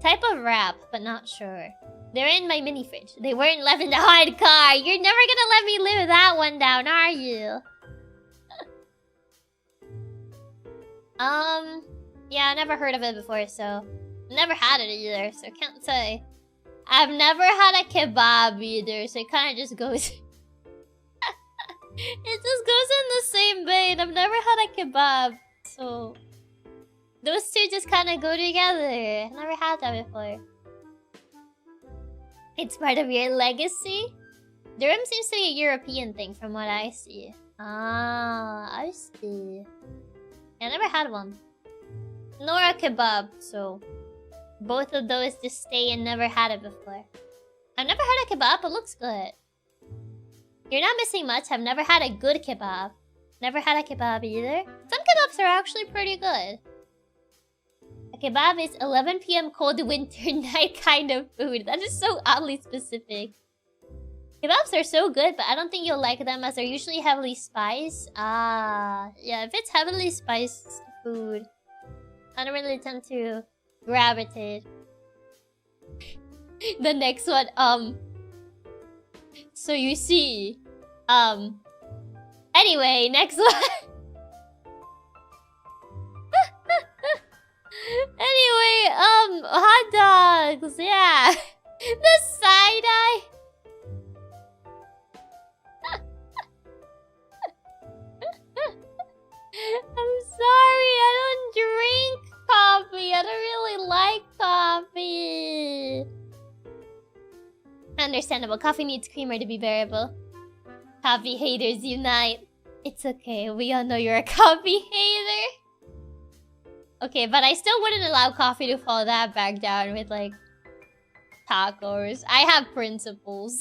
Type of wrap, but not sure. They're in my mini fridge. They weren't left in the hard car. You're never gonna let me live that one down, are you? Yeah, I never heard of it before, so... Never had it either, so I can't say. I've never had a kebab either, so it kind of just goes... It just goes in the same vein. I've never had a kebab, so... Those two just kind of go together. I've never had that before. It's part of your legacy? Durum seems to be a European thing from what I see. Ah, I see. I never had one. Nor a kebab, so... Both of those just stay and never had it before. I've never had a kebab, but looks good. You're not missing much. I've never had a good kebab. Never had a kebab either. Some kebabs are actually pretty good. A kebab is 11 PM cold winter night kind of food. That is so oddly specific. Kebabs are so good, but I don't think you'll like them as they're usually heavily spiced. Ah, yeah, if it's heavily spiced food, I don't really tend to gravitate. The next one, so you see, anyway, next one. Anyway, hot dogs, yeah. The side-eye. I'm sorry, I don't drink coffee. I don't really like coffee. Understandable. Coffee needs creamer to be bearable. Coffee haters unite. It's okay. We all know you're a coffee hater. Okay, but I still wouldn't allow coffee to fall that back down with, like, tacos. I have principles.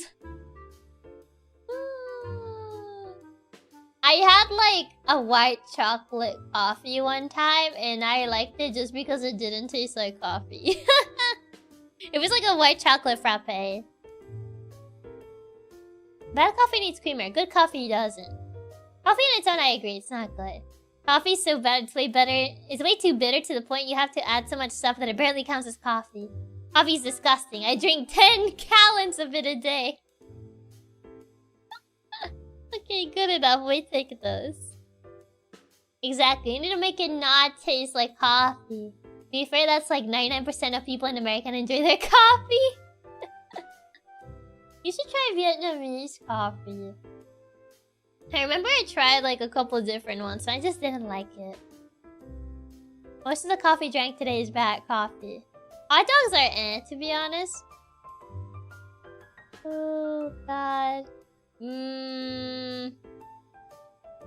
I had, like, a white chocolate coffee one time, and I liked it just because it didn't taste like coffee. It was like a white chocolate frappe. Bad coffee needs creamer. Good coffee doesn't. Coffee on its own, I agree. It's not good. Coffee's so bad, it's way better. It's way too bitter to the point you have to add so much stuff that it barely counts as coffee. Coffee's disgusting. I drink 10 gallons of it a day. Okay, good enough. We take those. Exactly. You need to make it not taste like coffee. To be fair, that's like 99% of people in America enjoy their coffee. You should try Vietnamese coffee. I remember I tried like a couple different ones, so I just didn't like it. Most of the coffee drank today is bad coffee. Hot dogs are to be honest. Oh god.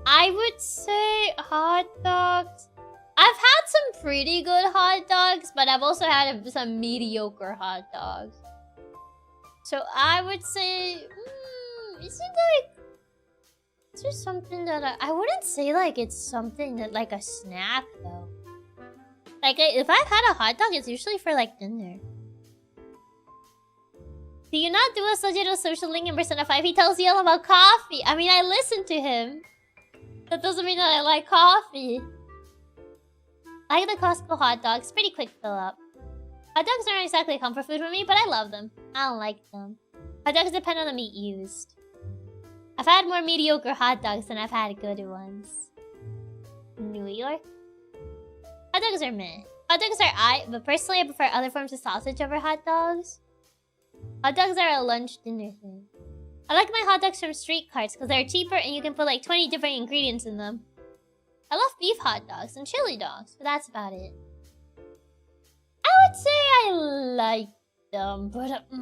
I would say hot dogs. I've had some pretty good hot dogs, but I've also had some mediocre hot dogs. So I would say, is there something that I wouldn't say like it's something that like a snack though. Like if I've had a hot dog, it's usually for like dinner. Do you not do a Sojiro social link in Persona 5? He tells you all about coffee. I mean, I listen to him. That doesn't mean that I like coffee. I like the Costco hot dogs. Pretty quick fill up. Hot dogs aren't exactly comfort food for me, but I love them. I don't like them. Hot dogs depend on the meat used. I've had more mediocre hot dogs than I've had good ones. New York? Hot dogs are meh. Hot dogs are but personally I prefer other forms of sausage over hot dogs. Hot dogs are a lunch dinner thing. I like my hot dogs from street carts because they're cheaper and you can put like 20 different ingredients in them. I love beef hot dogs and chili dogs, but that's about it. I would say I like them, but they're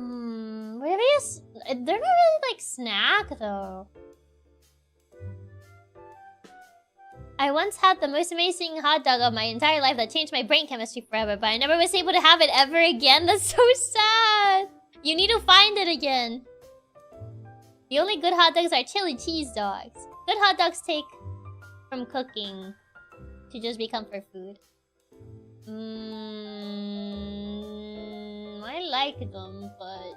not really like snack though. I once had the most amazing hot dog of my entire life that changed my brain chemistry forever, but I never was able to have it ever again. That's so sad. You need to find it again. The only good hot dogs are chili cheese dogs. Good hot dogs take from cooking to just be comfort food. I like them, but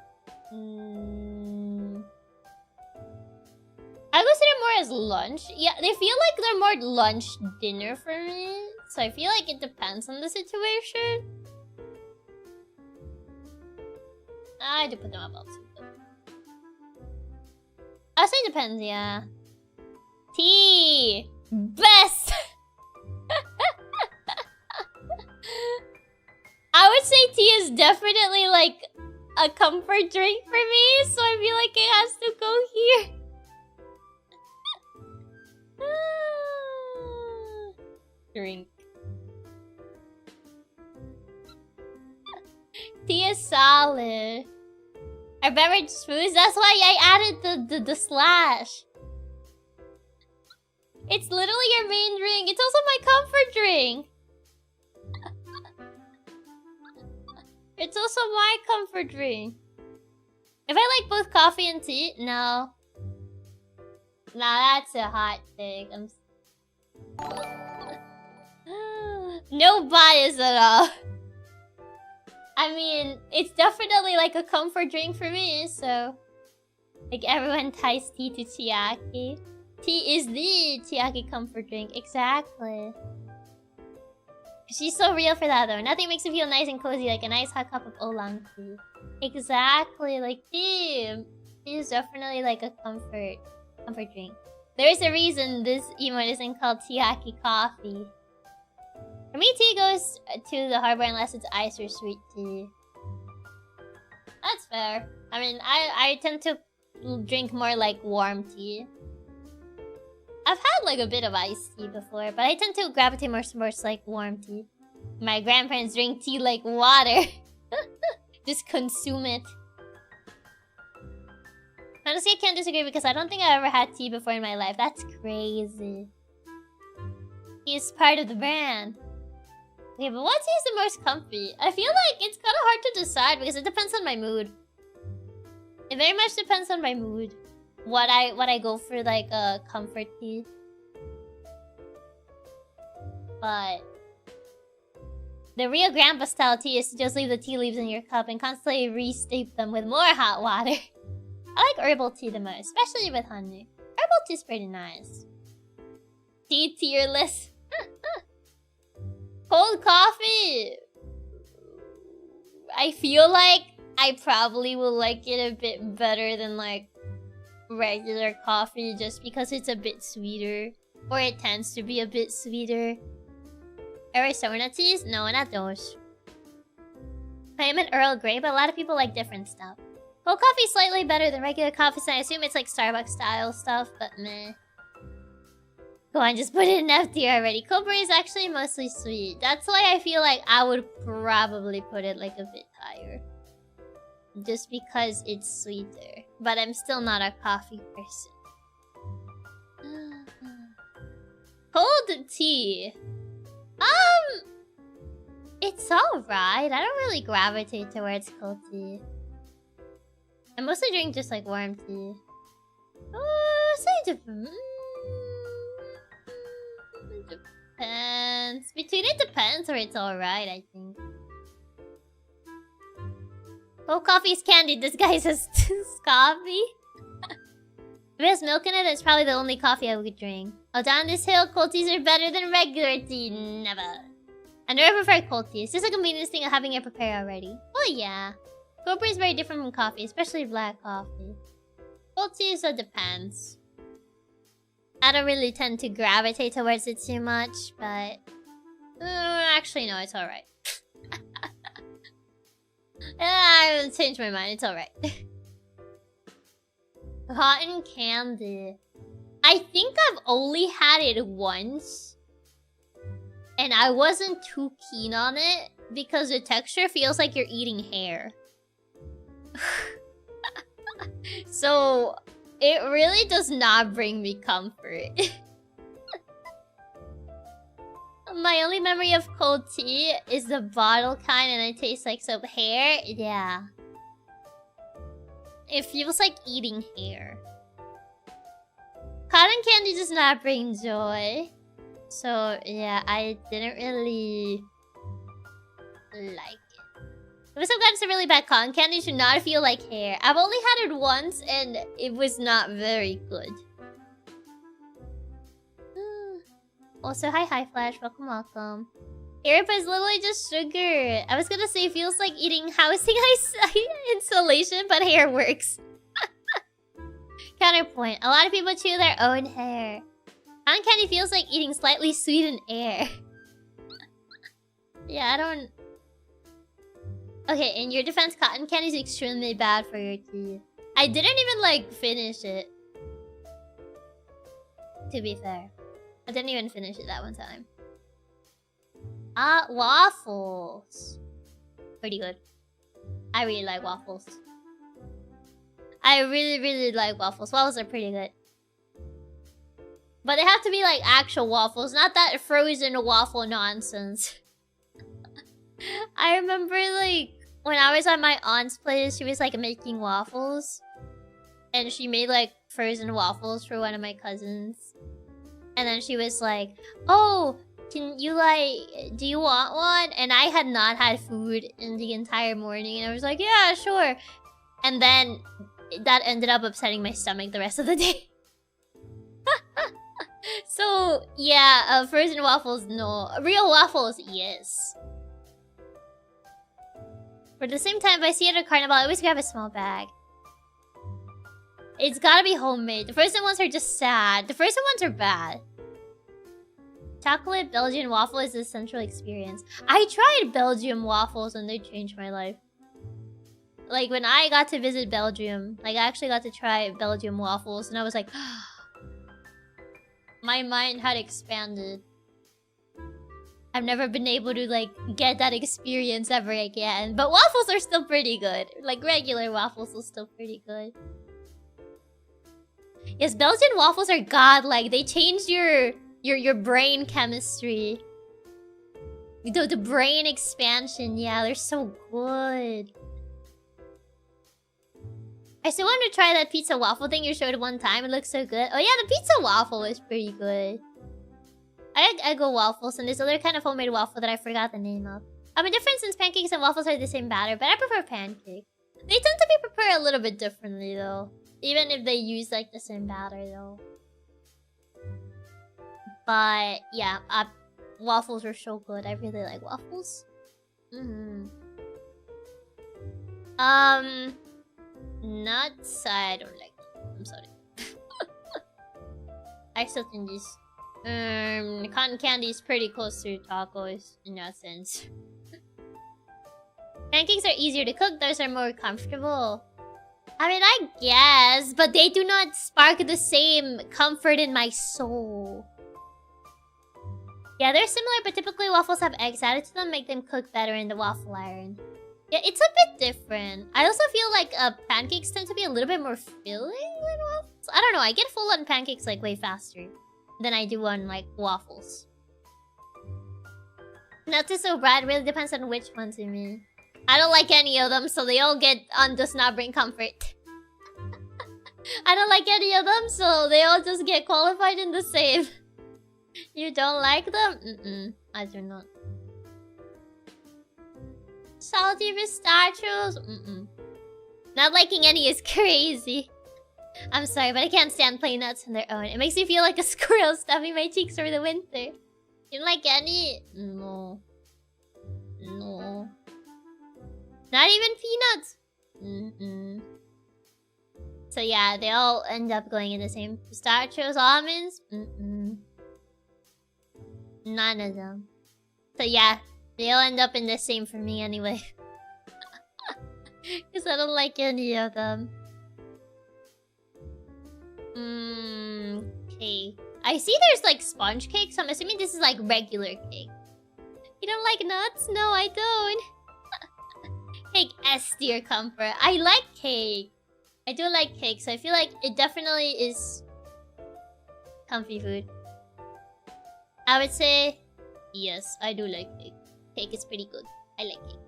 I would say more as lunch. Yeah, they feel like they're more lunch dinner for me. So I feel like it depends on the situation. I do put them up also. I'll say depends, yeah. Tea! Best! I would say tea is definitely like a comfort drink for me, so I feel like it has to go here. Drink. Tea is solid. Our beverage foods, that's why I added the slash. It's literally your main drink. It's also my comfort drink. It's also my comfort drink. If I like both coffee and tea, no. Nah, that's a hot take. No bias at all. I mean, it's definitely like a comfort drink for me, so... Like everyone ties tea to Chiaki. Tea is the Chiaki comfort drink, exactly. She's so real for that though. Nothing makes me feel nice and cozy like a nice hot cup of oolong tea. Exactly, like tea. Tea is definitely like a comfort drink. There's a reason this emote isn't called Chiaki coffee. For me, tea goes to the harbor unless it's iced or sweet tea. That's fair. I mean, I tend to drink more like warm tea. I've had like a bit of iced tea before, but I tend to gravitate more towards like warm tea. My grandparents drink tea like water. Just consume it. Honestly, I can't disagree because I don't think I ever had tea before in my life. That's crazy. Tea is part of the brand. Okay, but what tea is the most comfy? I feel like it's kind of hard to decide because it depends on my mood. It very much depends on my mood. What I go for like a comfort tea. But the real grandpa style tea is to just leave the tea leaves in your cup and constantly re-steep them with more hot water. I like herbal tea the most, especially with honey. Herbal tea is pretty nice. Tea tier list. Cold coffee. I feel like I probably will like it a bit better than like regular coffee just because it's a bit sweeter. Or it tends to be a bit sweeter. Arizona teas? No, not those. I am an Earl Grey, but a lot of people like different stuff. Cold coffee is slightly better than regular coffee, so I assume it's like Starbucks style stuff, but meh. Go on, just put it in F tier already. Cold brew is actually mostly sweet. That's why I feel like I would probably put it like a bit higher. Just because it's sweeter. But I'm still not a coffee person. Cold tea. It's alright. I don't really gravitate towards cold tea. I mostly drink just like warm tea. Depends. Between it depends or it's alright, I think. Oh, coffee is candy disguised as coffee. If it has milk in it, it's probably the only coffee I would drink. Oh, down this hill, cold teas are better than regular tea. Never. I never prefer cold tea. It's just a convenience thing of having it prepared already. Well, yeah. Cold brew is very different from coffee, especially black coffee. Cold tea, so depends. I don't really tend to gravitate towards it too much, but... actually, no, it's alright. I changed my mind, it's alright. Cotton candy. I think I've only had it once. And I wasn't too keen on it because the texture feels like you're eating hair. So, it really does not bring me comfort. My only memory of cold tea is the bottle kind and it tastes like some hair. Yeah. It feels like eating hair. Cotton candy does not bring joy. So, yeah, I didn't really like it. It must have gotten some really bad cotton candy to not feel like hair. I've only had it once and it was not very good. Also, hi Flash, welcome. Airpa is literally just sugar. I was gonna say it feels like eating housing insulation, but hair works. Counterpoint, a lot of people chew their own hair. Cotton candy feels like eating slightly sweetened air. Yeah, I don't... Okay, in your defense, cotton candy is extremely bad for your teeth. I didn't even, like, finish it. To be fair. I didn't even finish it that one time. Waffles. Pretty good. I really like waffles. I really like waffles. Waffles are pretty good. But they have to be like actual waffles, not that frozen waffle nonsense. I remember like when I was at my aunt's place, she was like making waffles. And she made like frozen waffles for one of my cousins. And then she was like, oh, can you like, do you want one? And I had not had food in the entire morning. And I was like, yeah, sure. And then that ended up upsetting my stomach the rest of the day. So, yeah, frozen waffles, no. Real waffles, yes. But at the same time, if I see it at a carnival, I always grab a small bag. It's gotta be homemade. The frozen ones are just sad. The frozen ones are bad. Chocolate Belgian waffle is a central experience. I tried Belgium waffles and they changed my life. Like, when I got to visit Belgium, like, I actually got to try Belgium waffles and I was like... My mind had expanded. I've never been able to, like, get that experience ever again. But waffles are still pretty good. Like, regular waffles are still pretty good. Yes, Belgian waffles are godlike. They changed your brain chemistry. The brain expansion, yeah, they're so good. I still want to try that pizza waffle thing you showed one time. It looks so good. Oh yeah, the pizza waffle is pretty good. I like Eggo waffles and this other kind of homemade waffle that I forgot the name of. I'm indifferent since pancakes and waffles are the same batter, but I prefer pancake. They tend to be prepared a little bit differently though. Even if they use like the same batter though. But yeah, waffles are so good. I really like waffles. Nuts, I don't like them. I'm sorry. I still think these Cotton candy is pretty close to tacos in that sense. Pancakes are easier to cook, those are more comfortable. I mean, I guess, but they do not spark the same comfort in my soul. Yeah, they're similar, but typically waffles have eggs added to them, make them cook better in the waffle iron. Yeah, it's a bit different. I also feel like pancakes tend to be a little bit more filling than waffles. I don't know, I get full on pancakes like way faster than I do on like waffles. Nuts is so bad, really depends on which ones you mean. I don't like any of them, so they all get on does not bring comfort. I don't like any of them, so they all just get qualified in the same. You don't like them? I do not. Salty pistachios? Not liking any is crazy. I'm sorry, but I can't stand plain nuts on their own. It makes me feel like a squirrel stuffing my cheeks over the winter. You don't like any? No. No. Not even peanuts? So yeah, they all end up going in the same. Pistachios, almonds? None of them. So yeah, they all end up in the same for me anyway. Because I don't like any of them. Okay. I see there's like sponge cake, so I'm assuming this is like regular cake. You don't like nuts? No, I don't. Cake S tier comfort. I like cake. I do like cake, so I feel like it definitely is comfy food. I would say yes, I do like cake. Cake is pretty good. I like cake.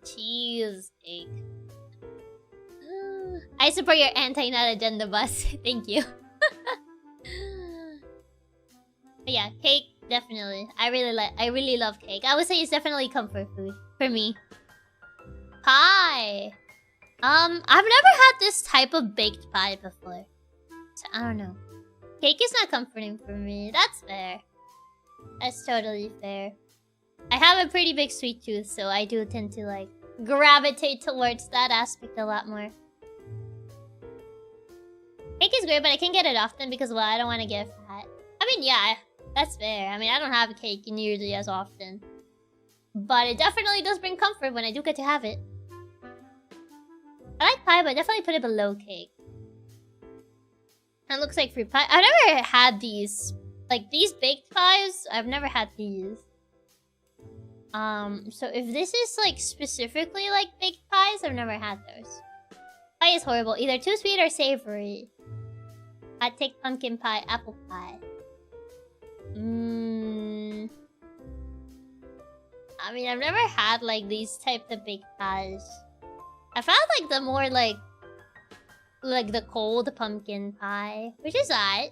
Cheesecake. I support your anti-nut agenda, bus. Thank you. But yeah, cake definitely. I really love cake. I would say it's definitely comfort food for me. Pie. I've never had this type of baked pie before. So I don't know. Cake is not comforting for me. That's fair. That's totally fair. I have a pretty big sweet tooth, so I do tend to like gravitate towards that aspect a lot more. Cake is great, but I can't get it often because, well, I don't want to get fat. I mean, yeah, that's fair. I mean, I don't have cake nearly as often. But it definitely does bring comfort when I do get to have it. I like pie, but definitely put it below cake. And it looks like fruit pie. I've never had these. Like, these baked pies, I've never had these. So if this is, like, specifically, like, baked pies, I've never had those. Pie is horrible. Either too sweet or savory. I'd take pumpkin pie, apple pie. I mean, I've never had, like, these types of baked pies. I've had, like, the more, like the cold pumpkin pie. Which is odd.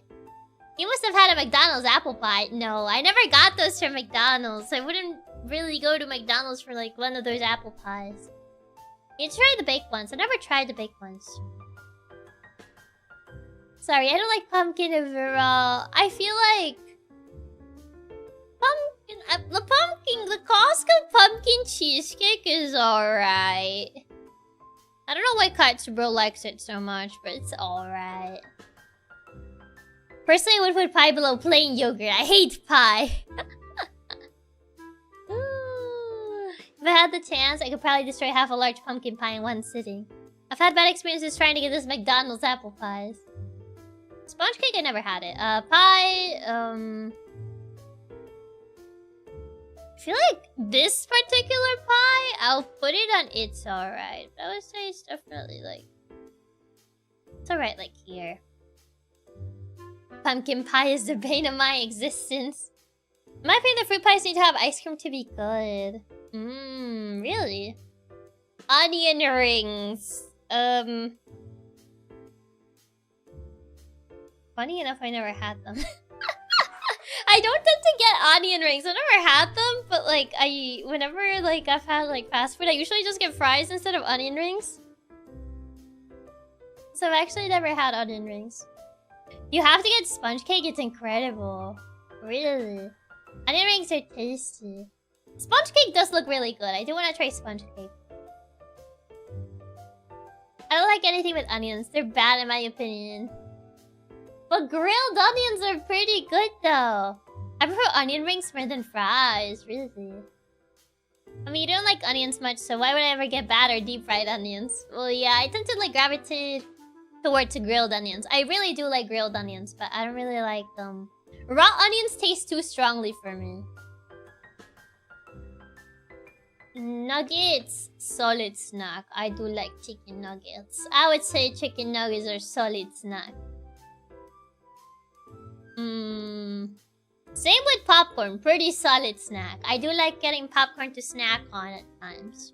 You must have had a McDonald's apple pie. No, I never got those from McDonald's. I wouldn't really go to McDonald's for, like, one of those apple pies. You try the baked ones. I never tried the baked ones. Sorry, I don't like pumpkin overall. I feel like the Costco pumpkin cheesecake is alright. I don't know why Katsumi likes it so much, but it's alright. Personally, I would put pie below plain yogurt. I hate pie. If I had the chance, I could probably destroy half a large pumpkin pie in one sitting. I've had bad experiences trying to get this McDonald's apple pies. Sponge cake, I never had it. Pie, I feel like this particular pie, I'll put it on it's alright. But I would say it's definitely like... It's alright like here. Pumpkin pie is the bane of my existence. In my opinion, the fruit pies need to have ice cream to be good. Really? Onion rings. Funny enough, I never had them. I don't tend to get onion rings. I never had them, but like whenever like I've had like fast food, I usually just get fries instead of onion rings. So I've actually never had onion rings. You have to get sponge cake. It's incredible. Really. Onion rings are tasty. Sponge cake does look really good. I do want to try sponge cake. I don't like anything with onions. They're bad in my opinion. But grilled onions are pretty good though. I prefer onion rings more than fries, really. I mean, you don't like onions much, so why would I ever get bad or deep fried onions? Well, yeah, I tend to like gravitate towards grilled onions. I really do like grilled onions, but I don't really like them. Raw onions taste too strongly for me. Nuggets, solid snack. I do like chicken nuggets. I would say chicken nuggets are solid snack. Same with popcorn, pretty solid snack. I do like getting popcorn to snack on at times.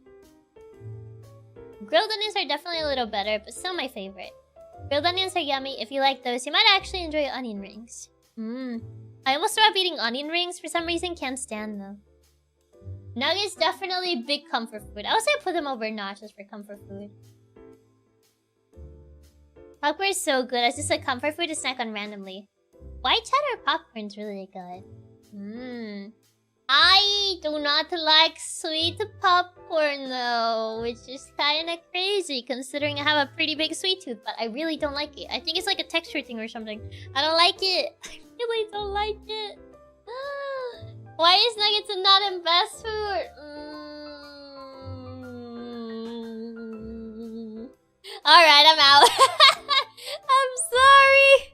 Grilled onions are definitely a little better, but still my favorite. Grilled onions are yummy. If you like those, you might actually enjoy onion rings. I almost stopped eating onion rings for some reason. Can't stand them. Nuggets definitely big comfort food. I would say put them over nachos for comfort food. Popcorn is so good. It's just a comfort food to snack on randomly. White cheddar popcorn's really good. I do not like sweet popcorn though, which is kind of crazy considering I have a pretty big sweet tooth, but I really don't like it. I think it's like a texture thing or something. I don't like it. I really don't like it. Why is nuggets not in best food? Alright, I'm out. I'm sorry.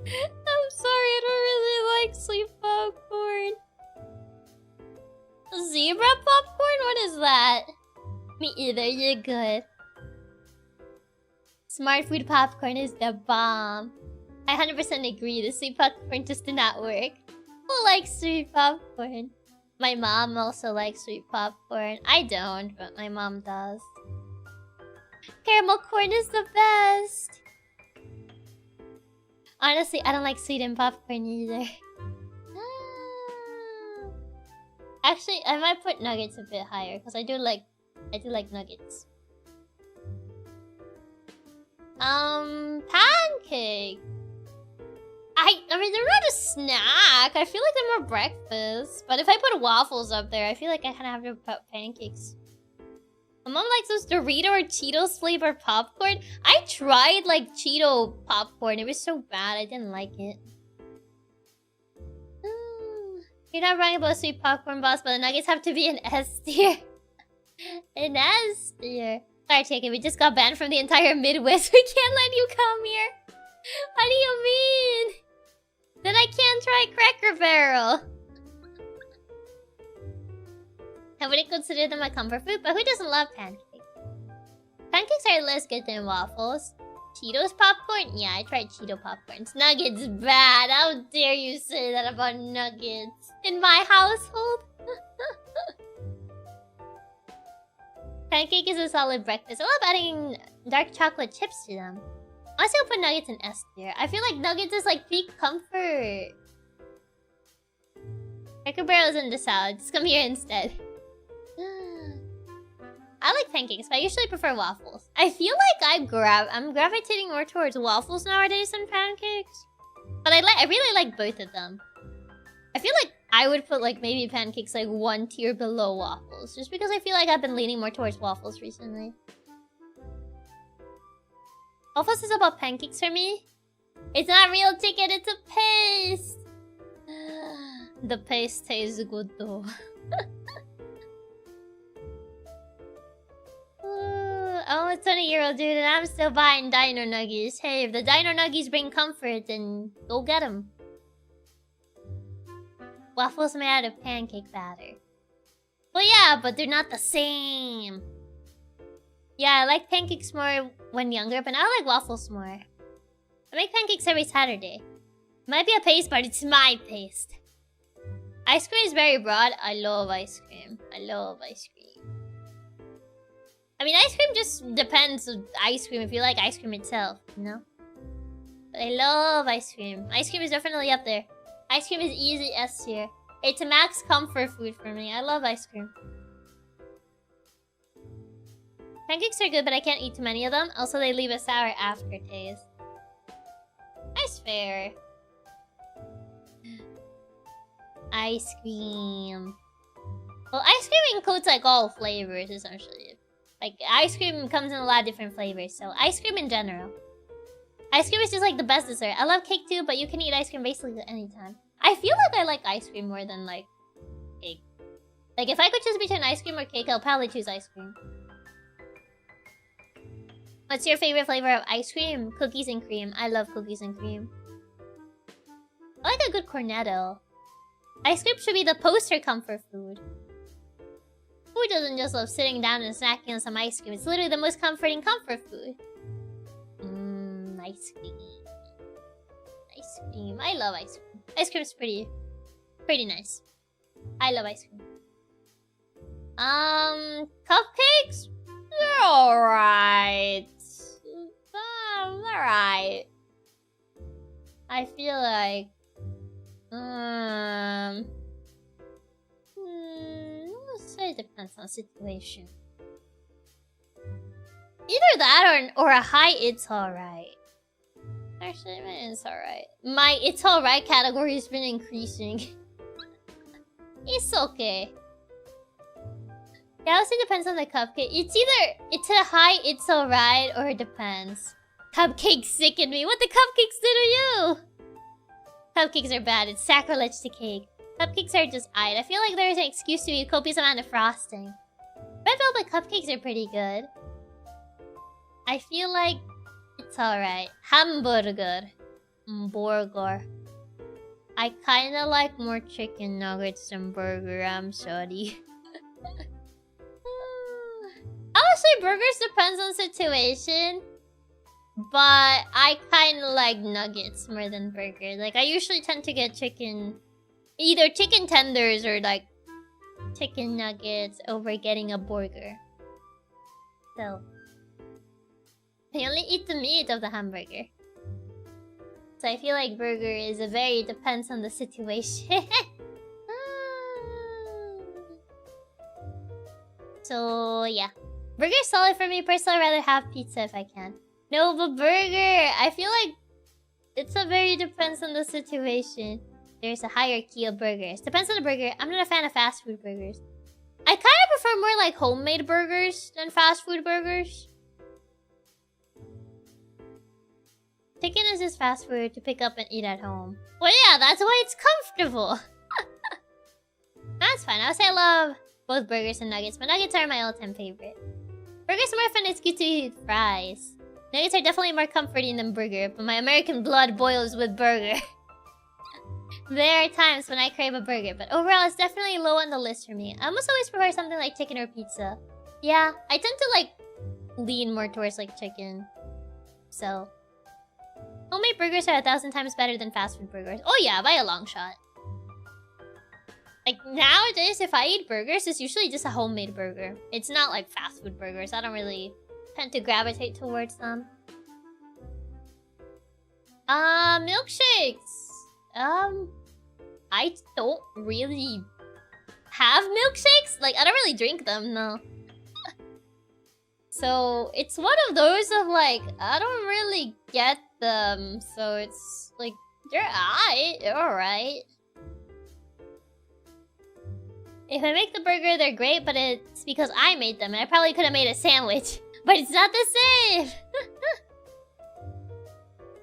I'm sorry, I don't really like sweet popcorn. Zebra popcorn? What is that? Me either, you're good. Smart food popcorn is the bomb. I 100% agree, the sweet popcorn just did not work. Who likes sweet popcorn? My mom also likes sweet popcorn. I don't, but my mom does. Caramel corn is the best. Honestly, I don't like sweetened popcorn either. Actually, I might put nuggets a bit higher because I do like nuggets. Pancake. I mean, they're not a snack. I feel like they're more breakfast. But if I put waffles up there, I feel like I kind of have to put pancakes. My mom likes those Dorito or Cheetos flavor popcorn. I tried like Cheeto popcorn. It was so bad. I didn't like it. You're not wrong about sweet popcorn, boss, but the nuggets have to be an S tier. An S tier. Sorry, Chiaki, we just got banned from the entire Midwest. We can't let you come here. What do you mean? Then I can't try Cracker Barrel. I wouldn't consider them a comfort food, but who doesn't love pancakes? Pancakes are less good than waffles. Cheetos popcorn? Yeah, I tried Cheeto popcorns. Nuggets bad. How dare you say that about nuggets in my household? Pancake is a solid breakfast. I love adding dark chocolate chips to them. Honestly, I'll put nuggets in S tier. I feel like nuggets is like peak comfort. Cracker Barrel is in the salad. Just come here instead. I like pancakes, but I usually prefer waffles. I feel like I'm gravitating more towards waffles nowadays than pancakes. But I really like both of them. I feel like I would put like maybe pancakes like one tier below waffles, just because I feel like I've been leaning more towards waffles recently. Waffles is about pancakes for me. It's not real chicken, it's a paste. The paste tastes good though. I'm a 20-year-old dude and I'm still buying Dino Nuggies. Hey, if the Dino Nuggies bring comfort, then go get them. Waffles made out of pancake batter. Well, yeah, but they're not the same. Yeah, I like pancakes more when younger, but now I like waffles more. I make pancakes every Saturday. Might be a paste, but it's my paste. Ice cream is very broad. I love ice cream. I love ice cream. I mean, ice cream just depends on ice cream if you like ice cream itself, you know? But I love ice cream. Ice cream is definitely up there. Ice cream is easy S tier. It's a max comfort food for me. I love ice cream. Pancakes are good, but I can't eat too many of them. Also, they leave a sour aftertaste. That's fair. Ice cream. Well, ice cream includes like all flavors, essentially. Like, ice cream comes in a lot of different flavors, so ice cream in general. Ice cream is just like the best dessert. I love cake too, but you can eat ice cream basically at any time. I feel like I like ice cream more than like cake. Like if I could choose between ice cream or cake, I'll probably choose ice cream. What's your favorite flavor of ice cream? Cookies and cream. I love cookies and cream. I like a good cornetto. Ice cream should be the poster comfort food. Who doesn't just love sitting down and snacking on some ice cream? It's literally the most comforting comfort food. Ice cream. Ice cream. I love ice cream. Ice cream is pretty nice. I love ice cream. Cupcakes? They're alright. Alright. I feel like... it depends on the situation. Either that or a high it's alright. Actually, it's alright. My it's alright category has been increasing. It's okay. Yeah, also depends on the cupcake. It's a high it's alright or it depends. Cupcakes sicken me. What the cupcakes did to you? Cupcakes are bad. It's sacrilege to cake. Cupcakes are just eyed. I feel like there's an excuse to be a copious amount of frosting. Red velvet cupcakes are pretty good. I feel like it's alright. Hamburger. Burger. I kinda like more chicken nuggets than burger. I'm sorry. Honestly, burgers depends on situation. But I kinda like nuggets more than burger. Like, I usually tend to get either chicken tenders or like chicken nuggets over getting a burger. So I only eat the meat of the hamburger. So I feel like burger is a very depends on the situation. So yeah. Burger's solid for me. Personally, I'd rather have pizza if I can. No, but burger! I feel like it's a very depends on the situation. There's a hierarchy of burgers. Depends on the burger. I'm not a fan of fast food burgers. I kind of prefer more like homemade burgers than fast food burgers. Chicken is just fast food to pick up and eat at home. Well, yeah, that's why it's comfortable. That's fine. I would say I love both burgers and nuggets, but nuggets are my all-time favorite. Burgers are more fun. It's good to eat with fries. Nuggets are definitely more comforting than burger, but my American blood boils with burger. There are times when I crave a burger, but overall it's definitely low on the list for me. I almost always prefer something like chicken or pizza. Yeah, I tend to like lean more towards like chicken. So homemade burgers are 1,000 times better than fast food burgers. Oh yeah, by a long shot. Like nowadays, if I eat burgers, it's usually just a homemade burger. It's not like fast food burgers. I don't really tend to gravitate towards them. Milkshakes. I don't really have milkshakes. Like, I don't really drink them, no. So, it's one of those of like, I don't really get them. So, it's like, they're alright. If I make the burger, they're great, but it's because I made them. And I probably could have made a sandwich. But it's not the same!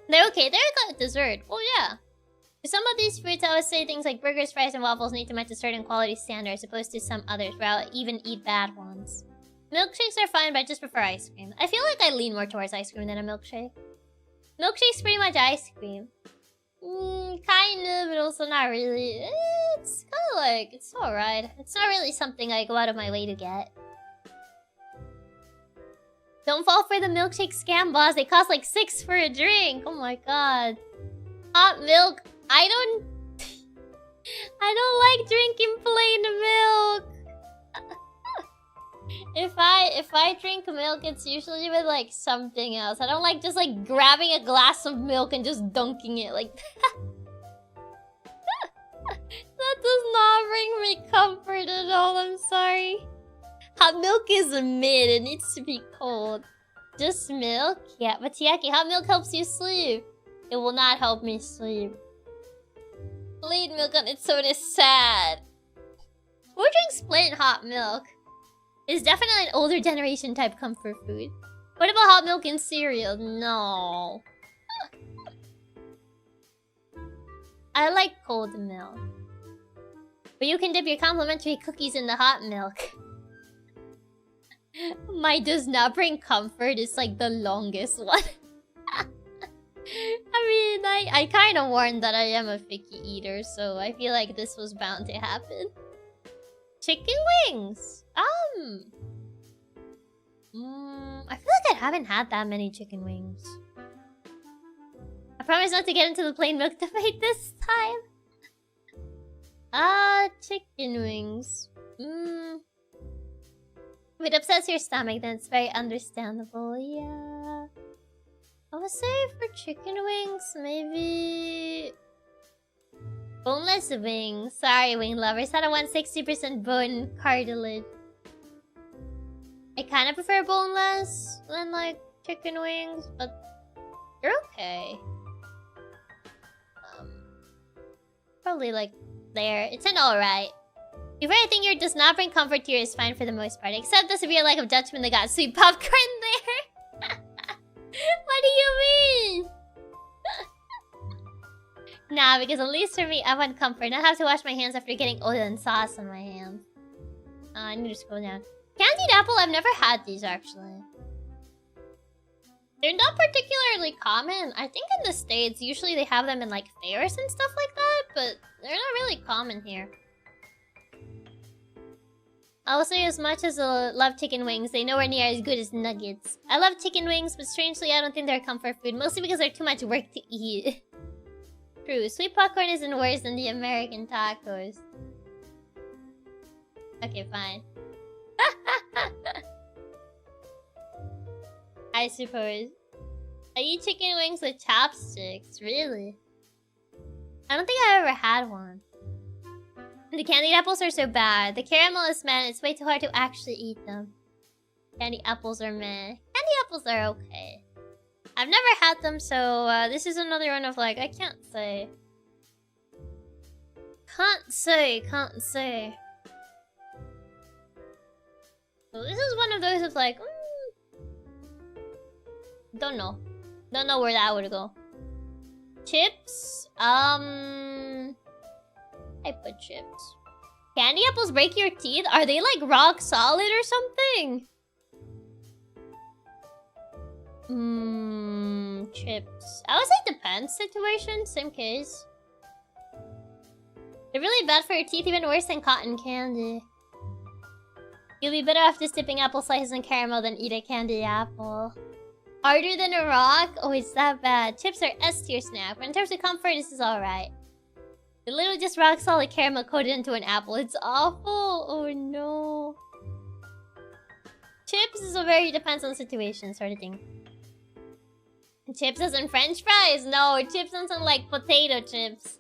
They're okay, they're a dessert. Well, yeah. For some of these fruits, I would say things like burgers, fries, and waffles need to match a certain quality standard as opposed to some others where I'll even eat bad ones. Milkshakes are fine, but I just prefer ice cream. I feel like I lean more towards ice cream than a milkshake. Milkshake's pretty much ice cream. Kind of, but also not really. It's kind of like, it's alright. It's not really something I go out of my way to get. Don't fall for the milkshake scam, boss. They cost like $6 for a drink. Oh my god. Hot milk. I don't like drinking plain milk. If I drink milk, it's usually with like something else. I don't like just like grabbing a glass of milk and just dunking it like that. That does not bring me comfort at all. I'm sorry. Hot milk is a mid. It needs to be cold. Just milk? Yeah, but Chiaki, hot milk helps you sleep. It will not help me sleep. Plain milk on its own is sad. Who drinks plain hot milk? It's definitely an older generation type comfort food. What about hot milk and cereal? No. I like cold milk. But you can dip your complimentary cookies in the hot milk. My does not bring comfort is like the longest one. I mean, I kind of warned that I am a picky eater, so I feel like this was bound to happen. Chicken wings! I feel like I haven't had that many chicken wings. I promise not to get into the plain milk debate this time. Chicken wings. If it upsets your stomach, then it's very understandable, yeah. I would say for chicken wings, maybe... boneless wings. Sorry, wing lovers. I don't want 60% bone cartilage. I kind of prefer boneless than, like, chicken wings, but they're okay. Probably, like, there. It's an alright. If anything, your does not bring comfort here is fine for the most part, except the severe lack of judgment that got sweet popcorn there. What do you mean? Nah, because at least for me, I want comfort. Not have to wash my hands after getting oil and sauce on my hands. I need to scroll down. Candied apple, I've never had these, actually. They're not particularly common. I think in the States, usually they have them in, like, fairs and stuff like that, but they're not really common here. Also, as much as I love chicken wings, they nowhere near as good as nuggets. I love chicken wings, but strangely, I don't think they're comfort food, mostly because they're too much work to eat. True, sweet popcorn isn't worse than the American tacos. Okay, fine. I suppose. I eat chicken wings with chopsticks, really? I don't think I ever had one. The candied apples are so bad. The caramel is meh, it's way too hard to actually eat them. Candy apples are meh. Candy apples are okay. I've never had them, so this is another one of like, I can't say. Can't say. So this is one of those of like, don't know. Don't know where that would go. Chips? I put chips. Candy apples break your teeth? Are they like rock solid or something? Chips. I would say depends situation, same case. They're really bad for your teeth, even worse than cotton candy. You'll be better off just dipping apple slices in caramel than eat a candy apple. Harder than a rock? Oh, it's that bad. Chips are S-tier snack, but in terms of comfort, this is alright. They're literally just rock solid caramel coated into an apple. It's awful. Oh no. Chips is a very depends on the situation sort of thing. Chips as in french fries? No, chips as in like potato chips.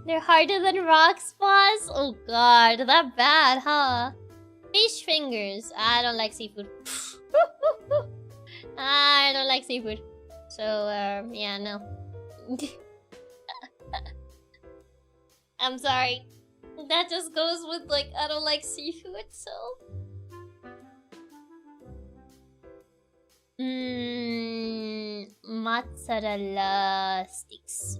They're harder than rocks, boss? Oh god, that bad, huh? Fish fingers. I don't like seafood. I don't like seafood. So, yeah, no. I'm sorry. That just goes with, like, I don't like seafood, so... Mozzarella sticks.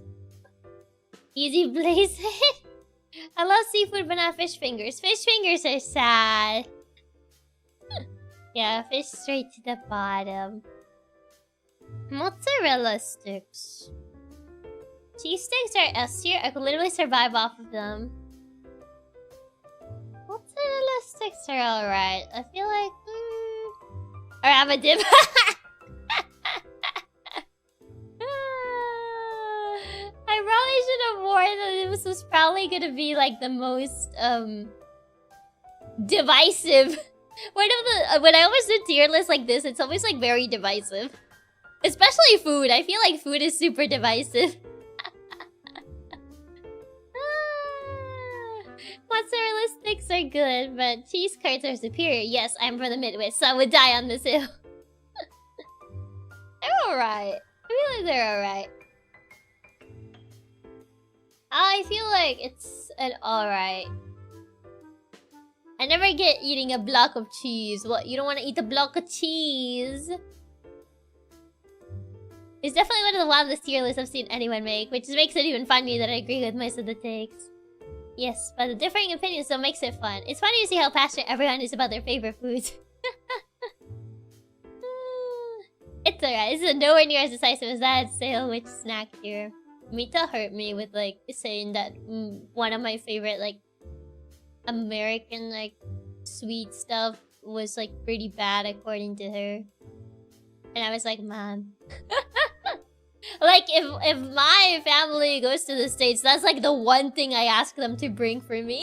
Easy blaze it. I love seafood, but not fish fingers. Fish fingers are sad. Yeah, fish straight to the bottom. Mozzarella sticks. Cheese sticks are S tier. I could literally survive off of them. Mozzarella sticks are alright. I feel like... Or have a dip. I probably should have warned that this was probably gonna be like the most divisive. When I always do tier lists like this, it's always like very divisive. Especially food. I feel like food is super divisive. Mozzarella sticks are good, but cheese curds are superior. Yes, I'm from the Midwest, so I would die on this hill. They're alright. I feel like they're alright. I feel like it's an alright. I never get eating a block of cheese. What? You don't want to eat a block of cheese? It's definitely one of the wildest tier lists I've seen anyone make, which makes it even funny that I agree with most of the takes. Yes, but the differing opinions still makes it fun. It's funny to see how passionate everyone is about their favorite foods. It's alright. This is nowhere near as decisive as that sandwich snack here. Mita hurt me with like saying that one of my favorite like American like sweet stuff was like pretty bad according to her. And I was like, man. Like if my family goes to the States, that's like the one thing I ask them to bring for me.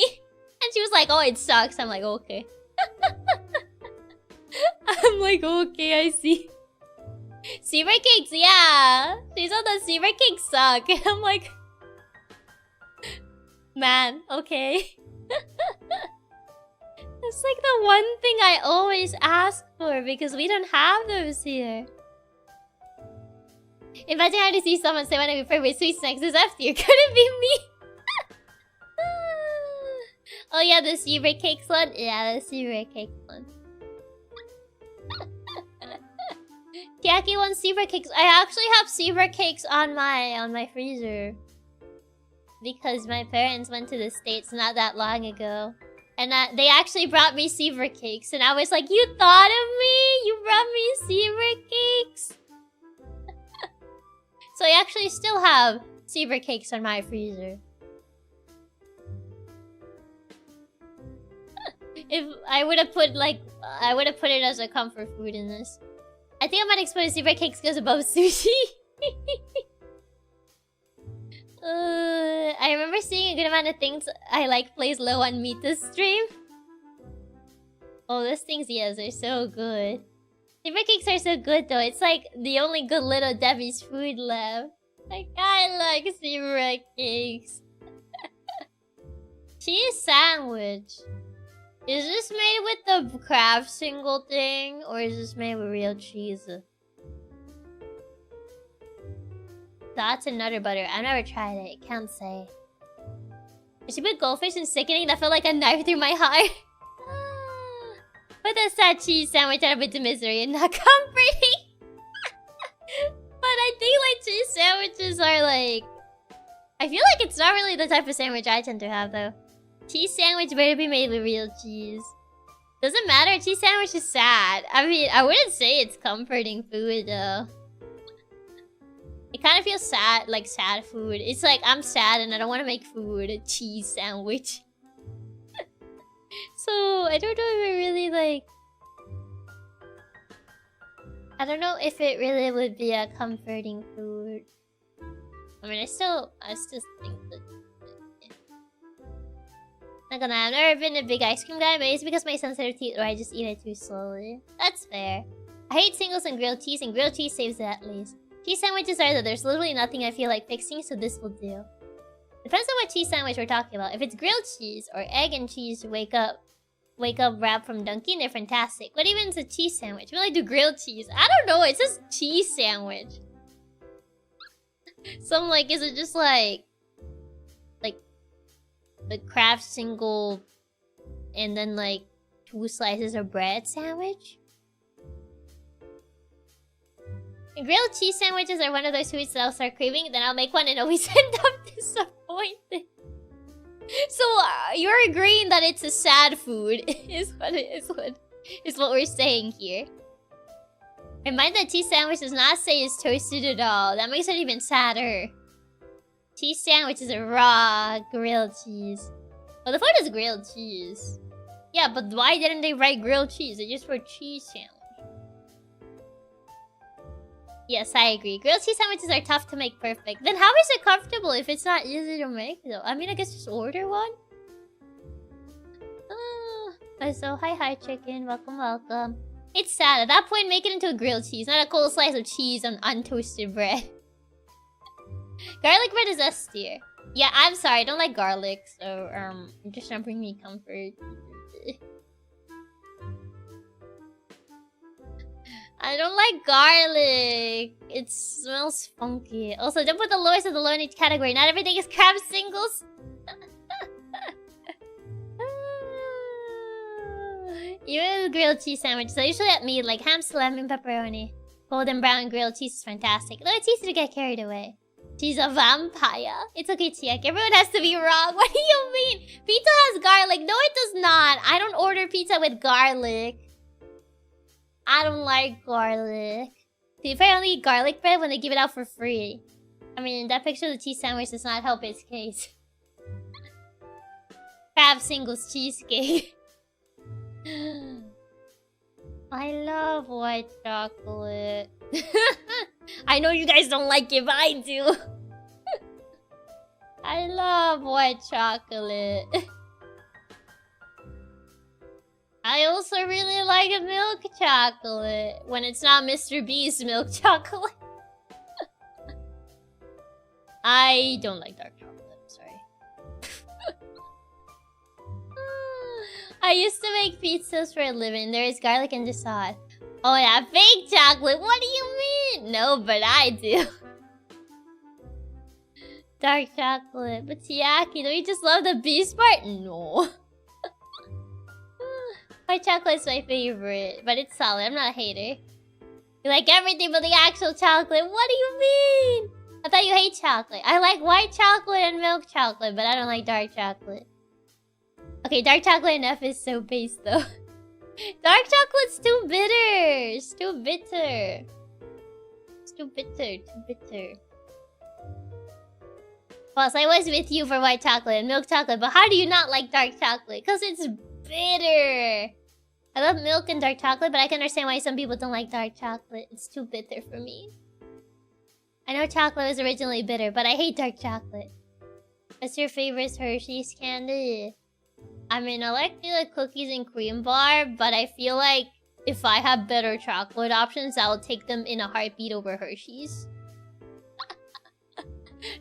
And she was like, oh, it sucks. I'm like, okay. I'm like, okay, I see. Zebra cakes, yeah. She said that zebra cakes suck. And I'm like, man, okay. It's like the one thing I always ask for because we don't have those here. Imagine having to see someone say one of your favorite sweet snacks is F tier. Could it be me? Oh yeah, the zebra cakes one? Yeah, the zebra cakes one. Chiaki wants zebra cakes. I actually have zebra cakes on my freezer. Because my parents went to the States not that long ago. And they actually brought me zebra cakes. And I was like, you thought of me? You brought me zebra cakes? So I actually still have zebra cakes on my freezer. If I would have put like... I would have put it as a comfort food in this. I think I might expose zebra cakes because above sushi. I remember seeing a good amount of things I like plays low on Mita's stream. Oh, those things, yes, they're so good. Zebra cakes are so good though. It's like the only good little Debbie's food left. Like, I like zebra cakes. Cheese sandwich. Is this made with the Kraft single thing? Or is this made with real cheese? That's another butter. I've never tried it. Can't say. Did she put goldfish and sickening? That felt like a knife through my heart. Put a sad cheese sandwich out of it to misery and not comforting. But I think like cheese sandwiches are like... I feel like it's not really the type of sandwich I tend to have though. Cheese sandwich better be made with real cheese. Doesn't matter, cheese sandwich is sad. I mean, I wouldn't say it's comforting food though. It kind of feels sad, like sad food. It's like, I'm sad and I don't want to make food. A cheese sandwich. So, I don't know if it really like... I don't know if it really would be a comforting food. I mean, I still think that... Not gonna, I've never been a big ice cream guy, maybe it's because my sensitive teeth or I just eat it too slowly. That's fair. I hate singles and grilled cheese saves it at least. Cheese sandwiches are that there's literally nothing I feel like fixing, so this will do. Depends on what cheese sandwich we're talking about. If it's grilled cheese or egg and cheese wake up wrap from Dunkin', they're fantastic. What even is a cheese sandwich? We only do grilled cheese. I don't know, it says cheese sandwich. So I'm like, is it just like the Kraft single and then like 2 slices of bread sandwich? And grilled cheese sandwiches are one of those foods that I'll start craving, then I'll make one and always end up disappointed. So you're agreeing that it's a sad food is what we're saying here. And mind that cheese sandwich does not say it's toasted at all. That makes it even sadder. Cheese sandwich is a raw grilled cheese. Well, the food is grilled cheese. Yeah, but why didn't they write grilled cheese? They just wrote cheese sandwich. Yes, I agree. Grilled cheese sandwiches are tough to make perfect. Then how is it comfortable if it's not easy to make though? I mean, I guess just order one? So, hi chicken. Welcome. It's sad. At that point, make it into a grilled cheese, not a cold slice of cheese on untoasted bread. Garlic bread is S tier. Yeah, I'm sorry. I don't like garlic, so, it just not bring me comfort. I don't like garlic. It smells funky. Also, don't put the lowest of the low in each category. Not everything is crab singles. Even with grilled cheese sandwiches, I usually at meat like ham, salami, and pepperoni. Golden brown grilled cheese is fantastic, though it's easy to get carried away. She's a vampire. It's okay, Chiaki. Everyone has to be wrong. What do you mean? Pizza has garlic. No, it does not. I don't order pizza with garlic. I don't like garlic. See, if I only eat garlic bread when they give it out for free. I mean, that picture of the cheese sandwich does not help its case. Crab singles cheesecake. I love white chocolate. I know you guys don't like it, but I do. I love white chocolate. I also really like a milk chocolate. When it's not Mr. B's milk chocolate. I don't like dark chocolate, sorry. I used to make pizzas for a living. There is garlic in the sauce. Oh yeah, fake chocolate. What do you mean? No, but I do. Dark chocolate. But Chiaki, don't you just love the beast part? No. White chocolate is my favorite, but it's solid. I'm not a hater. You like everything but the actual chocolate. What do you mean? I thought you hate chocolate. I like white chocolate and milk chocolate, but I don't like dark chocolate. Okay, dark chocolate enough is so base though. Dark chocolate's too bitter. It's too bitter. It's too bitter. Too bitter. Boss, I was with you for white chocolate and milk chocolate, but how do you not like dark chocolate? Because it's bitter. I love milk and dark chocolate, but I can understand why some people don't like dark chocolate. It's too bitter for me. I know chocolate was originally bitter, but I hate dark chocolate. What's your favorite Hershey's candy? I mean, I like the cookies and cream bar, but I feel like if I have better chocolate options, I will take them in a heartbeat over Hershey's.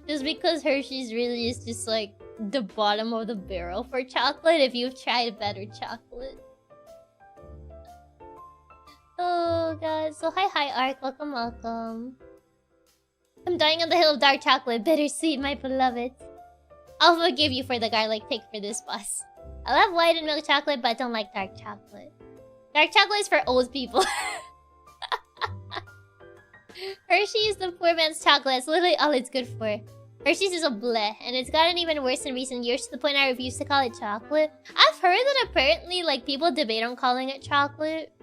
Just because Hershey's really is just like the bottom of the barrel for chocolate if you've tried better chocolate. Oh god, so hi Ark, welcome, welcome. I'm dying on the hill of dark chocolate, bittersweet, my beloved. I'll forgive you for the garlic take for this bus. I love white and milk chocolate, but I don't like dark chocolate. Dark chocolate is for old people. Hershey's is the poor man's chocolate. It's literally all it's good for. Hershey's is a bleh, and it's gotten even worse in recent years to the point I refuse to call it chocolate. I've heard that apparently, like, people debate on calling it chocolate.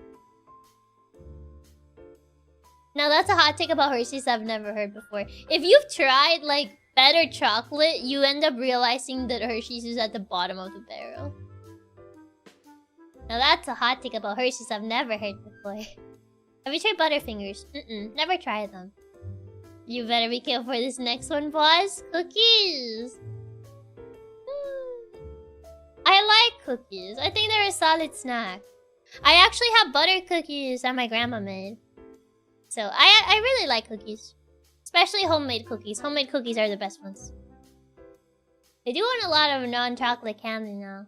Now, that's a hot take about Hershey's I've never heard before. If you've tried, like, better chocolate, you end up realizing that Hershey's is at the bottom of the barrel. Now that's a hot take about Hershey's I've never heard before. Have you tried Butterfingers? Never tried them. You better be careful for this next one, boss. Cookies! I like cookies. I think they're a solid snack. I actually have butter cookies that my grandma made. So I really like cookies. Especially homemade cookies. Homemade cookies are the best ones. They do own a lot of non-chocolate candy now.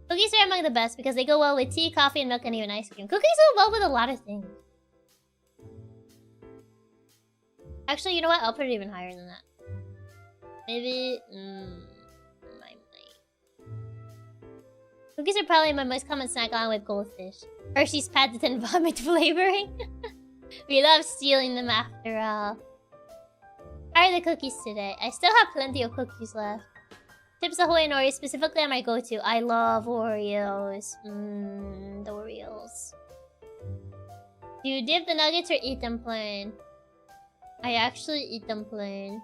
Cookies are among the best because they go well with tea, coffee, and milk, and even ice cream. Cookies go well with a lot of things. Actually, you know what? I'll put it even higher than that. Maybe... my might. Cookies are probably my most common snack along with goldfish. Hershey's patented vomit flavoring. We love stealing them after all. How are the cookies today? I still have plenty of cookies left. Chips Ahoy and Oreos specifically are my go-to. I love Oreos. The Oreos. Do you dip the nuggets or eat them plain? I actually eat them plain.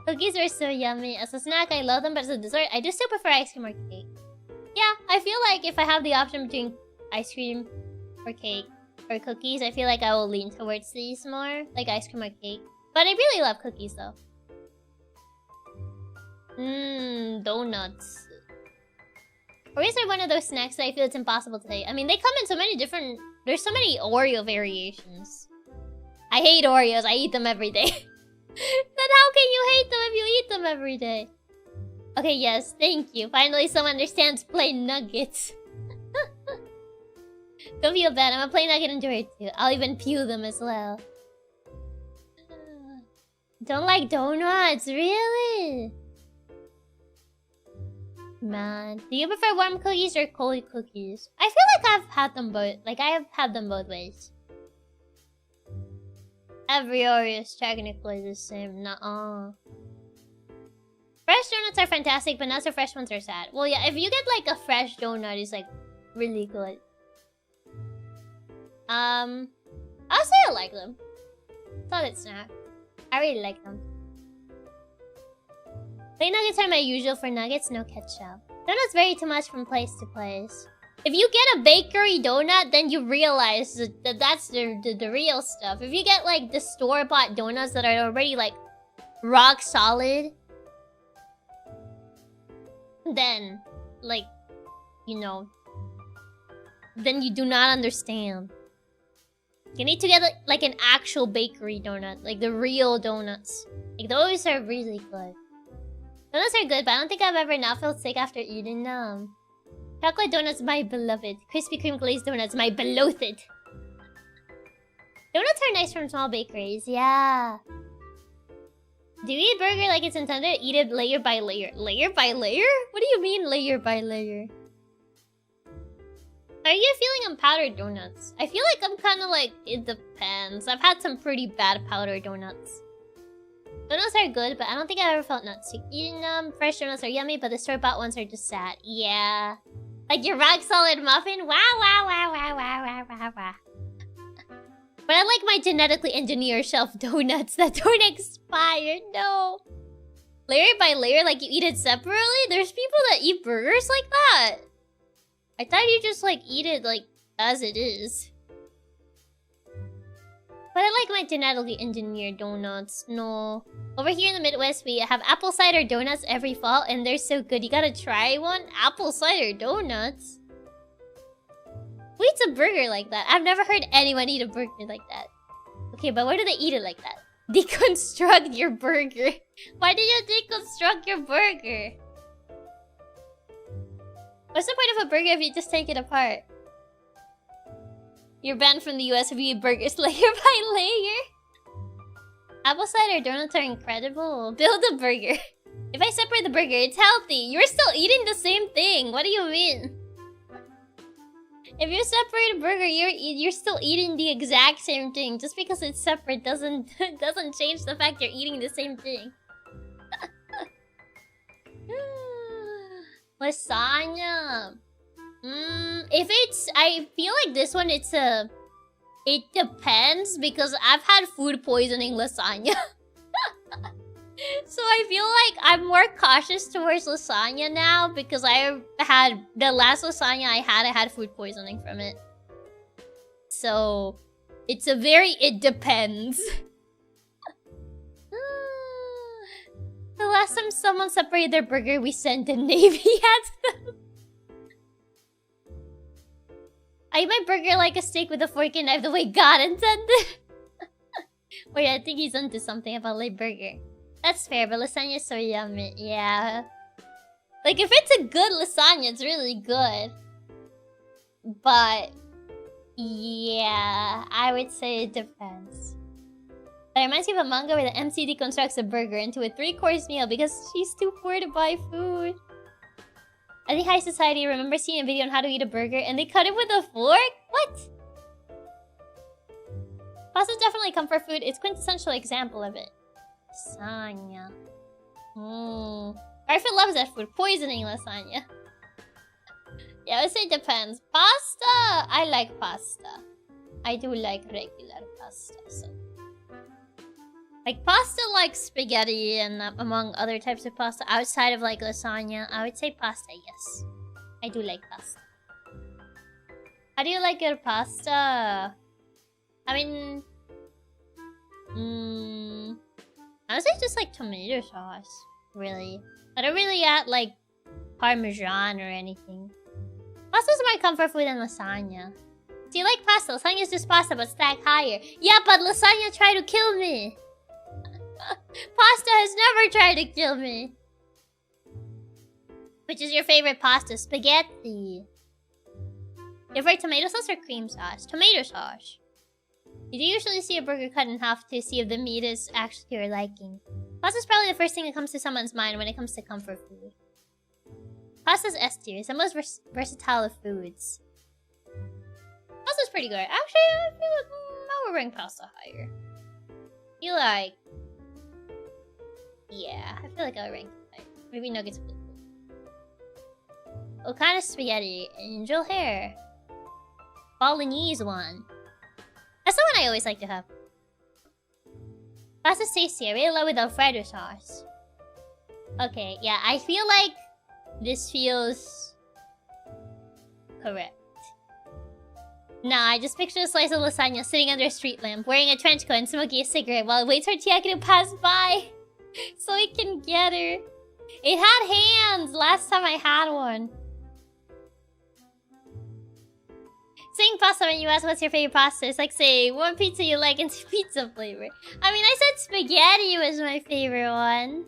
Cookies are so yummy. As a snack, I love them, but as a dessert, I do still prefer ice cream or cake. Yeah, I feel like if I have the option between ice cream or cake or cookies, I feel like I will lean towards these more, like ice cream or cake. But I really love cookies though. Donuts. Oreos are one of those snacks that I feel it's impossible to hate. I mean, they come in so many different... There's so many Oreo variations. I hate Oreos. I eat them every day. Then how can you hate them if you eat them every day? Okay, yes. Thank you. Finally, someone understands plain nuggets. Don't feel bad. I'm a plain nugget enjoyer too. I'll even pew them as well. Don't like donuts? Really? Man, do you prefer warm cookies or cold cookies? I feel like I've had them both. Like, I have had them both ways. Every Oreo is technically the same. Nuh-uh. Fresh donuts are fantastic, but not so fresh ones are sad. Well, yeah, if you get like a fresh donut, it's like really good. I'll say I like them. Solid snack. I really like them. Plain nuggets are my usual for nuggets, no ketchup. Donuts vary too much from place to place. If you get a bakery donut, then you realize that that's the real stuff. If you get like the store-bought donuts that are already like rock solid, then like, you know, then you do not understand. You need to get like an actual bakery donut, like the real donuts. Like those are really good. Donuts are good, but I don't think I've ever not felt sick after eating them. Chocolate donuts, my beloved. Krispy Kreme glazed donuts, my beloved. Donuts are nice from small bakeries, yeah. Do you eat burger like it's intended? Eat it layer by layer. Layer by layer? What do you mean layer by layer? How are you feeling on powdered donuts? I feel like I'm kind of like, it depends. I've had some pretty bad powdered donuts. Donuts are good, but I don't think I've ever felt nuts sick eating them. Fresh donuts are yummy, but the store-bought ones are just sad. Yeah. Like your rock-solid muffin? Wow, wow, wow, wow, wow, wow, wow, wow. But I like my genetically engineered shelf donuts that don't expire. No. Layer by layer, like you eat it separately? There's people that eat burgers like that. I thought you just like eat it like as it is. But I like my genetically engineered donuts. No. Over here in the Midwest, we have apple cider donuts every fall, and they're so good. You gotta try one. Apple cider donuts? Who eats a burger like that? I've never heard anyone eat a burger like that. Okay, but why do they eat it like that? Deconstruct your burger. Why do you deconstruct your burger? What's the point of a burger if you just take it apart? You're banned from the US if you eat burgers layer by layer. Apple cider donuts are incredible. Build a burger. If I separate the burger, it's healthy. You're still eating the same thing. What do you mean? If you separate a burger, you're still eating the exact same thing. Just because it's separate doesn't change the fact you're eating the same thing. Lasagna. If it's... I feel like this one, it's a... It depends, because I've had food poisoning lasagna. So I feel like I'm more cautious towards lasagna now, because I had... The last lasagna I had food poisoning from it. So... It's a very... It depends. The last time someone separated their burger, we sent the Navy at them. I eat my burger like a steak with a fork and knife the way God intended. Wait, I think he's onto something about like burger. That's fair, but lasagna is so yummy. Yeah. Like, if it's a good lasagna, it's really good. But... yeah, I would say it depends. That reminds me of a manga where the MC deconstructs a burger into a 3-course meal because she's too poor to buy food. I think High Society remember seeing a video on how to eat a burger and they cut it with a fork? What? Pasta's definitely comfort food. It's quintessential example of it. Lasagna. Arfit loves that food. Poisoning lasagna. Yeah, I would say it depends. Pasta! I like pasta. I do like regular pasta, so... Like, pasta like spaghetti and among other types of pasta outside of like lasagna, I would say pasta, yes. I do like pasta. How do you like your pasta? I mean... I would say just like tomato sauce, really. I don't really add like Parmesan or anything. Pasta's my comfort food than lasagna. Do you like pasta? Lasagna is just pasta but stacked higher. Yeah, but lasagna tried to kill me. Pasta has never tried to kill me. Which is your favorite pasta? Spaghetti. You prefer tomato sauce or cream sauce? Tomato sauce. You do usually see a burger cut in half to see if the meat is actually your liking. Pasta is probably the first thing that comes to someone's mind when it comes to comfort food. Pasta's S tier. It's the most versatile of foods. Pasta's pretty good. Actually, I feel like I would rank pasta higher. I feel like... yeah, I feel like I would rank it higher. Maybe nuggets would be cool. What kind of spaghetti? Angel hair. Bolognese one. That's the one I always like to have. Pasta's tasty. I really love with Alfredo sauce. Okay, yeah, I feel like this feels correct. Nah, I just picture a slice of lasagna sitting under a street lamp, wearing a trench coat and smoking a cigarette while it waits for Chiaki to pass by so he can get her. It had hands last time I had one. Saying pasta when you ask what's your favorite pasta, it's like saying one pizza you like and pizza flavor. I mean, I said spaghetti was my favorite one.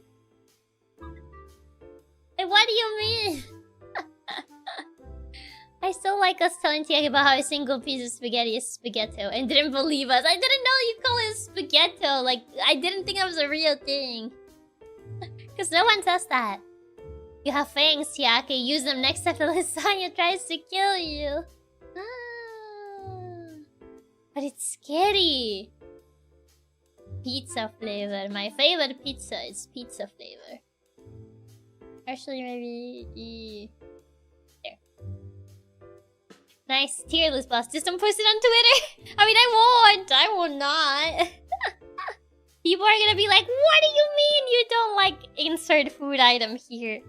Like, what do you mean? I still like us telling Chiaki about how a single piece of spaghetti is spaghetto and didn't believe us. I didn't know you call it spaghetto. Like, I didn't think that was a real thing. Because no one says that. You have fangs, Chiaki. Use them next time the lasagna tries to kill you. But it's scary. Pizza flavor. My favorite pizza is pizza flavor. Actually, maybe... there. Nice tier list boss. Just don't post it on Twitter. I mean, I won't. I will not. People are gonna be like, what do you mean you don't like insert food item here?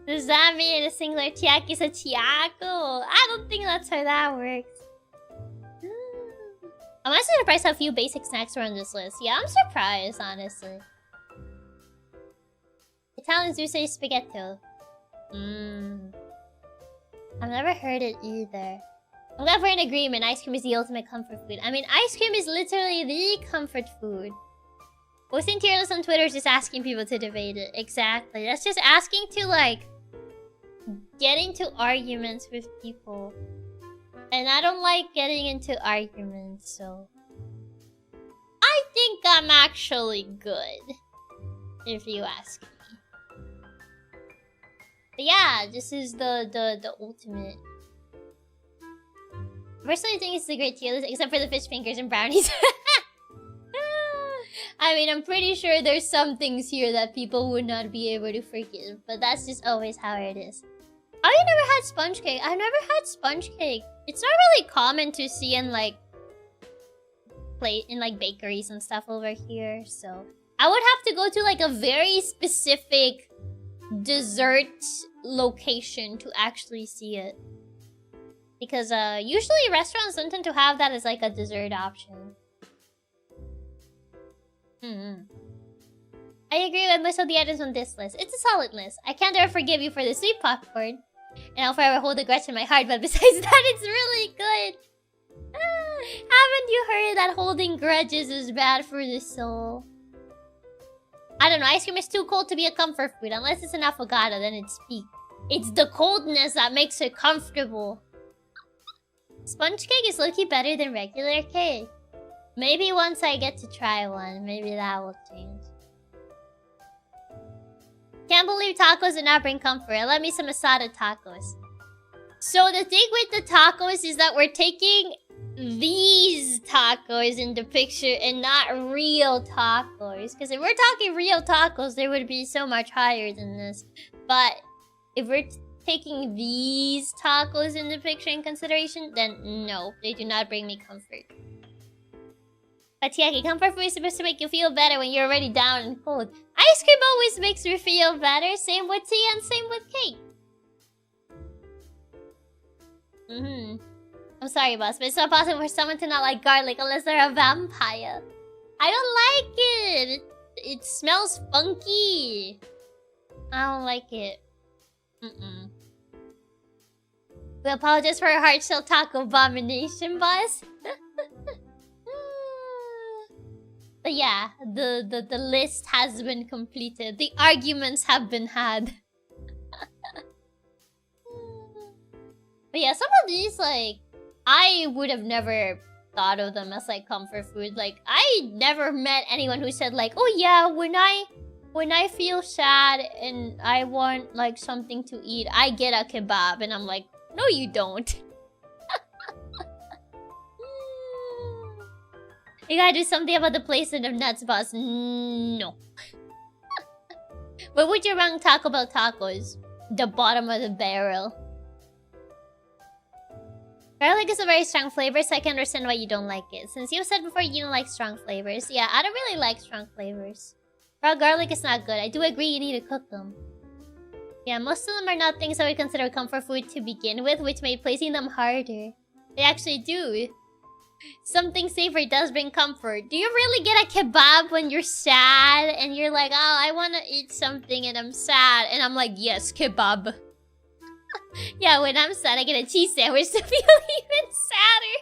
Does that mean a singular Chiaki is a Chiako? I don't think that's how that works. I'm actually surprised how few basic snacks are on this list. Yeah, I'm surprised, honestly. Italians do say spaghetto. I've never heard it either. I'm glad we're in agreement. Ice cream is the ultimate comfort food. I mean, ice cream is literally the comfort food. Posting tier lists on Twitter is just asking people to debate it. Exactly. That's just asking to, like, get into arguments with people. And I don't like getting into arguments, so... I think I'm actually good. If you ask me. But yeah, this is the ultimate. Personally, I think it's a great tier list, except for the fish fingers and brownies. I mean, I'm pretty sure there's some things here that people would not be able to forgive, but that's just always how it is. Oh, you never had sponge cake? I've never had sponge cake. It's not really common to see in like bakeries and stuff over here, so I would have to go to like a very specific dessert location to actually see it. Because usually restaurants don't tend to have that as like a dessert option. I agree with most of the items on this list. It's a solid list. I can't ever forgive you for the sweet popcorn. And I'll forever hold a grudge in my heart, but besides that, it's really good. Haven't you heard that holding grudges is bad for the soul? I don't know, ice cream is too cold to be a comfort food. Unless it's an affogato, then it's peak. It's the coldness that makes it comfortable. Sponge cake is low-key better than regular cake. Maybe once I get to try one, maybe that will change. Can't believe tacos did not bring comfort. I love me some asada tacos. So the thing with the tacos is that we're taking these tacos in the picture and not real tacos. Because if we're talking real tacos, they would be so much higher than this. But if we're taking these tacos in the picture in consideration, then no, they do not bring me comfort. But Chiaki, comfort food is supposed to make you feel better when you're already down and cold. Ice cream always makes me feel better. Same with tea and same with cake. I'm sorry, boss, but it's not possible for someone to not like garlic unless they're a vampire. I don't like it. It smells funky. I don't like it. We apologize for our hard shell taco abomination, boss. But yeah, the list has been completed. The arguments have been had. But yeah, some of these, like, I would have never thought of them as, like, comfort food. Like, I never met anyone who said, like, oh yeah, when I When I feel sad and I want like something to eat, I get a kebab and I'm like, no you don't. You gotta do something about the placement of nuts, boss. No. But would you rank Taco Bell tacos? The bottom of the barrel. Garlic is a very strong flavor, so I can understand why you don't like it. Since you said before you don't like strong flavors. Yeah, I don't really like strong flavors. Raw garlic is not good. I do agree you need to cook them. Yeah, most of them are not things I would consider comfort food to begin with, which made placing them harder. They actually do. Something savory does bring comfort. Do you really get a kebab when you're sad and you're like, oh, I want to eat something and I'm sad? And I'm like, yes, kebab. Yeah, when I'm sad, I get a cheese sandwich to feel even sadder.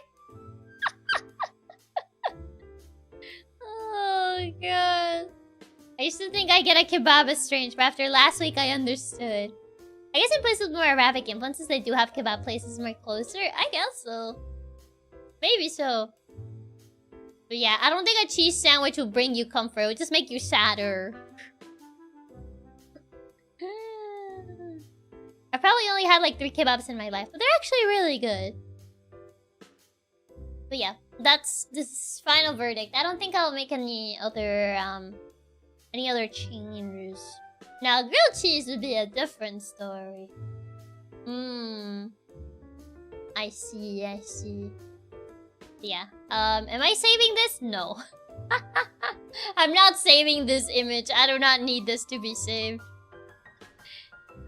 Oh, God. I used to think I get a kebab is strange, but after last week, I understood. I guess in places with more Arabic influences, they do have kebab places more closer. I guess so. Maybe so. But yeah, I don't think a cheese sandwich will bring you comfort. It would just make you sadder. I probably only had like 3 kebabs in my life, but they're actually really good. But yeah, that's this final verdict. I don't think I'll make any other changes. Now, grilled cheese would be a different story. I see, I see. Yeah. Am I saving this? No. I'm not saving this image. I do not need this to be saved.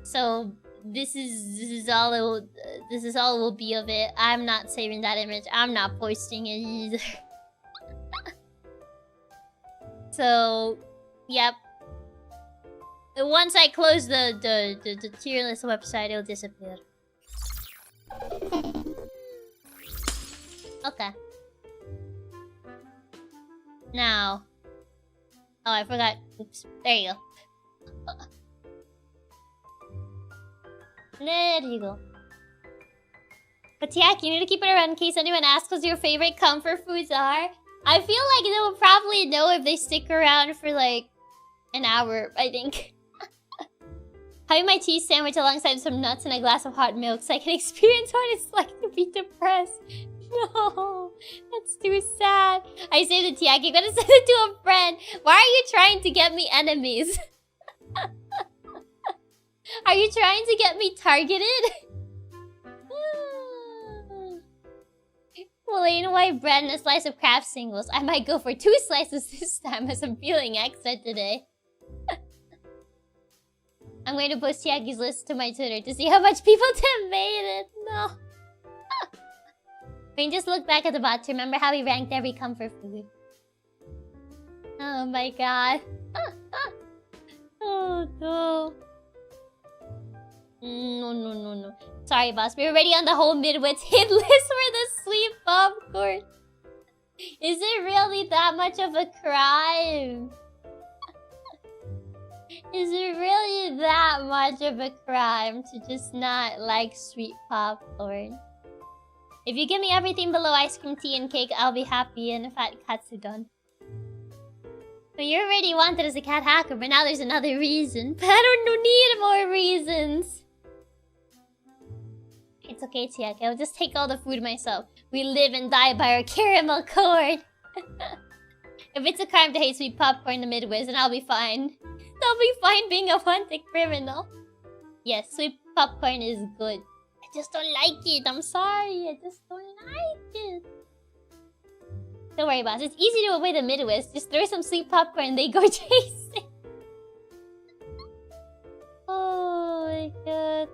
So this is all it will, this is all it will be of it. I'm not saving that image. I'm not posting it either. So, yep. Once I close the tier list website, it'll disappear. Okay. Now. Oh, I forgot. Oops. There you go. There you go. But yeah, you need to keep it around in case anyone asks what your favorite comfort foods are. I feel like they will probably know if they stick around for like an hour, I think. Having my cheese sandwich alongside some nuts and a glass of hot milk so I can experience what it's like to be depressed. No, that's too sad. I saved the Chiaki. I'm gonna send it to a friend. Why are you trying to get me enemies? Are you trying to get me targeted? Plain white bread and a slice of Kraft singles. I might go for 2 slices this time as I'm feeling extra today. I'm going to post Chiaki's list to my Twitter to see how much people made it. No. We can just look back at the bot to remember how we ranked every comfort food. Oh my god. Oh no. No. Sorry, boss. We're already on the whole Midwest hit list for the sleep popcorn. Is it really that much of a crime? Is it really that much of a crime to just not like sweet popcorn? If you give me everything below ice cream, tea, and cake, I'll be happy and a fat katsudon. But you already wanted as a cat hacker, but now there's another reason. But I don't need more reasons. It's okay, Chiaki. I'll just take all the food myself. We live and die by our caramel corn. If it's a crime to hate sweet popcorn in the Midwest, then I'll be fine. I'll be fine being a wanted criminal. Yes, sweet popcorn is good. I just don't like it. I'm sorry. I just don't like it. Don't worry, boss. It's easy to avoid the Midwest. Just throw some sweet popcorn and they go chasing. Oh my god.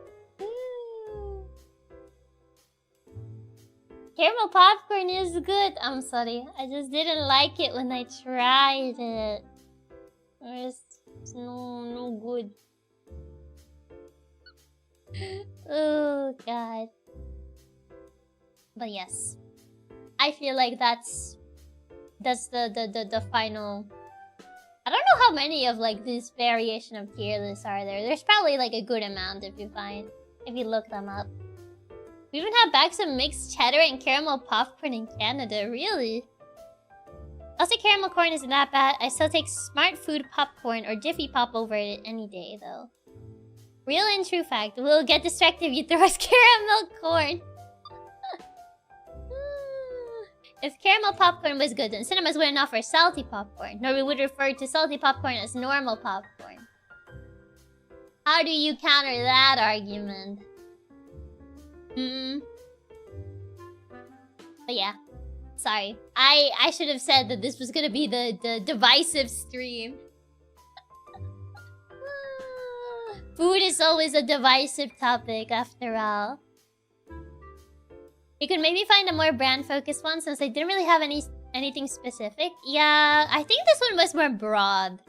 Caramel popcorn is good. I'm sorry. I just didn't like it when I tried it. It's no good. Oh god. But yes, I feel like that's the final. I don't know how many of like this variation of tier lists are there. There's probably like a good amount if you look them up. We even have bags of mixed cheddar and caramel popcorn in Canada. Really? Also, caramel corn isn't that bad. I still take Smart Food popcorn or Jiffy Pop over it any day, though. Real and true fact. We'll get distracted if you throw us caramel corn. If caramel popcorn was good, then cinemas wouldn't offer salty popcorn. Nor we would refer to salty popcorn as normal popcorn. How do you counter that argument? But yeah. Sorry. I should have said that this was gonna be the divisive stream. Food is always a divisive topic, after all. You could maybe find a more brand-focused one since they didn't really have anything specific. Yeah, I think this one was more broad.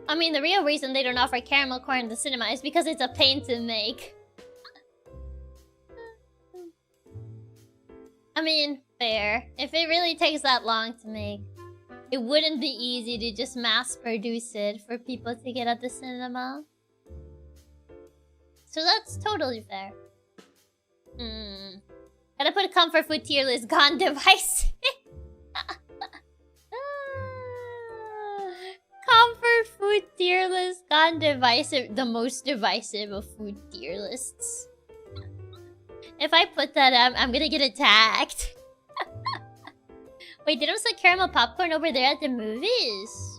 I mean, the real reason they don't offer caramel corn in the cinema is because it's a pain to make. I mean, fair. If it really takes that long to make, it wouldn't be easy to just mass produce it for people to get at the cinema. So that's totally fair. Gotta put a comfort food tier list, gone device. Comfort food tier list, gone divisive. The most divisive of food tier lists. If I put that up, I'm gonna get attacked. Wait, they don't sell caramel popcorn over there at the movies?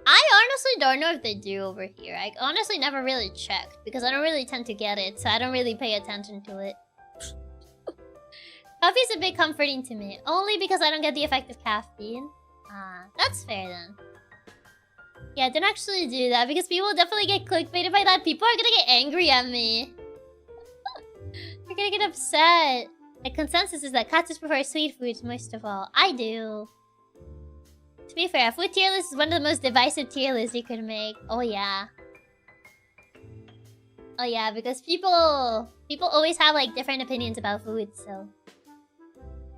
I honestly don't know if they do over here. I honestly never really checked because I don't really tend to get it, so I don't really pay attention to it. Coffee's a bit comforting to me, only because I don't get the effect of caffeine. Ah, that's fair then. Yeah, don't actually do that because people will definitely get clickbaited by that. People are gonna get angry at me. They're gonna get upset. The consensus is that Katsus prefer sweet foods most of all. I do. To be fair, a food tier list is one of the most divisive tier lists you could make. Oh yeah. Oh yeah, because people always have like different opinions about food, so.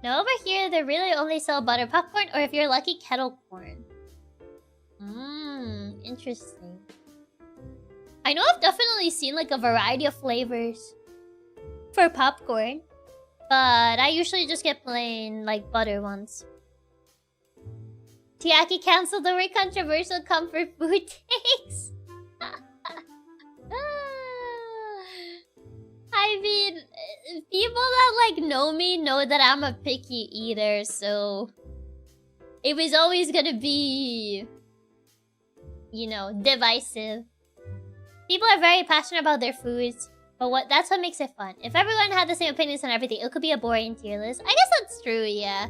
Now over here, they really only sell butter popcorn or if you're lucky, kettle corn. Interesting. I know I've definitely seen like a variety of flavors for popcorn. But I usually just get plain, like, butter ones. Chiaki canceled over controversial comfort food takes. I mean, people that, like, know me know that I'm a picky eater, so... It was always gonna be... You know, divisive. People are very passionate about their foods. But that's what makes it fun. If everyone had the same opinions on everything, it could be a boring tier list. I guess that's true, yeah.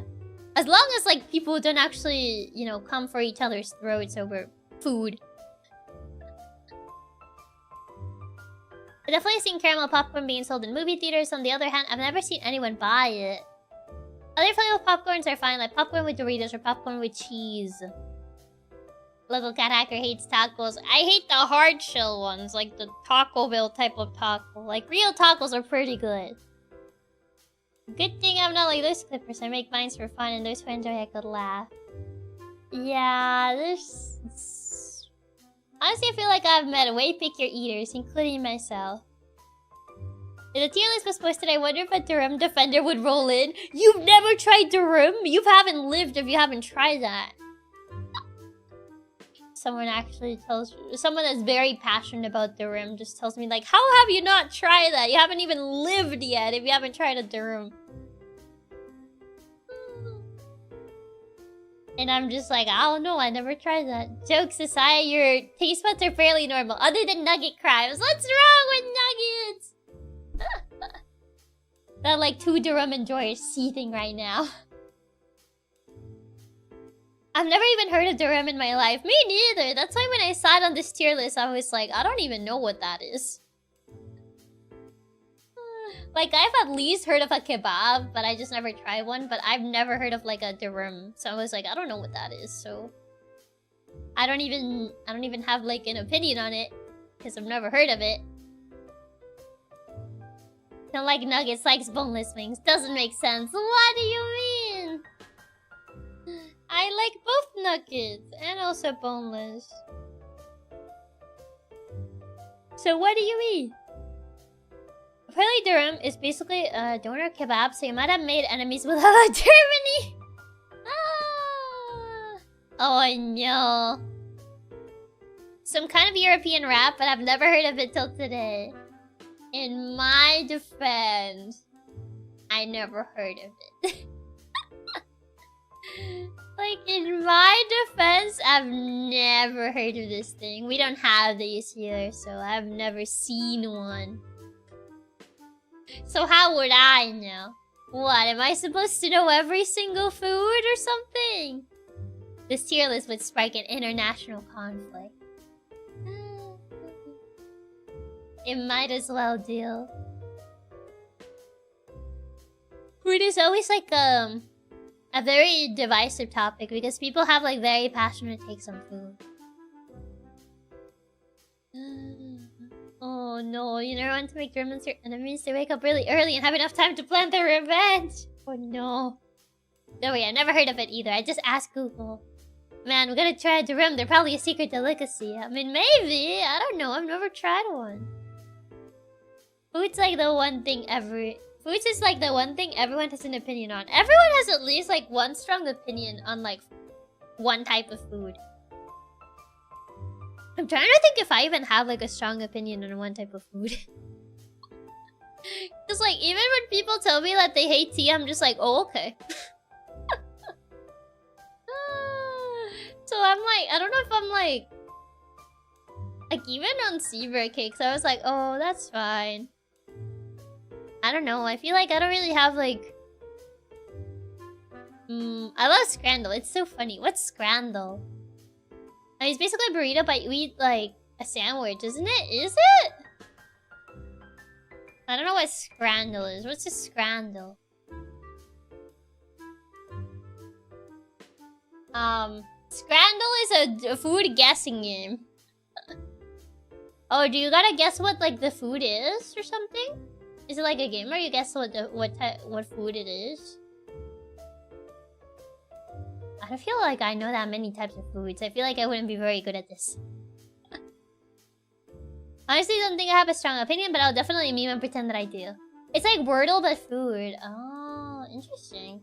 As long as, like, people don't actually, you know, come for each other's throats over food. I've definitely seen caramel popcorn being sold in movie theaters. On the other hand, I've never seen anyone buy it. Other flavor popcorns are fine, like popcorn with Doritos or popcorn with cheese. Local cat hacker hates tacos. I hate the hard shell ones, like the Taco Bell type of taco. Like, real tacos are pretty good. Good thing I'm not like those clippers. I make mines for fun, and those who enjoy a good laugh. Yeah, there's... Honestly, I feel like I've met way pickier eaters, including myself. If the tier list was posted, I wonder if a Durum Defender would roll in. You've never tried Durum? You haven't lived if you haven't tried that. Someone actually tells me, someone that's very passionate about Durum just tells me like, how have you not tried that? You haven't even lived yet if you haven't tried a Durum. And I'm just like, I don't know, I never tried that. Jokes aside, your taste buds are fairly normal, other than nugget crimes. What's wrong with nuggets? That like 2 Durum enjoyers seething right now. I've never even heard of Durum in my life. Me neither. That's why when I saw it on this tier list, I was like, I don't even know what that is. Like, I've at least heard of a kebab, but I just never tried one. But I've never heard of like a Durum. So I was like, I don't know what that is. So I don't even have like an opinion on it because I've never heard of it. Don't like nuggets, likes boneless wings. Doesn't make sense. What do you mean? I like both nuggets and also boneless. So what do you mean? apparently durum is basically a donor kebab, so you might have made enemies with other Germany. Oh no. Some kind of European rap, but I've never heard of it till today. In my defense, I never heard of it. Like, in my defense, I've never heard of this thing. We don't have these here, so I've never seen one. So how would I know? What, am I supposed to know every single food or something? This tier list would spark an international conflict. It might as well do. Food is always like a very divisive topic because people have like very passionate takes on food. Oh no, you never want to make Germans your enemies. They wake up really early and have enough time to plan their revenge. Oh no. Don't worry, I never heard of it either. I just asked Google. Man, we gotta try durum. They're probably a secret delicacy. I mean, maybe. I don't know. I've never tried one. Food's like the one thing Foods is like the one thing everyone has an opinion on. Everyone has at least like one strong opinion on like one type of food. I'm trying to think if I even have like a strong opinion on one type of food. Cause like even when people tell me that they hate tea, I'm just like, oh okay. So I'm like, I don't know if I'm like even on zebra cakes, I was like, oh that's fine. I don't know, I feel like I don't really have like... I love scrandle, it's so funny. What's scrandle? I mean, it's basically a burrito, but you eat like a sandwich, isn't it? Is it? I don't know what scrandle is. What's a scrandle? Scrandle is a food guessing game. Oh, do you gotta guess what like the food is or something? Is it like a game where you guess what food it is? I don't feel like I know that many types of foods. I feel like I wouldn't be very good at this. Honestly, don't think I have a strong opinion, but I'll definitely meme and pretend that I do. It's like Wordle but food. Oh, interesting.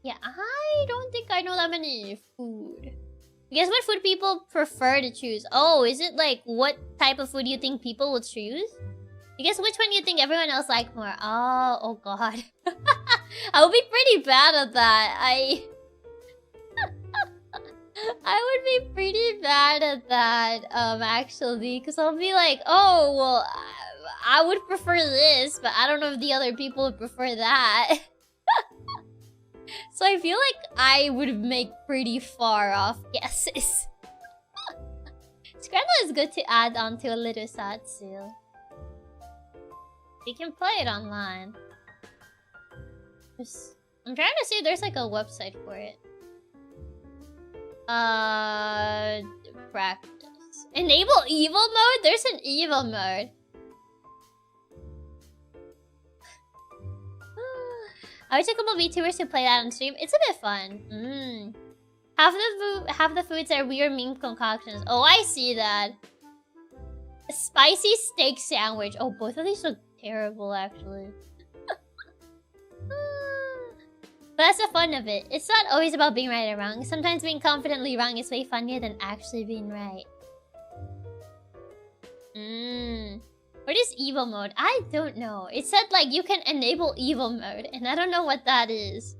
Yeah, I don't think I know that many food. Guess what food people prefer to choose? Oh, is it like what type of food you think people would choose? I guess which one you think everyone else like more? Oh god. I would be pretty bad at that. I would be pretty bad at that, actually. Because I'll be like, oh, well, I would prefer this, but I don't know if the other people would prefer that. So I feel like I would make pretty far off guesses. Scramble is good to add on to a little satsu. You can play it online. I'm trying to see if there's like a website for it. Practice. Enable evil mode? There's an evil mode. I wish a couple of VTubers to play that on stream. It's a bit fun. Half the foods are weird meme concoctions. Oh, I see that. A spicy steak sandwich. Oh, both of these look terrible, actually. But that's the fun of it. It's not always about being right or wrong. Sometimes being confidently wrong is way funnier than actually being right. What is evil mode? I don't know. It said like you can enable evil mode, and I don't know what that is.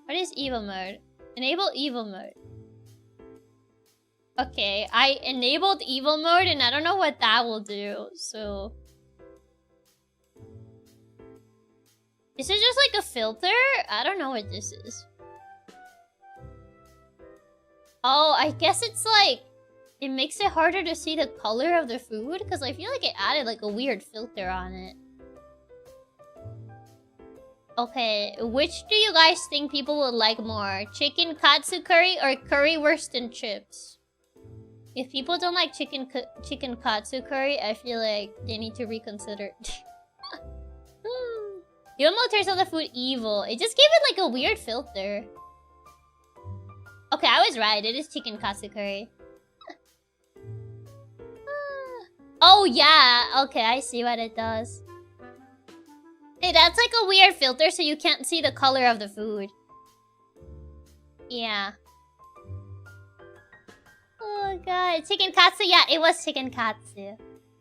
What is evil mode? Enable evil mode. Okay, I enabled evil mode, and I don't know what that will do, so... Is it just like a filter? I don't know what this is. Oh, I guess it's like... It makes it harder to see the color of the food, because I feel like it added like a weird filter on it. Okay, which do you guys think people would like more? Chicken katsu curry or currywurst and chips? If people don't like chicken katsu curry, I feel like they need to reconsider. You almost turns on the food evil. It just gave it like a weird filter. Okay, I was right. It is chicken katsu curry. Oh yeah. Okay, I see what it does. Hey, that's like a weird filter, so you can't see the color of the food. Yeah. Oh god, chicken katsu. Yeah, it was chicken katsu.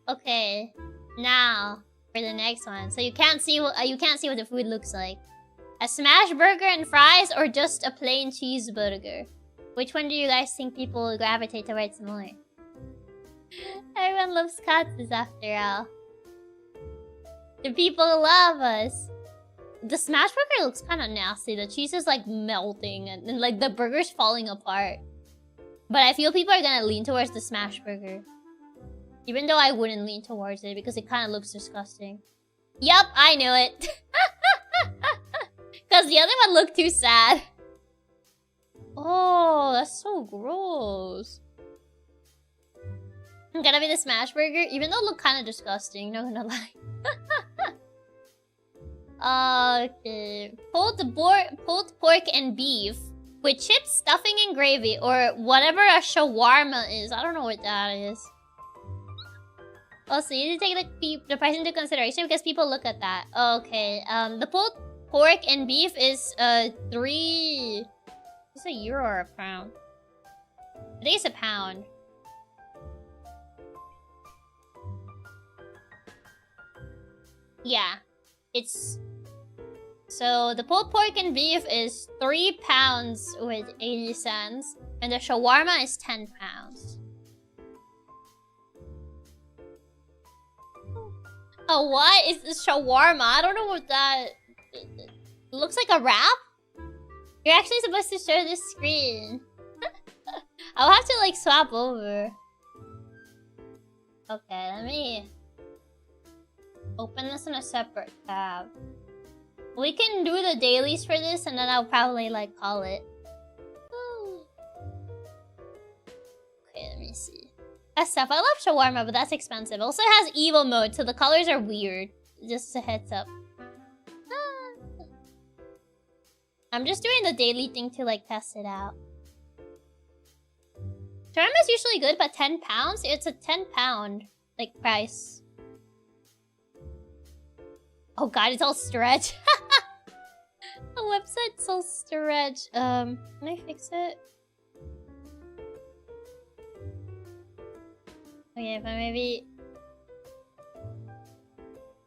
Okay, now for the next one. So you can't see what the food looks like. A smash burger and fries, or just a plain cheeseburger? Which one do you guys think people will gravitate towards more? Everyone loves katsus after all. The people love us. The smash burger looks kind of nasty. The cheese is like melting and like the burger's falling apart. But I feel people are gonna lean towards the smash burger. Even though I wouldn't lean towards it because it kind of looks disgusting. Yup, I knew it. Because the other one looked too sad. Oh, that's so gross. I'm gonna be the smash burger, even though it looked kind of disgusting, not gonna lie. Okay. Pulled pork and beef with chips, stuffing, and gravy, or whatever a shawarma is. I don't know what that is. Also, you need to take the price into consideration because people look at that. Okay. The pulled pork and beef is 3. Is it a euro or a pound? I think it's a pound. Yeah, it's... So, the pulled pork and beef is 3 pounds with 80 cents. And the shawarma is 10 pounds. Oh, what is this shawarma? I don't know what that... It looks like a wrap? You're actually supposed to share this screen. I'll have to, like, swap over. Okay, let me... open this in a separate tab. We can do the dailies for this and then I'll probably like call it. Okay, let me see. That stuff. I love shawarma, but that's expensive. Also has evil mode, so the colors are weird. Just a heads up. I'm just doing the daily thing to like test it out. Shawarma is usually good, but 10 pounds? It's a 10 pound like price. Oh god, it's all stretch. The website's all stretch. Can I fix it? Okay, but maybe...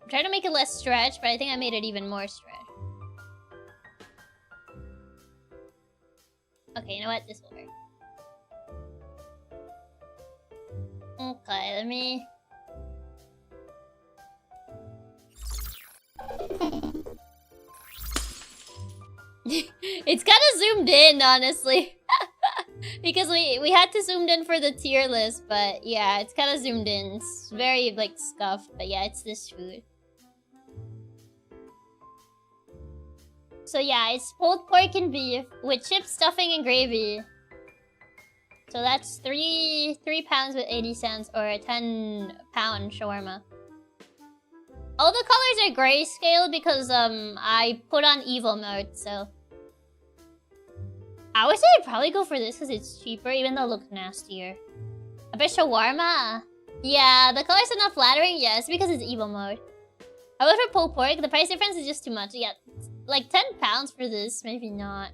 I'm trying to make it less stretch, but I think I made it even more stretch. Okay, you know what? This will work. Okay, let me... It's kind of zoomed in, honestly. Because we had to zoom in for the tier list, but yeah, it's kind of zoomed in. It's very, like, scuffed, but yeah, it's this food. So yeah, it's pulled pork and beef with chips, stuffing, and gravy. So that's 3 pounds with 80 cents, or a 10-pound shawarma. All the colors are grayscale because I put on evil mode, so I would say I'd probably go for this because it's cheaper, even though it looks nastier. I bet shawarma. Yeah, the colors are not flattering. Yes, because it's evil mode. I would for pulled pork. The price difference is just too much. Yeah, like 10 pounds for this, maybe not.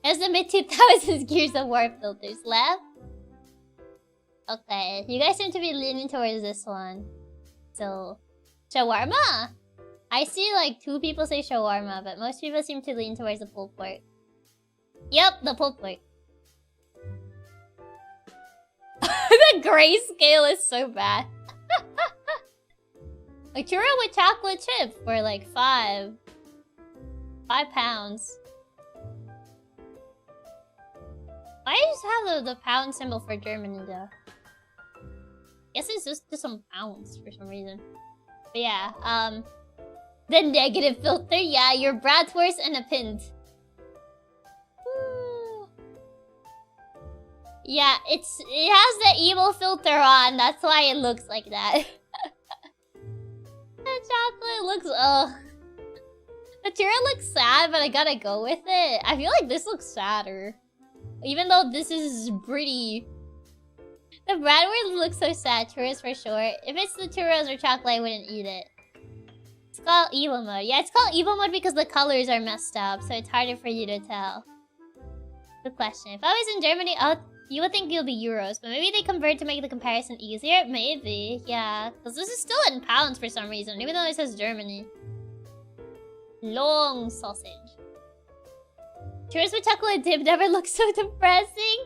As the mid 2000s Gears of War filters left. Okay, you guys seem to be leaning towards this one. So, shawarma. I see like 2 people say shawarma, but most people seem to lean towards the pulled pork. Yep, the pulled pork. The grayscale is so bad. A churro with chocolate chip for like 5 pounds. Why do you just have the pound symbol for Germany though? Guess it's just some pounds for some reason. But yeah, the negative filter. Yeah, your bratwurst and a pint. Yeah, it has the evil filter on. That's why it looks like that. The chocolate looks, the churro looks sad, but I gotta go with it. I feel like this looks sadder. Even though this is pretty... The bratwurst looks so sad. Churros for sure. If it's the churros or chocolate, I wouldn't eat it. It's called evil mode. Yeah, it's called evil mode because the colors are messed up, so it's harder for you to tell. Good question. If I was in Germany, you would think it'll be euros, but maybe they convert to make the comparison easier? Maybe, yeah. Because this is still in pounds for some reason, even though it says Germany. Long sausage. Churros with chocolate dip never looks so depressing.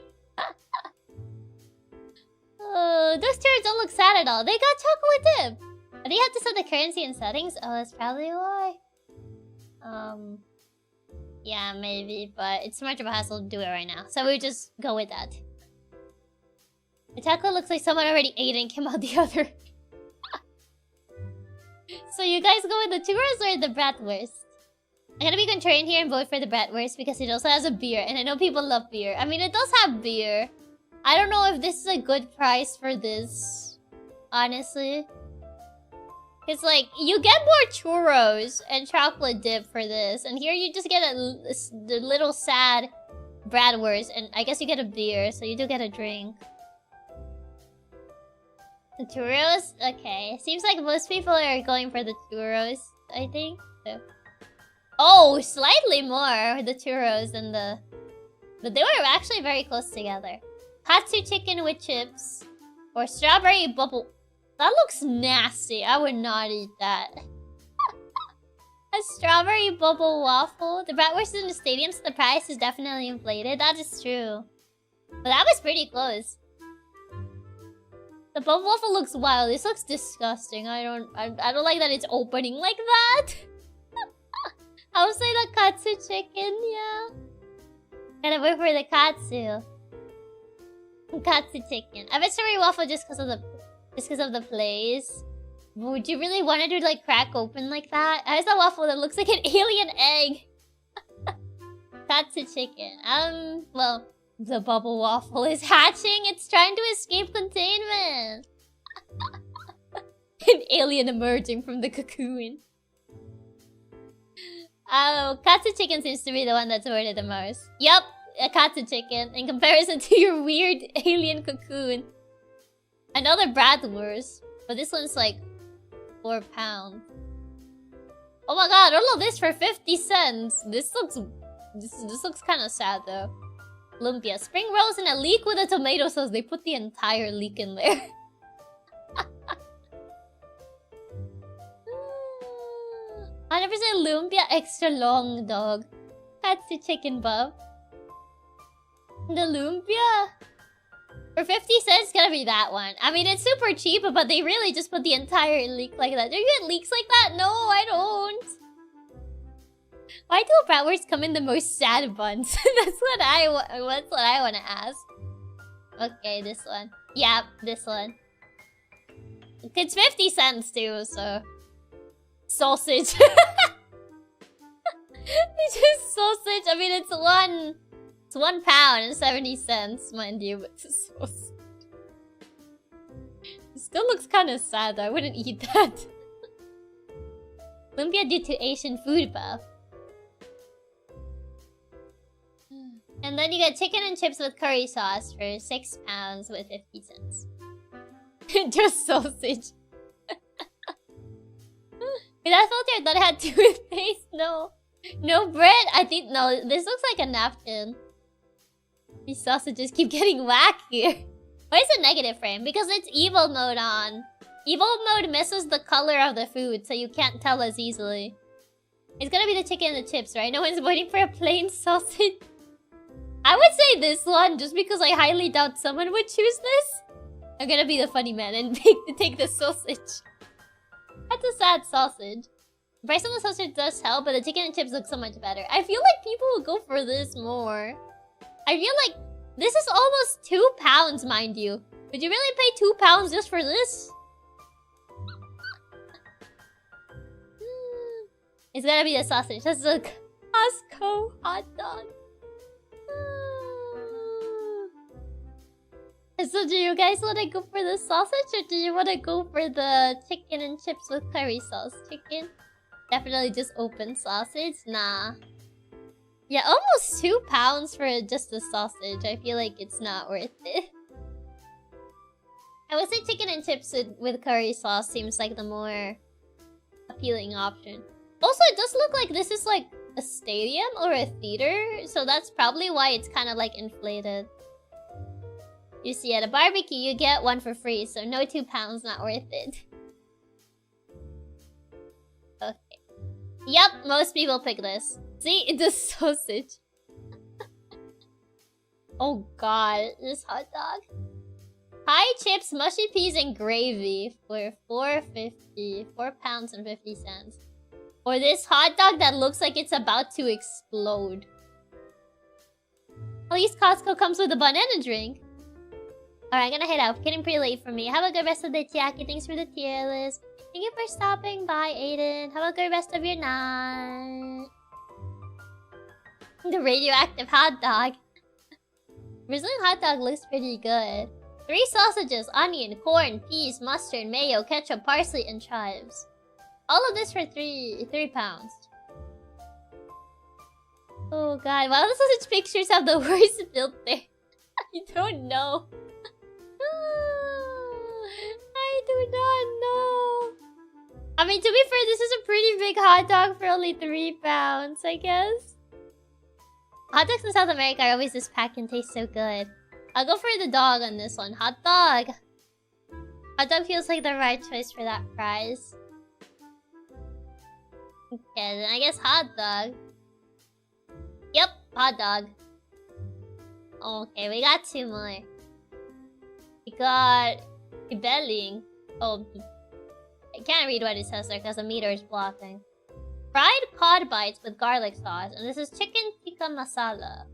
Oh, those churros don't look sad at all. They got chocolate dip. Do you have to set the currency in settings? Oh, that's probably why. Yeah, maybe, but it's too much of a hassle to do it right now. So we'll just go with that. The chocolate looks like someone already ate it and came out the other. So you guys go with the churros or the bratwurst? I'm gonna be contrarian here and vote for the bratwurst because it also has a beer, and I know people love beer. I mean, it does have beer. I don't know if this is a good price for this, honestly. It's like, you get more churros and chocolate dip for this, and here you just get the little sad bratwurst, and I guess you get a beer, so you do get a drink. The churros? Okay. Seems like most people are going for the churros, I think. So. Oh, slightly more the churros than the... But they were actually very close together. Katsu chicken with chips. Or strawberry bubble... That looks nasty. I would not eat that. A strawberry bubble waffle. The bratwurst in the stadium, so the price is definitely inflated. That is true. But that was pretty close. The bubble waffle looks wild. This looks disgusting. I don't like that it's opening like that. I would say the katsu chicken, yeah. Gotta wait for the katsu. Katsu chicken. I bet strawberry waffle just because of the place. Would you really want it to like crack open like that? How is that waffle that looks like an alien egg? Katsu chicken. Well, the bubble waffle is hatching. It's trying to escape containment. An alien emerging from the cocoon. Oh, katsu chicken seems to be the one that's ordered the most. Yup, a katsu chicken in comparison to your weird alien cocoon. Another bratwurst, but this one's like £4. Oh my god, all of this for 50 cents. This looks kind of sad though. Lumpia, spring rolls and a leek with a tomato sauce. They put the entire leek in there. 100% lumpia, extra long dog. That's the chicken bub. The lumpia. For 50 cents, it's gonna be that one. I mean, it's super cheap, but they really just put the entire leek like that. Do you get leeks like that? No, I don't. Why do bratwursts come in the most sad buns? That's what I want to ask. Okay, this one. Yep, this one. It's 50 cents too, so... Sausage. It's just sausage. I mean, it's £1 and 70 cents, mind you, but it's sausage. It still looks kind of sad though. I wouldn't eat that. Lumpia due to Asian food buff. And then you get chicken and chips with curry sauce for £6 with 50 cents. Just sausage. Wait, I thought it had toothpaste. No. No bread? I think... No, this looks like a napkin. These sausages keep getting wackier. Why is it negative frame? Because it's evil mode on. Evil mode misses the color of the food, so you can't tell as easily. It's gonna be the chicken and the chips, right? No one's waiting for a plain sausage. I would say this one, just because I highly doubt someone would choose this. I'm gonna be the funny man and take the sausage. That's a sad sausage. The price on the sausage does help, but the chicken and chips look so much better. I feel like people will go for this more. I feel like this is almost £2, mind you. Would you really pay £2 just for this? It's gotta be the sausage. That's a Costco hot dog. So do you guys want to go for the sausage or do you want to go for the chicken and chips with curry sauce? Chicken? Definitely just open sausage? Nah. Yeah, almost £2 for just the sausage. I feel like it's not worth it. I would say chicken and chips with curry sauce seems like the more appealing option. Also, it does look like this is like a stadium or a theater, so that's probably why it's kind of like inflated. You see, at a barbecue, you get one for free, so no £2, not worth it. Okay. Yep, most people pick this. See, the sausage. Oh god, this hot dog. Pie chips, mushy peas, and gravy for £4.50. £4.50. Or this hot dog that looks like it's about to explode. At least Costco comes with a banana drink. Alright, I'm gonna head out. Getting pretty late for me. Have a good rest of the Chiaki. Thanks for the tier list. Thank you for stopping by, Aiden. Have a good rest of your night. The radioactive hot dog. Brazilian hot dog looks pretty good. 3 sausages, onion, corn, peas, mustard, mayo, ketchup, parsley, and chives. All of this for £3. Oh god, why do the sausage pictures have the worst filter? I don't know. I do not know. I mean, to be fair, this is a pretty big hot dog for only £3, I guess. Hot dogs in South America are always this pack and taste so good. I'll go for the dog on this one. Hot dog! Hot dog feels like the right choice for that prize. Okay, then I guess hot dog. Yep, hot dog. Okay, we got 2 more. We got... Belling. Oh, I can't read what it says there because the meter is blocking. Fried cod bites with garlic sauce. And this is chicken tikka masala.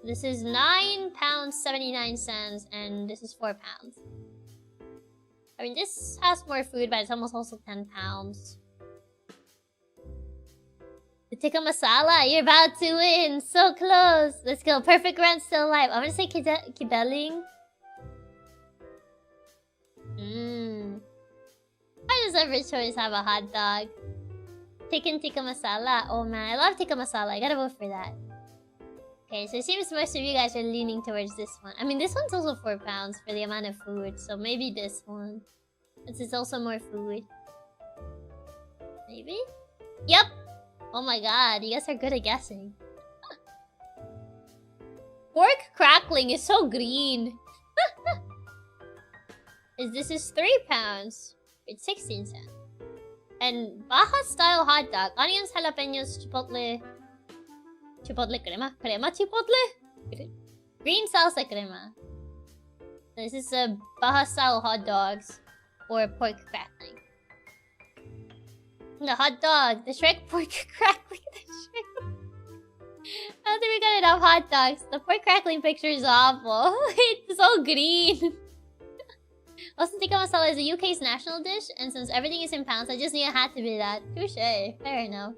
This is £9.79 and this is £4. I mean, this has more food, but it's almost also £10. The tikka masala, you're about to win. So close. Let's go. Perfect run still alive. I'm gonna say Kibeling. Why does every choice have a hot dog? Chicken tikka masala. Oh man, I love tikka masala. I gotta vote for that. Okay, so it seems most of you guys are leaning towards this one. I mean, this one's also £4 for the amount of food, so maybe this one. Since it's also more food. Maybe? Yep! Oh my god, you guys are good at guessing. Pork crackling is so green. This is £3. It's 16 cents. And Baja style hot dog. Onions, jalapenos, chipotle. Chipotle crema? Crema chipotle? Green salsa crema. This is a Baja style hot dogs. Or pork crackling. The hot dog. The Shrek pork crackling. The Shrek. I don't think we got enough hot dogs. The pork crackling picture is awful. It's so green. Also, tikka masala is the UK's national dish, and since everything is in pounds, I just knew it had to be that. Touché. Fair enough.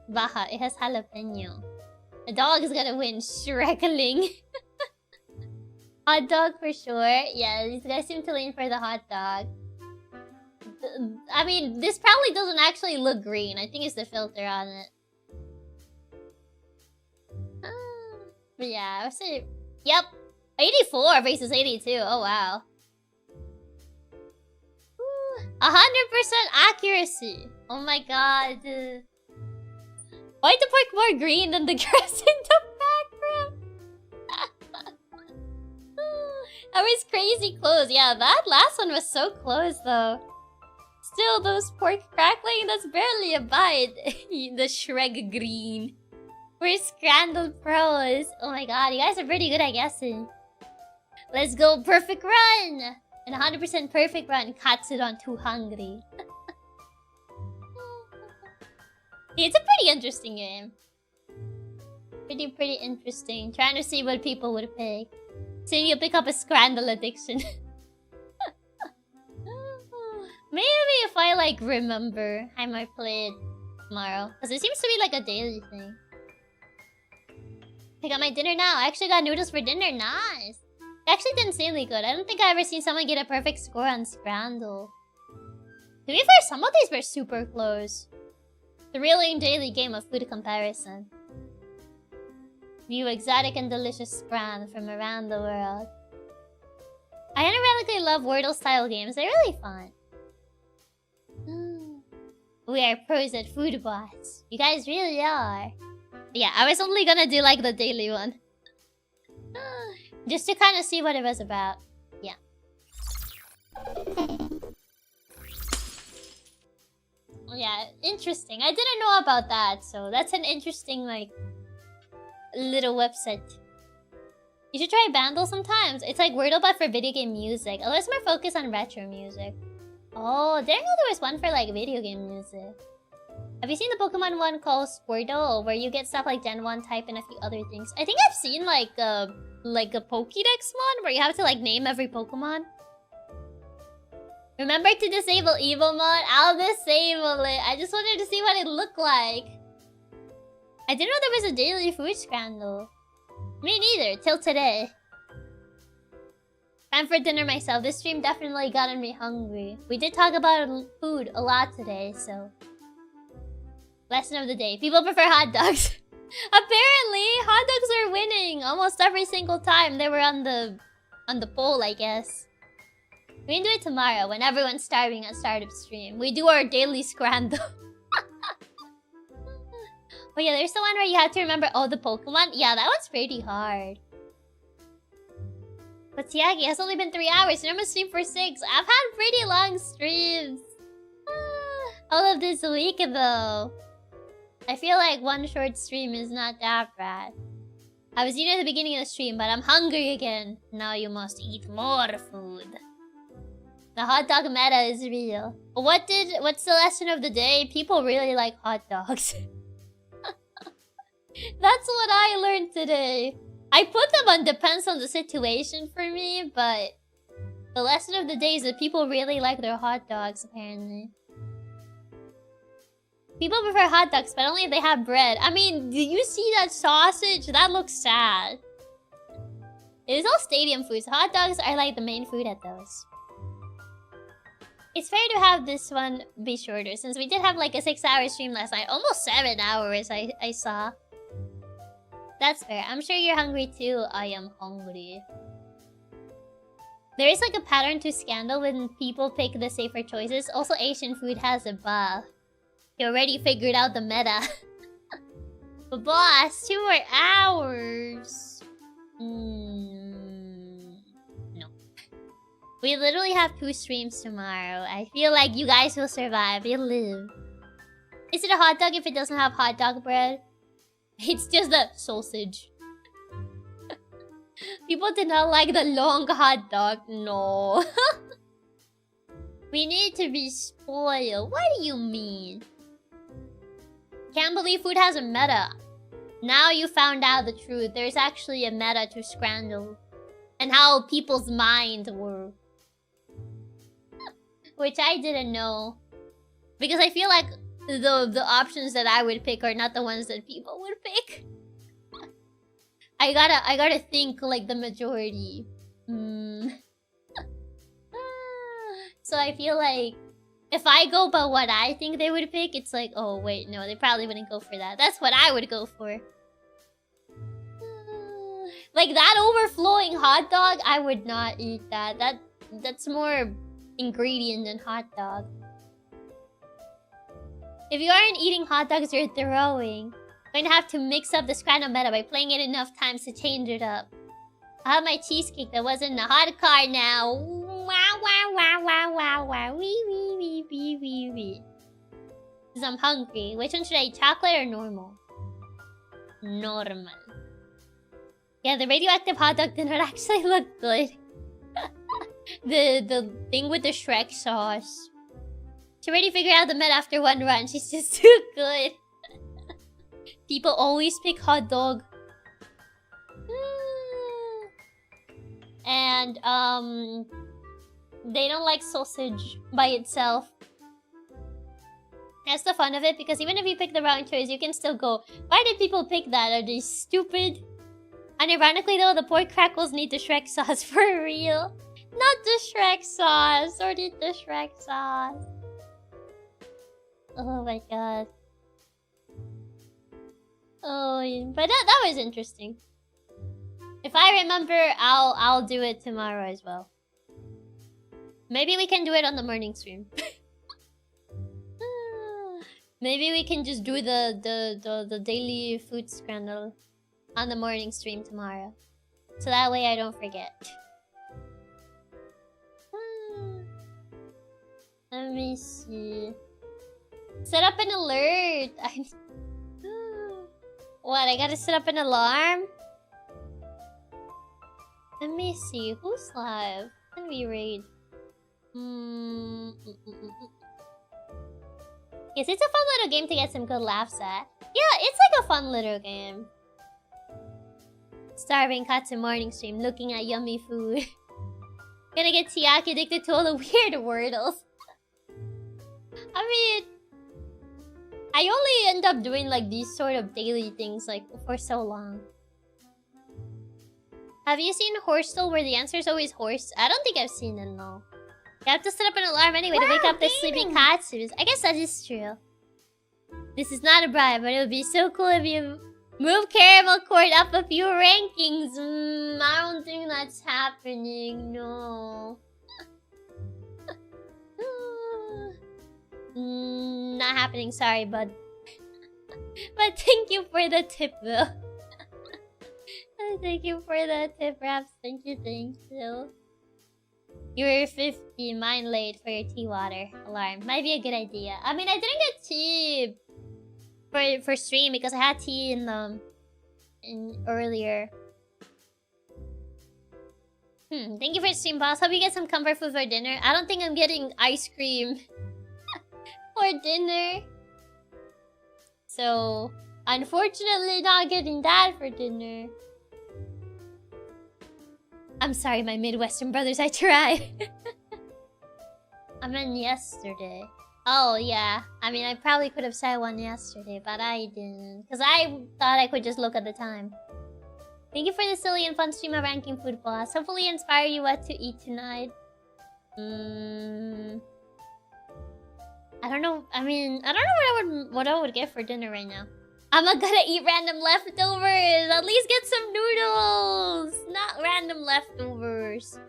Baja. It has jalapeno. The dog is gonna win. Shrekling. Hot dog for sure. Yeah, these guys seem to lean for the hot dog. I mean, this probably doesn't actually look green. I think it's the filter on it. But yeah, I would say... Yep. 84 versus 82. Oh, wow. 100% accuracy. Oh my god. Why is the pork more green than the grass in the background? That was crazy close. Yeah, that last one was so close though. Still, those pork crackling, that's barely a bite. The Shrek green. We're scrambled pros. Oh my god, you guys are pretty good at guessing. Let's go, perfect run! And 100% perfect run. Katsudon too hungry. It's a pretty interesting game. Pretty interesting. Trying to see what people would pick. Soon you'll pick up a scramble addiction. Maybe if I like remember, I might play it tomorrow. Because it seems to be like a daily thing. I got my dinner now. I actually got noodles for dinner. Nice. Actually did insanely good. I don't think I've ever seen someone get a perfect score on Scramble. To be fair, some of these were super close. The really daily game of food comparison. View exotic and delicious scran from around the world. really love Wordle-style games. They're really fun. We are pros at food bots. You guys really are. Yeah, I was only gonna do like the daily one. Just to kind of see what it was about. Yeah. Yeah, interesting. I didn't know about that, so that's an interesting, like, little website. You should try Bandle sometimes. It's like Wordle but for video game music. Although it's more focused on retro music. Oh, didn't know there was one for like video game music. Have you seen the Pokemon one called Squirtle, where you get stuff like Gen 1 type and a few other things? I think I've seen like a Pokédex one where you have to like name every Pokemon. Remember to disable evil mode? I'll disable it. I just wanted to see what it looked like. I didn't know there was a daily food scandal. Me neither, till today. Time for dinner myself. This stream definitely gotten me hungry. We did talk about food a lot today, so... Lesson of the day. People prefer hot dogs. Apparently, hot dogs are winning almost every single time they were on the poll, I guess. We can do it tomorrow when everyone's starving at start of stream. We do our daily scramble. Oh yeah, there's the one where you have to remember all the Pokemon. Yeah, that one's pretty hard. But Chiaki, has only been 3 hours and I'm gonna stream for 6. I've had pretty long streams. All of this week though. I feel like one short stream is not that bad. I was eating at the beginning of the stream, but I'm hungry again. Now you must eat more food. The hot dog meta is real. What's the lesson of the day? People really like hot dogs. That's what I learned today. I put them on depends on the situation for me, but the lesson of the day is that people really like their hot dogs, apparently. People prefer hot dogs, but only if they have bread. I mean, do you see that sausage? That looks sad. It is all stadium foods. Hot dogs are like the main food at those. It's fair to have this one be shorter, since we did have like a 6-hour stream last night. Almost 7 hours, I saw. That's fair. I'm sure you're hungry too. I am hungry. There is like a pattern to scandal when people pick the safer choices. Also, Asian food has a buff. You already figured out the meta. But boss, 2 more hours. No. We literally have 2 streams tomorrow. I feel like you guys will survive. You'll live. Is it a hot dog if it doesn't have hot dog bread? It's just the sausage. People did not like the long hot dog. No. We need to be spoiled. What do you mean? Can't believe food has a meta. Now you found out the truth. There's actually a meta to scramble. And how people's minds were. Which I didn't know. Because I feel like the options that I would pick are not the ones that people would pick. I gotta think like the majority. So I feel like if I go by what I think they would pick, it's like, oh wait, no, they probably wouldn't go for that. That's what I would go for. Like that overflowing hot dog, I would not eat that. That's more ingredient than hot dog. If you aren't eating hot dogs, you're throwing. Going to have to mix up the scramble meta by playing it enough times to change it up. I have my cheesecake that wasn't in a hot car now. Wow, wow, wow, wow, wow, wow. Wee, wee, wee, wee, wee, wee. Because I'm hungry. Which one should I eat? Chocolate or normal? Normal. Yeah, the radioactive hot dog did not actually look good. The thing with the Shrek sauce. She already figured out the meta after 1 run. She's just too good. People always pick hot dog. And, they don't like sausage by itself. That's the fun of it, because even if you pick the wrong choice, you can still go, why did people pick that? Are they stupid? And ironically though, the pork crackles need the Shrek sauce for real. Not the Shrek sauce, or did the Shrek sauce. Oh my god. Oh, yeah. But that was interesting. If I remember, I'll do it tomorrow as well. Maybe we can do it on the morning stream. Maybe we can just do the daily food scandal on the morning stream tomorrow. So that way I don't forget. Let me see. Set up an alert. What? I gotta set up an alarm? Let me see. Who's live? Can we raid? Yes, it's a fun little game to get some good laughs at. Yeah, it's like a fun little game. Starving Katsu morning stream, looking at yummy food. Gonna get Chiaki addicted to all the weird wordles. I mean, I only end up doing like these sort of daily things like for so long. Have you seen Horse Still where the answer is always horse? I don't think I've seen it, no. You have to set up an alarm anyway to wake up the sleeping Katsus. I guess that is true. This is not a bribe, but it would be so cool if you move Caramel Court up a few rankings. I don't think that's happening, no. Not happening, sorry, bud. But thank you for the tip, though. Thank you for the tip, Raps. Thank you, thank you. You're 50, mine late for your tea water alarm. Might be a good idea. I mean, I didn't get tea for stream because I had tea in earlier. Thank you for the stream, boss. Hope you get some comfort food for dinner. I don't think I'm getting ice cream for dinner. So, unfortunately, not getting that for dinner. I'm sorry, my Midwestern brothers, I tried. I meant yesterday. Oh, yeah. I mean, I probably could have said one yesterday, but I didn't. Because I thought I could just look at the time. Thank you for the silly and fun stream of ranking food, boss. Hopefully inspire you what to eat tonight. I don't know. I mean, I don't know what I would get for dinner right now. I'm not gonna eat random leftovers. At least get some noodles, not random leftovers.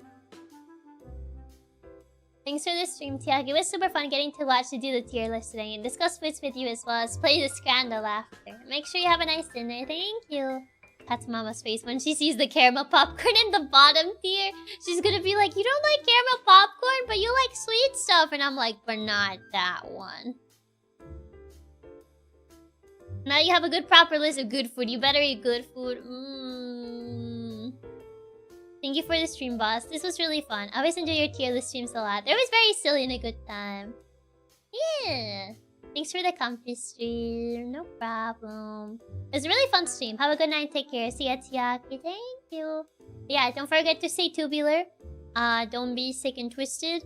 Thanks for the stream, Chiaki. It was super fun getting to watch you do the tier list today and discuss foods with you as well as play the scandal after. Make sure you have a nice dinner. Thank you. That's Mama's face when she sees the caramel popcorn in the bottom tier. She's gonna be like, you don't like caramel popcorn, but you like sweet stuff. And I'm like, but not that one. Now you have a good proper list of good food. You better eat good food. Thank you for the stream, boss. This was really fun. I always enjoy your tier list streams a lot. They're always very silly and a good time. Yeah. Thanks for the comfy stream. No problem. It was a really fun stream. Have a good night. Take care. See ya, Chiaki. Thank you. Yeah, don't forget to stay tubular. Don't be sick and twisted.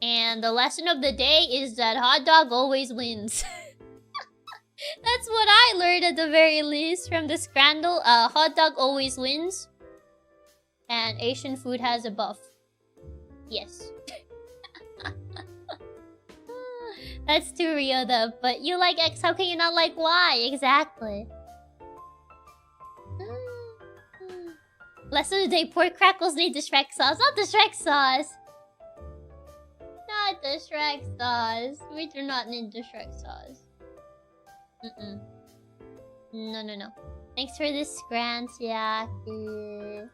And the lesson of the day is that hot dog always wins. That's what I learned at the very least from the scandal. Hot dog always wins. And Asian food has a buff. Yes. That's too real though. But you like X, how can you not like Y? Exactly. Lesson of the day, pork crackles need the Shrek sauce. Not the Shrek sauce. Not the Shrek sauce. We do not need the Shrek sauce. No. Thanks for this grant, Chiaki.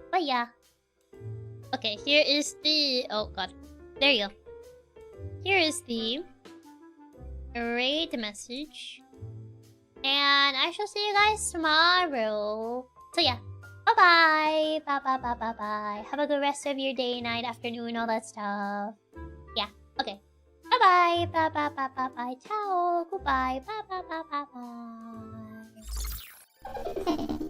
But yeah. Okay, here is the... Oh god. There you go. Here is the raid message. And I shall see you guys tomorrow. So yeah. Bye-bye. Bye-bye. Have a good rest of your day, night, afternoon, all that stuff. Yeah. Okay. Bye-bye. Bye-bye. Ciao. Goodbye. Bye-bye.